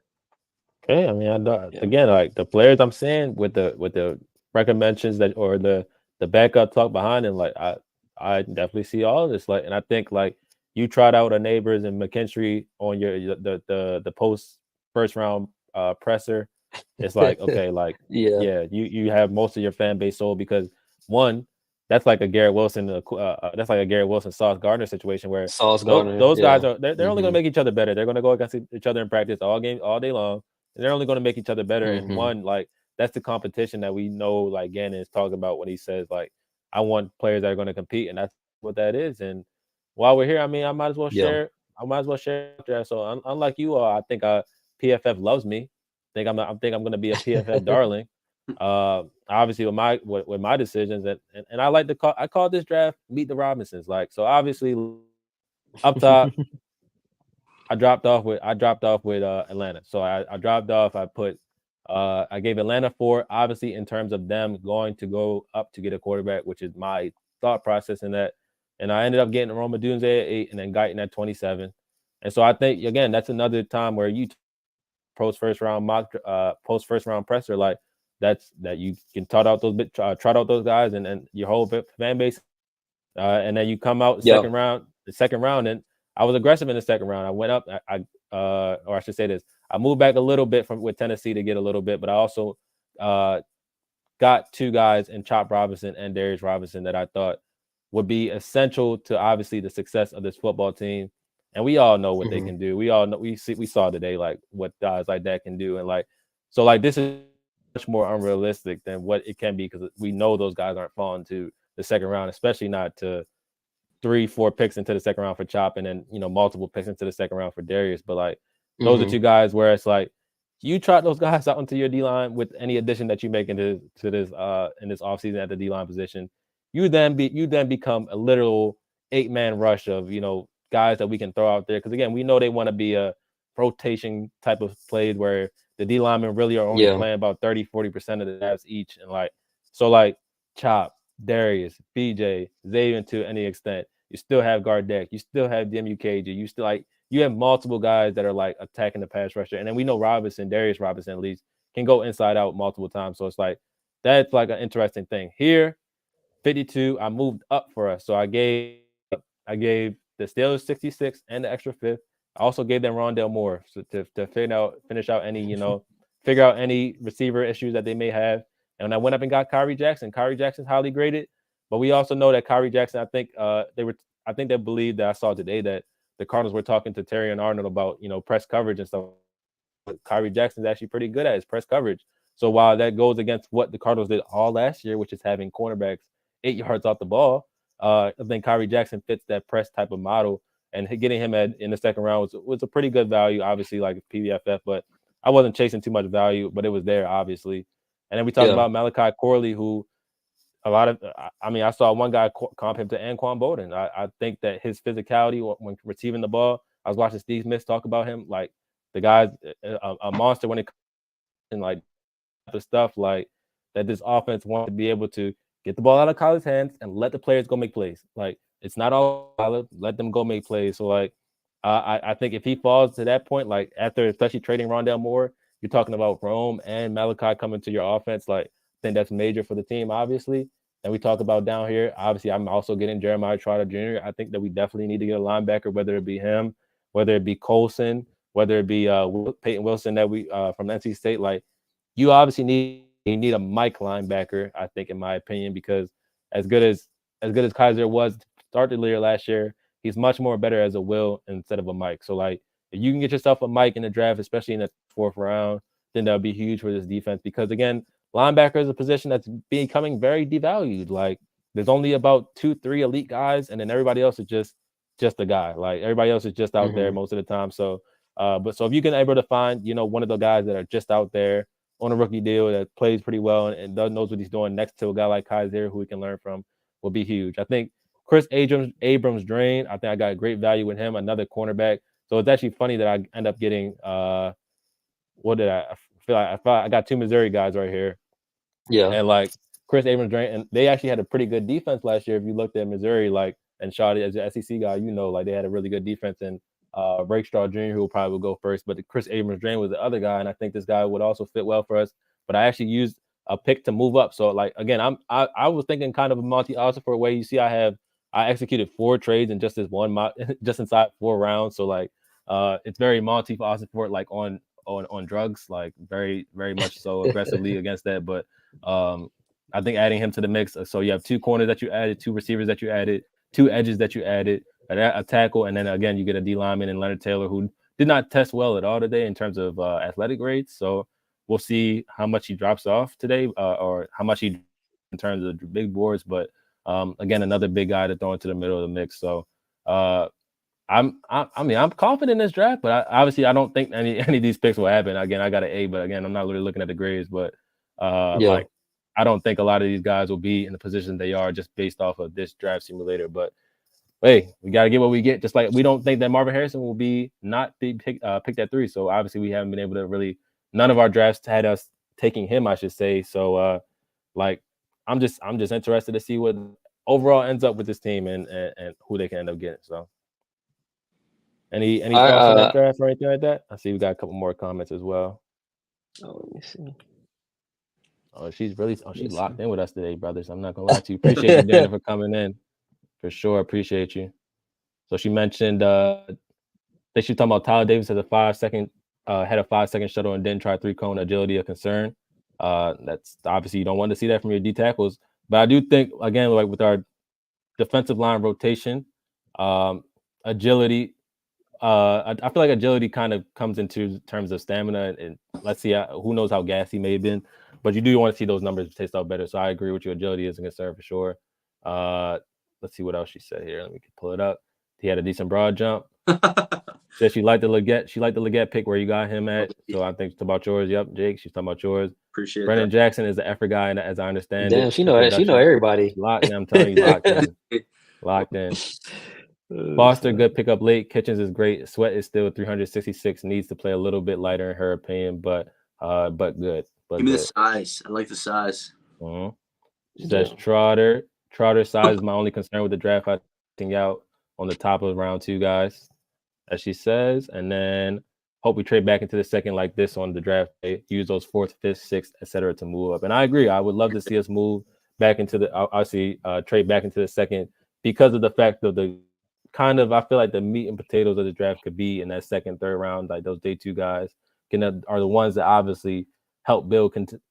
Okay, I mean, I know, Yeah. again, like the players I'm seeing with the record mentions that or the backup talk behind him, like I definitely see all of this. Like, and I think like you tried out a neighbors and McKinstry on the post first round presser. It's like okay, like Yeah. yeah, you have most of your fan base sold because one, that's like a Garrett Wilson, that's like a Garrett Wilson Sauce Gardner situation where Sauce Gardner. those guys Yeah. they're only going Mhm. to make each other better. They're going to go against each other in practice all game all day long and they're only going to make each other better. And Mhm. one, like that's the competition that we know, like Gannon is talking about when he says, like, I want players that are going to compete, and that's what that is. And while we're here, I mean, I might as well Yeah. share. I might as well share that. So unlike you all, I think PFF loves me. I think I'm going to be a PFF darling. Obviously with my decisions and I like to call I call this draft meet the Robinsons. Like so, obviously up top I dropped off with Atlanta. So I dropped off. I gave Atlanta 4, obviously in terms of them going to go up to get a quarterback, which is my thought process in that. And I ended up getting Roma Dunze at 8 and then Guyton at 27. And so I think again that's another time where you post first round presser like that you can trot out those guys and your whole fan base and then you come out Yeah. the second round, and I was aggressive in the second round. I went up, or I should say this, I moved back a little bit from with Tennessee to get a little bit, but I also uh, got two guys in Chop Robinson and Darius Robinson that I thought would be essential to obviously the success of this football team. And we all know what they Mhm. can do. We all know we saw today like what guys like that can do, and like so like this is much more unrealistic than what it can be because we know those guys aren't falling to the second round, especially not to 3, 4 picks into the second round for Chop, and then multiple picks into the second round for Darius. But like those are Mhm. two guys where it's like you trot those guys out into your D line with any addition that you make into to this in this offseason at the D line position. You then become a literal 8-man rush of guys that we can throw out there because again we know they want to be a rotation type of plays where the D linemen really are only Yeah. playing about 30-40% of the snaps each and like so like Chop, Darius, BJ, Xavier to any extent. You still have Gardeck. You still have DMUKG. You still you have multiple guys that are like attacking the pass rusher. And then we know Darius Robinson at least, can go inside out multiple times. So it's like that's like an interesting thing. Here, 52, I moved up for us. So I gave the Steelers 66 and the extra fifth. also gave them Rondale Moore to finish out any, figure out any receiver issues that they may have. And I went up and got Kyrie Jackson. Kyrie Jackson's highly graded, but we also know that Kyrie Jackson, I think they believed that I saw today that the Cardinals were talking to Terry and Arnold about, press coverage and stuff. But Kyrie Jackson's actually pretty good at his press coverage. So while that goes against what the Cardinals did all last year, which is having cornerbacks 8 yards off the ball, I think Kyrie Jackson fits that press type of model. And getting him in the second round was a pretty good value, obviously, like PBFF, but I wasn't chasing too much value, but it was there, obviously. And then we talked about Malachi Corley, who I saw one guy comp him to Anquan Bolden. I think that his physicality when receiving the ball, I was watching Steve Smith talk about him, like the guy's a monster when it comes and like the stuff like that. This offense wants to be able to get the ball out of Kyler's hands and let the players go make plays. Like it's not all Kyler, let them go make plays. So like I think if he falls to that point, like after especially trading Rondale Moore, you're talking about Rome and Malachi coming to your offense. Like I think that's major for the team, obviously. And we talk about down here. Obviously, I'm also getting Jeremiah Trotter Jr. I think that we definitely need to get a linebacker, whether it be him, whether it be Colson, whether it be Peyton Wilson that we from NC State. Like you obviously need a Mike linebacker, I think, in my opinion, because as good as Kaiser was to start the year last year, he's much more better as a Will instead of a Mike. So like if you can get yourself a Mike in the draft, especially in the 4th round, then that would be huge for this defense. Because again, linebacker is a position that's becoming very devalued. Like there's only about 2-3 elite guys, and then everybody else is just a guy. Like everybody else is just out there most of the time. So so if you can able to find, one of the guys that are just out there on a rookie deal that plays pretty well and knows what he's doing next to a guy like Kaiser who we can learn from will be huge. I think Chris Abrams Drain, I think I got great value with him, another cornerback. So it's actually funny that I end up getting what did I feel like I got 2 Missouri guys right here. Yeah. And like Chris Abrams Drain, and they actually had a pretty good defense last year. If you looked at Missouri, like and Shawty as an SEC guy, like they had a really good defense and Rakestraw Jr., who will probably go first, but Chris Abrams Drain was the other guy, and I think this guy would also fit well for us. But I actually used a pick to move up. So like again, I was thinking kind of a Monty Ossenfort way. You see, I executed 4 trades in just this one just inside 4 rounds. So like it's very Monty Ossenfort, like on drugs, like very, very much so aggressively against that. But I think adding him to the mix. So you have 2 corners that you added, 2 receivers that you added, 2 edges that you added, a tackle, and then again you get a D lineman and Leonard Taylor, who did not test well at all today in terms of athletic grades. So we'll see how much he drops off today, or how much he in terms of the big boards. But again, another big guy to throw into the middle of the mix. So I'm confident in this draft, but obviously I don't think any of these picks will happen. Again, I got an A, but again, I'm not really looking at the grades. But like I don't think a lot of these guys will be in the position they are just based off of this draft simulator. But hey, we got to get what we get. Just like we don't think that Marvin Harrison will not be picked at 3. So obviously we haven't been able to really. None of our drafts had us taking him, I should say. So like I'm just interested to see what overall ends up with this team and who they can end up getting. So any thoughts on that draft or anything like that? I see we got a couple more comments as well. Oh, let me see. Oh, she's locked in with us today, brothers. I'm not gonna lie to you. Appreciate you, Dana, for coming in. For sure, appreciate you. So she mentioned that she's talking about Tyler Davis as a 5-second had a 5-second shuttle and didn't try 3-cone agility a concern. That's obviously you don't want to see that from your D tackles. But I do think again, like with our defensive line rotation, agility. I feel like agility kind of comes into terms of stamina, and let's see who knows how gassy he may have been, but you do want to see those numbers taste out better. So I agree with you. Agility is a concern for sure. Let's see what else she said here. Let me pull it up. He had a decent broad jump. Said she liked the Leggett pick where you got him at. So I think it's about yours. Yep, Jake. She's talking about yours. Appreciate Brendan that. Jackson is the effort guy, and as I understand Damn, it, she know everybody. I'm telling you, locked in. Foster, good pickup late. Kitchens is great. Sweat is still 366. Needs to play a little bit lighter in her opinion, but good. Give me the size. I like the size. She says Trotter size is my only concern with the draft. I think out on the top of round 2 guys, as she says, and then hope we trade back into the second like this on the draft day. Use those 4th, 5th, 6th, etc. to move up. And I agree. I would love to see us move back into the trade back into the second because of the fact of the kind of, I feel like the meat and potatoes of the draft could be in that second, third round. Like those day two guys are the ones that obviously help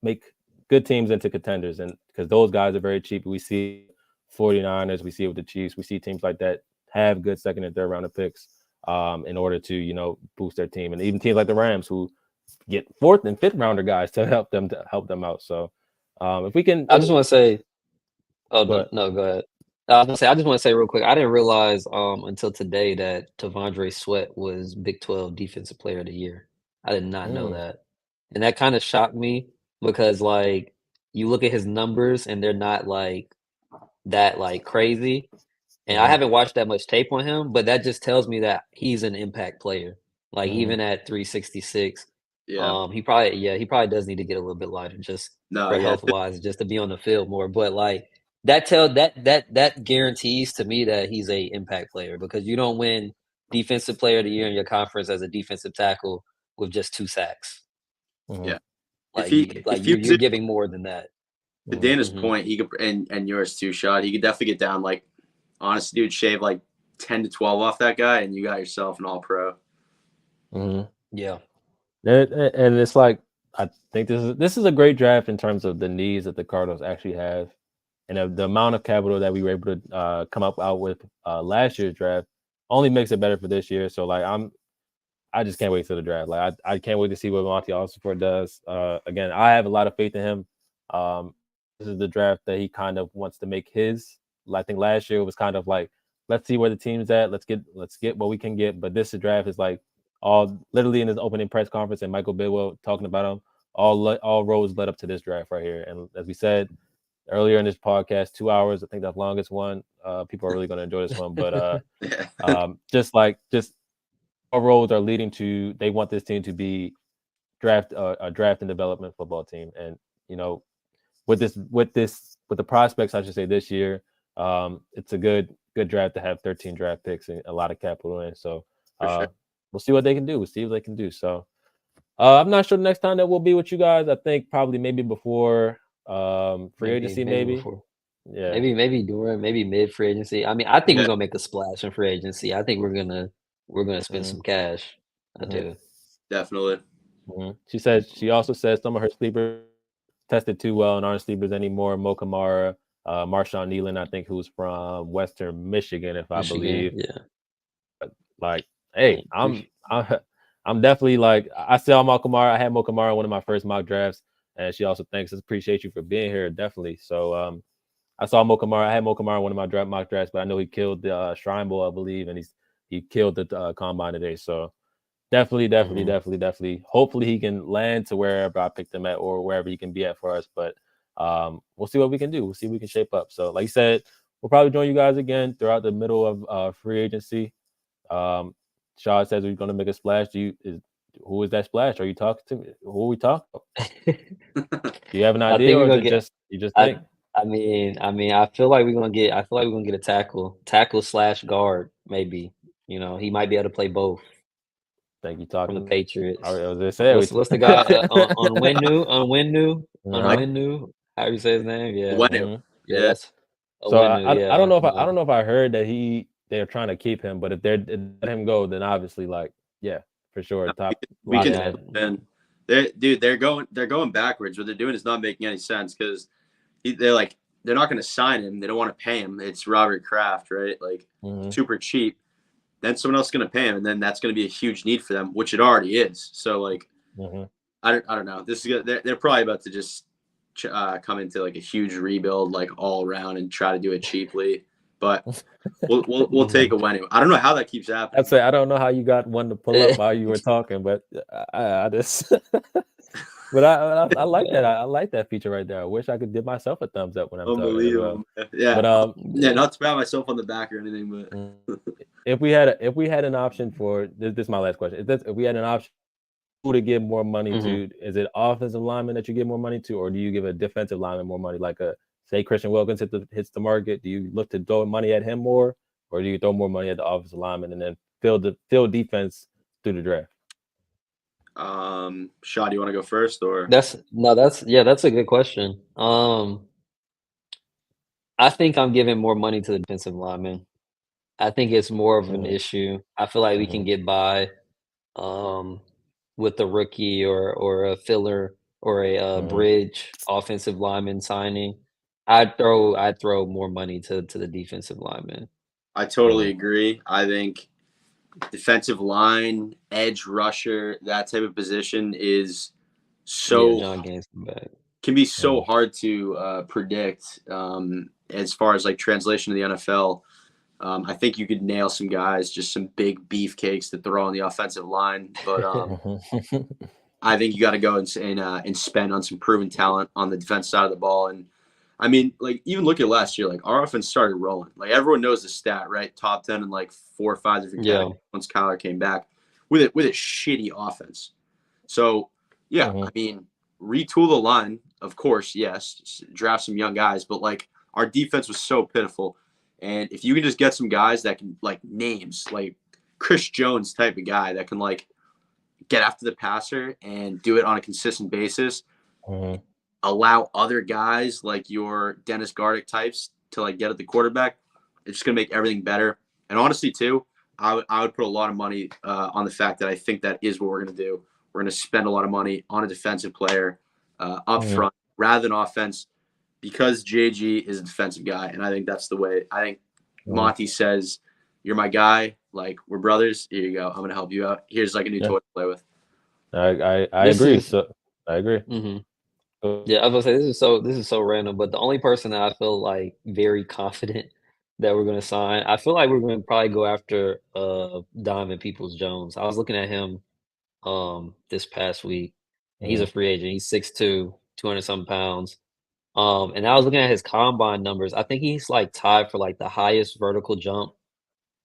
make good teams into contenders, and because those guys are very cheap. We see 49ers, we see it with the Chiefs, we see teams like that have good second and third round of picks in order to boost their team, and even teams like the Rams who get fourth and fifth rounder guys to help them out. So if we can, I just want to say, oh but no, go ahead. I was gonna say, I just want to say real quick, I didn't realize until today that Tavondre Sweat was Big 12 Defensive Player of the Year. I did not know that, and that kind of shocked me because like you look at his numbers and they're not like that like crazy. And I haven't watched that much tape on him, but that just tells me that he's an impact player. Like even at 366, Yeah. he probably does need to get a little bit lighter just No. for Yeah. health wise, just to be on the field more. But like that guarantees to me that he's a impact player because you don't win defensive player of the year in your conference as a defensive tackle with just 2 sacks. Yeah. Like If he was you're giving more than that. to Dana's Mhm. point, he could and yours too, Shot. He could definitely get down like honestly, dude, shave like 10 to 12 off that guy, and you got yourself an all pro. Yeah. And it's like I think this is a great draft in terms of the needs that the Cardinals actually have, and the amount of capital that we were able to come up out with last year's draft only makes it better for this year. So like I just can't wait to the draft. Like I can't wait to see what Monty Ossenfort does. Again, I have a lot of faith in him. This is the draft that he kind of wants to make his. I think last year it was kind of like, let's see where the team's at. Let's get what we can get. But this draft is like all literally in his opening press conference and Michael Bidwell talking about him. All roads led up to this draft right here. And as we said earlier in this podcast, 2 hours. I think the longest one. People are really going to enjoy this one. But just all roads are leading to. They want this team to be a draft and development football team, and with the prospects, I should say this year, it's a good draft to have 13 draft picks and a lot of capital in. So sure. we'll see what they can do. We'll see what they can do. So I'm not sure the next time that we'll be with you guys. I think probably maybe before free agency, maybe. Before. Yeah. Maybe during, maybe mid free agency. I mean, I think Yeah. we're gonna make a splash in free agency. I think we're gonna spend some cash. I do. Definitely. She also said some of her sleepers tested too well and aren't sleepers anymore. Mo Kamara, Marshawn Nealon, I think, who's from Western Michigan, if I believe. Yeah. Like, hey, I'm definitely like I saw Mo Kamara. I had Mo Kamara in one of my first mock drafts, and she also thanks us. Appreciate you for being here, definitely. So I saw Mo Kamara. I had Mo Kamara in one of my mock drafts, but I know he killed the Shrine Bowl, I believe, and he killed the combine today. So definitely. Hopefully he can land to wherever I picked him at or wherever he can be at for us. But we'll see what we can do. We'll see if we can shape up. So like you said, we'll probably join you guys again throughout the middle of free agency. Shaw says we're going to make a splash. Who is that splash? Are you talking to me? Who are we talking about? Do you have an idea, or is it you just think? I mean, I feel like we're gonna get a tackle / guard, maybe. He might be able to play both. Think you From the talking? Patriots. As I said, What's the guy on Winnu? How do you say his name? Yeah. Yeah. That's so Winnu, I don't know if I don't know if I heard that they're trying to keep him, but if they let him go, then obviously for sure top. We can. They're going backwards. What they're doing is not making any sense because they're not going to sign him. They don't want to pay him. It's Robert Kraft, right? Like super cheap. Then someone else is going to pay him, and then that's going to be a huge need for them, which it already is. So I don't know. This is they're probably about to just come into like a huge rebuild, like all around, and try to do it cheaply. But we'll take a win. I don't know how that keeps happening. I'd say I don't know how you got one to pull up while you were talking, but I just. But I like that. I like that feature right there. I wish I could give myself a thumbs up when I'm talking as well. Yeah. But not to pat myself on the back or anything, but if we had an option for this is my last question. If we had an option who to give more money to, is it offensive lineman that you give more money to, or do you give a defensive lineman more money? Like say Christian Wilkins hits the market, do you look to throw money at him more, or do you throw more money at the offensive lineman and then fill defense through the draft? Shaw, do you want to go first, or that's a good question. I think I'm giving more money to the defensive lineman. I think it's more of an Mhm. issue. I feel like we can Mhm. get by um, with a rookie or a filler or a Mhm. bridge offensive lineman signing. I'd throw more money to the defensive lineman. I totally Mhm. agree. I think defensive line, edge rusher, that type of position is Yeah, so John Gaines come back. can be so Mhm. hard to predict as far as like translation to the NFL. I think you could nail some guys, just some big beefcakes to throw on the offensive line, but Mhm. I think you got to go and spend on some proven talent on the defense side of the ball. And I mean, like even look at last year, like our offense started rolling. Like everyone knows the stat, right? Top 10 in like 4 or 5 different Yeah, categories once Kyler came back with a shitty offense. So yeah, I Mhm. mean, retool the line, of course, yes, draft some young guys, but like our defense was so pitiful. And if you can just get some guys that can like names, like Chris Jones type of guy that can like get after the passer and do it on a consistent basis, Mhm. allow other guys like your Dennis Gardick types to like get at the quarterback, it's just gonna make everything better. And honestly, too, I would put a lot of money on the fact that I think that is what we're gonna do. We're gonna spend a lot of money on a defensive player up Mhm. front rather than offense because JG is a defensive guy, and I think that's the way. I think Mhm. Monty says, "You're my guy. Like we're brothers. Here you go. I'm gonna help you out. Here's like a new Yeah, toy to play with." I this agree. is. So I agree. Mhm. Uh, Yeah, I was gonna say this is so random, but the only person that I feel like very confident that we're gonna sign, I feel like we're gonna probably go after Diamond Peoples Jones. I was looking at him this past week, and he's a Mhm. free agent. He's 6'2", 200 some pounds. And I was looking at his combine numbers. I think he's like tied for like the highest vertical jump,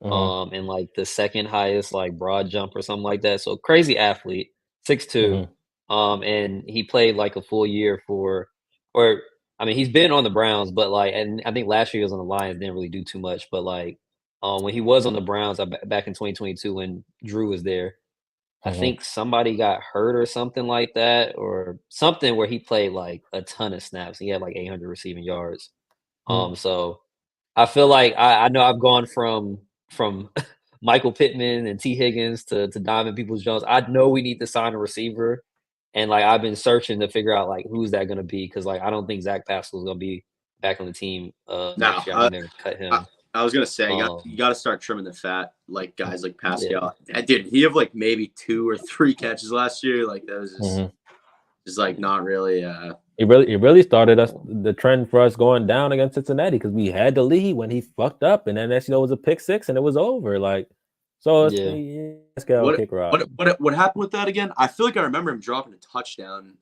Mhm. and like the second highest like broad jump or something like that. So crazy athlete, 6'2". Mhm. And he played like a full year for, or I mean, he's been on the Browns, but like, and I think last year he was on the Lions, didn't really do too much. But like, when he was on the Browns back in 2022 when Drew was there, I Mhm. think somebody got hurt or something like that, or something where he played like a ton of snaps. He had like 800 receiving yards. Mhm. So I feel like I know I've gone from Michael Pittman and T. Higgins to Diamond Peoples Jones. I know we need to sign a receiver, and like I've been searching to figure out like who's that going to be because like I don't think Zach Pascal is going to be back on the team Now, next year. I think they're going to cut I, him. I was gonna say you Um, got to start trimming the fat, like guys like yeah, Pascal. Did he have like maybe 2 or 3 catches last year? Like that was Mhm. just like not really. It really started us the trend for us going down against Cincinnati because we had the lead when he fucked up, and then next it was a pick six, and it was over. Like, so it's yeah, scale What kick rock. what happened with that again? I feel like I remember him dropping a touchdown.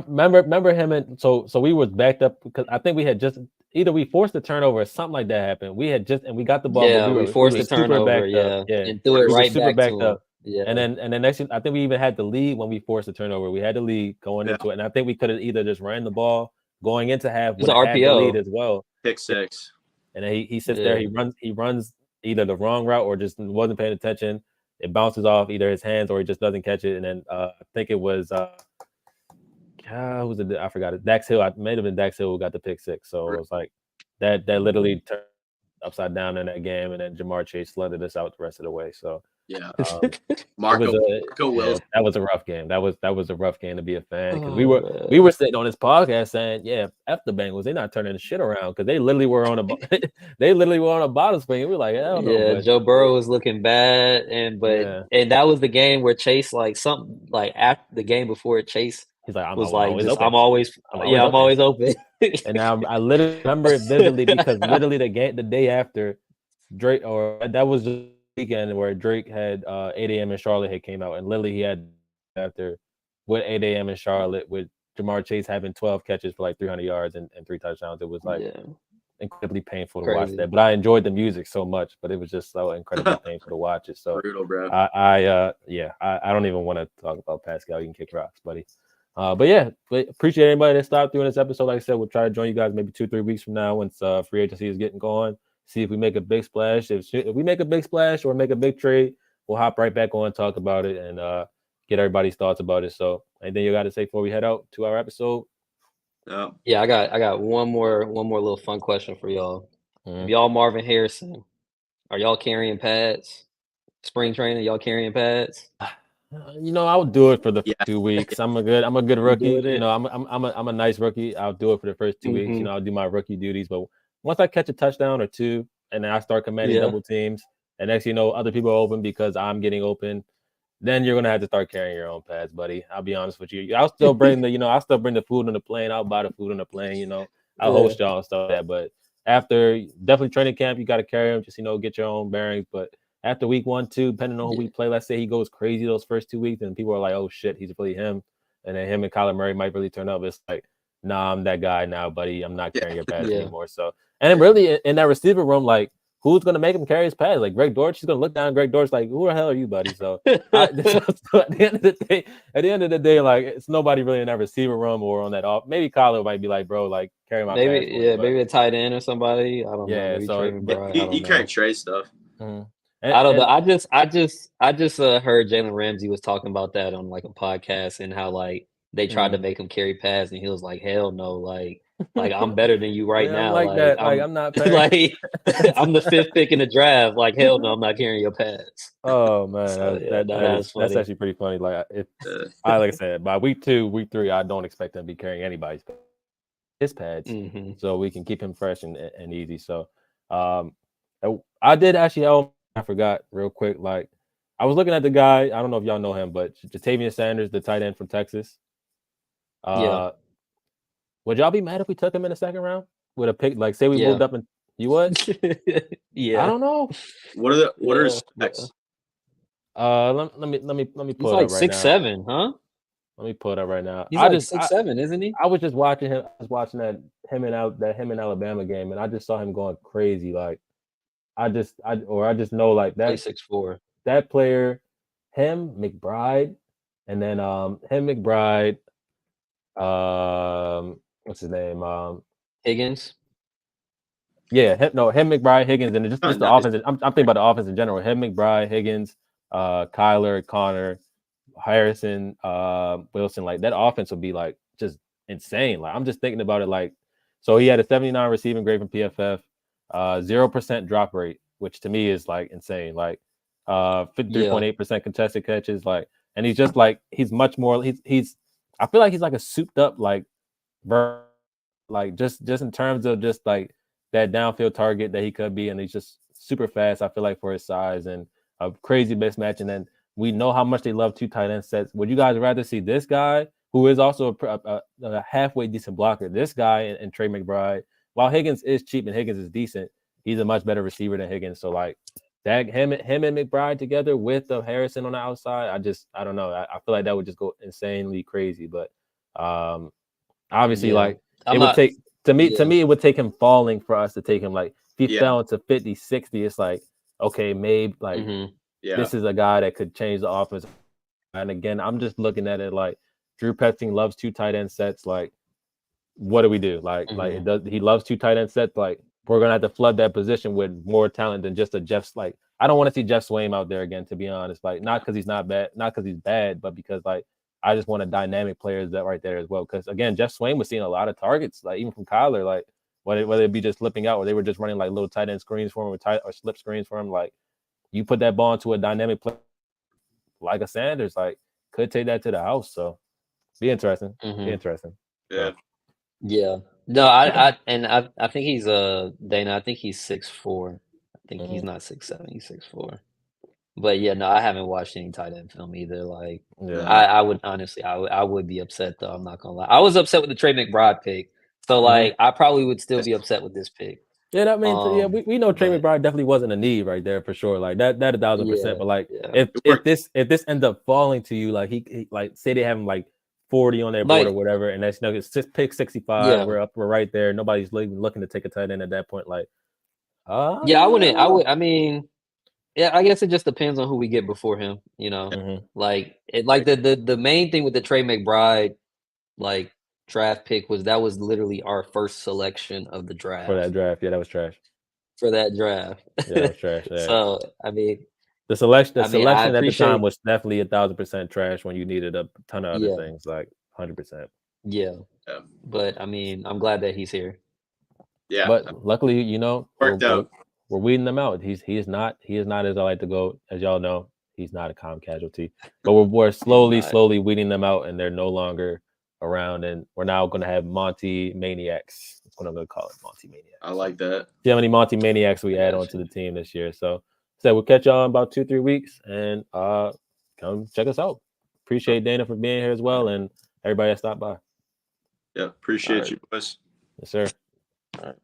Remember him, and so we was backed up because I think we had just either we forced a turnover or something like that happened. We had just and we got the ball, but yeah. we We were we forced were the super turnover, backed up. yeah, Yeah, and threw it we were right super back backed to him. up. Yeah, And then next, I think we even had the lead when we forced the turnover. We had the lead going Yeah, into it, and I think we could have either just ran the ball going into half, it was would an have had the lead RPO. as well. pick six. And then he sits there, Yeah, he runs either the wrong route or just wasn't paying attention. It bounces off either his hands or he just doesn't catch it. And then I think it was who was it? I forgot it. Dax Hill. I may have been Dax Hill who got the pick six. So it was like that literally turned upside down in that game. And then Jamar Chase flooded us out the rest of the way. So Yeah, um, it was Marco yeah, Wills. that was a rough game. That was a rough game to be a fan because we oh were we man. were sitting on this podcast saying, yeah, F the Bengals, they're not turning the shit around because they literally were on a they literally were on a bottom swing. We were like, hell no, Yeah, but Joe Burrow was looking bad, yeah, and that was the game where Chase like something like after the game before Chase he's like, I'm was like always just open. I'm always I'm open. always open. And now I literally remember it vividly because literally the day after Drake or that was the weekend where Drake had 8 a.m. in Charlotte had came out and literally he had after with 8 a.m. in Charlotte with Jamar Chase having 12 catches for like 300 yards and 3 touchdowns. It was like Yeah, incredibly painful to watch crazy. that. But I enjoyed the music so much, but it was just so incredibly painful to watch it. So Brutal, bro. I don't even want to talk about Pascal. You can kick rocks, buddy. But yeah, appreciate anybody that stopped through this episode. Like I said, we'll try to join you guys maybe 2-3 weeks from now once free agency is getting going. See if we make a big splash. If we make a big splash or make a big trade, we'll hop right back on, talk about it, and get everybody's thoughts about it. So anything you got to say before we head out to our episode? Yeah. Yeah, I got one more little fun question for y'all. If Mhm. y'all Marvin Harrison, Are y'all carrying pads? Spring training, y'all carrying pads? I would do it for the Yeah. 2 weeks. I'm a good You rookie. doing it? I'm a nice rookie. I'll do it for the first 2 weeks. Mm-hmm. I'll do my rookie duties. But once I catch a touchdown or two, and then I start commanding Yeah. double teams, and next other people are open because I'm getting open, then you're gonna have to start carrying your own pads, buddy. I'll be honest with you. I'll still bring the food on the plane. I'll buy the food on the plane. I'll Yeah. host y'all and stuff like that. But after definitely training camp, you got to carry them. Just get your own bearings. But after week 1, 2, depending on who we play, let's say he goes crazy those first 2 weeks, and people are like, "Oh shit, he's really him," and then him and Kyler Murray might really turn up. It's like, nah, I'm that guy now, buddy. I'm not carrying your pads anymore. So, and then really in that receiver room, like, who's gonna make him carry his pads? Like Greg Dortch, he's gonna look down. Greg Dortch, like, who the hell are you, buddy? So, so at the end of the day, like, it's nobody really in that receiver room or on that off. Maybe Kyler might be like, bro, like, carry my pads for me. But Maybe a tight end or somebody. I don't know. yeah, Maybe so Trey McBride. I don't You know. carry Trey stuff. mhm. I don't know. I just heard Jalen Ramsey was talking about that on like a podcast and how like they tried to make him carry pads and he was like, hell no, like I'm better than you right Yeah, I'm now. like that. Like, I'm I'm not like I'm the 5th pick in the draft. Like hell no, I'm not carrying your pads. Oh man, So yeah, that's funny. actually pretty funny. Like, like I said, by week 2, week 3, I don't expect him to be carrying his pads, Mm-hmm. so we can keep him fresh and easy. So, I did actually. I forgot real quick. Like, I was looking at the guy. I don't know if y'all know him, but Jatavian Sanders, the tight end from Texas. Yeah. Would y'all be mad if we took him in the 2nd round with a pick? Like, say we Yeah. moved up and you would? Yeah. I don't know. What are his specs? Let me He's pull it like up right now. 6'7", huh? Let me pull it up right now. He's like 6'7", isn't he? I was just watching him. I was watching him in Alabama game, and I just saw him going crazy. Like, I just know like that. Like 6'4". That player, him McBride, and then him McBride. What's his name? Higgins. Yeah, him McBride, Higgins, and just the Nice. offense. I'm thinking about the offense in general. Him McBride, Higgins, Kyler, Connor, Harrison, Wilson. Like, that offense would be like just insane. Like, I'm just thinking about it. Like, so he had a 79 receiving grade from PFF, 0% drop rate, which to me is like insane. Like, 53.8% contested catches. Like, and he's just like he's much more. He's I feel like he's like a souped up like like just in terms of just like that downfield target that he could be, and he's just super fast. I feel like for his size, and a crazy mismatch. And then we know how much they love 2 tight end sets. Would you guys rather see this guy, who is also a halfway decent blocker, this guy and Trey McBride? While Higgins is cheap and Higgins is decent, he's a much better receiver than Higgins. So like that him and McBride together with the Harrison on the outside, I don't know. I feel like that would just go insanely crazy. But obviously, like, it would take to me it would take him falling for us to take him. Like, if he fell into 50, 60, it's like, okay, maybe like this is a guy that could change the offense. And again, I'm just looking at it like Drew Petzing loves 2 tight end sets. Like, what do we do? Like he loves 2 tight end sets. Like, we're gonna have to flood that position with more talent than just a Jeff's. Like, I don't want to see Jeff Swaim out there again, to be honest. Like, not because he's not bad, not because he's bad, but because like I just want a dynamic players that right there as well. Because again, Jeff Swaim was seeing a lot of targets, like even from Kyler, like whether it be just slipping out or they were just running like little tight end screens for him or slip screens for him. Like, you put that ball into a dynamic player like a Sanders, like, could take that to the house. So be interesting. Be interesting. Yeah. Yeah. No, I think he's Dana, I think he's 6'4". I think he's not 6'7", he's 6'4". But yeah, no, I haven't watched any tight end film either. Like, I would honestly, I would be upset though. I'm not gonna lie. I was upset with the Trey McBride pick, so like I probably would still be upset with this pick. Yeah, that means we know Trey McBride definitely wasn't a need right there for sure. Like that 1,000%. But like if this ends up falling to you, like he like say they have him like 40 on their board or whatever, and that's it's pick 65. We're right there. Nobody's looking to take a tight end at that point. Like, I mean, yeah, I guess it just depends on who we get before him. You know, like the main thing with the Trey McBride like draft pick was literally our first selection of the draft. For that draft, yeah, that was trash. For that draft, yeah, that was trash. Yeah. So I mean, the selection at the time was definitely 1,000% trash when you needed a ton of other things, like 100%. Yeah, but I mean, I'm glad that he's here. Yeah, but luckily, worked out. we're weeding them out. He is not as I like to go, as y'all know. He's not a calm casualty, but we're slowly weeding them out, and they're no longer around. And we're now going to have Monty Maniacs. That's what I'm going to call it, Monty Maniacs. I like that. See how many Monty Maniacs we add onto the team this year. So we'll catch y'all in about 2-3 weeks, and come check us out. Appreciate Dana for being here as well, and everybody that stopped by. Yeah, appreciate you, boys. Yes, sir. All right.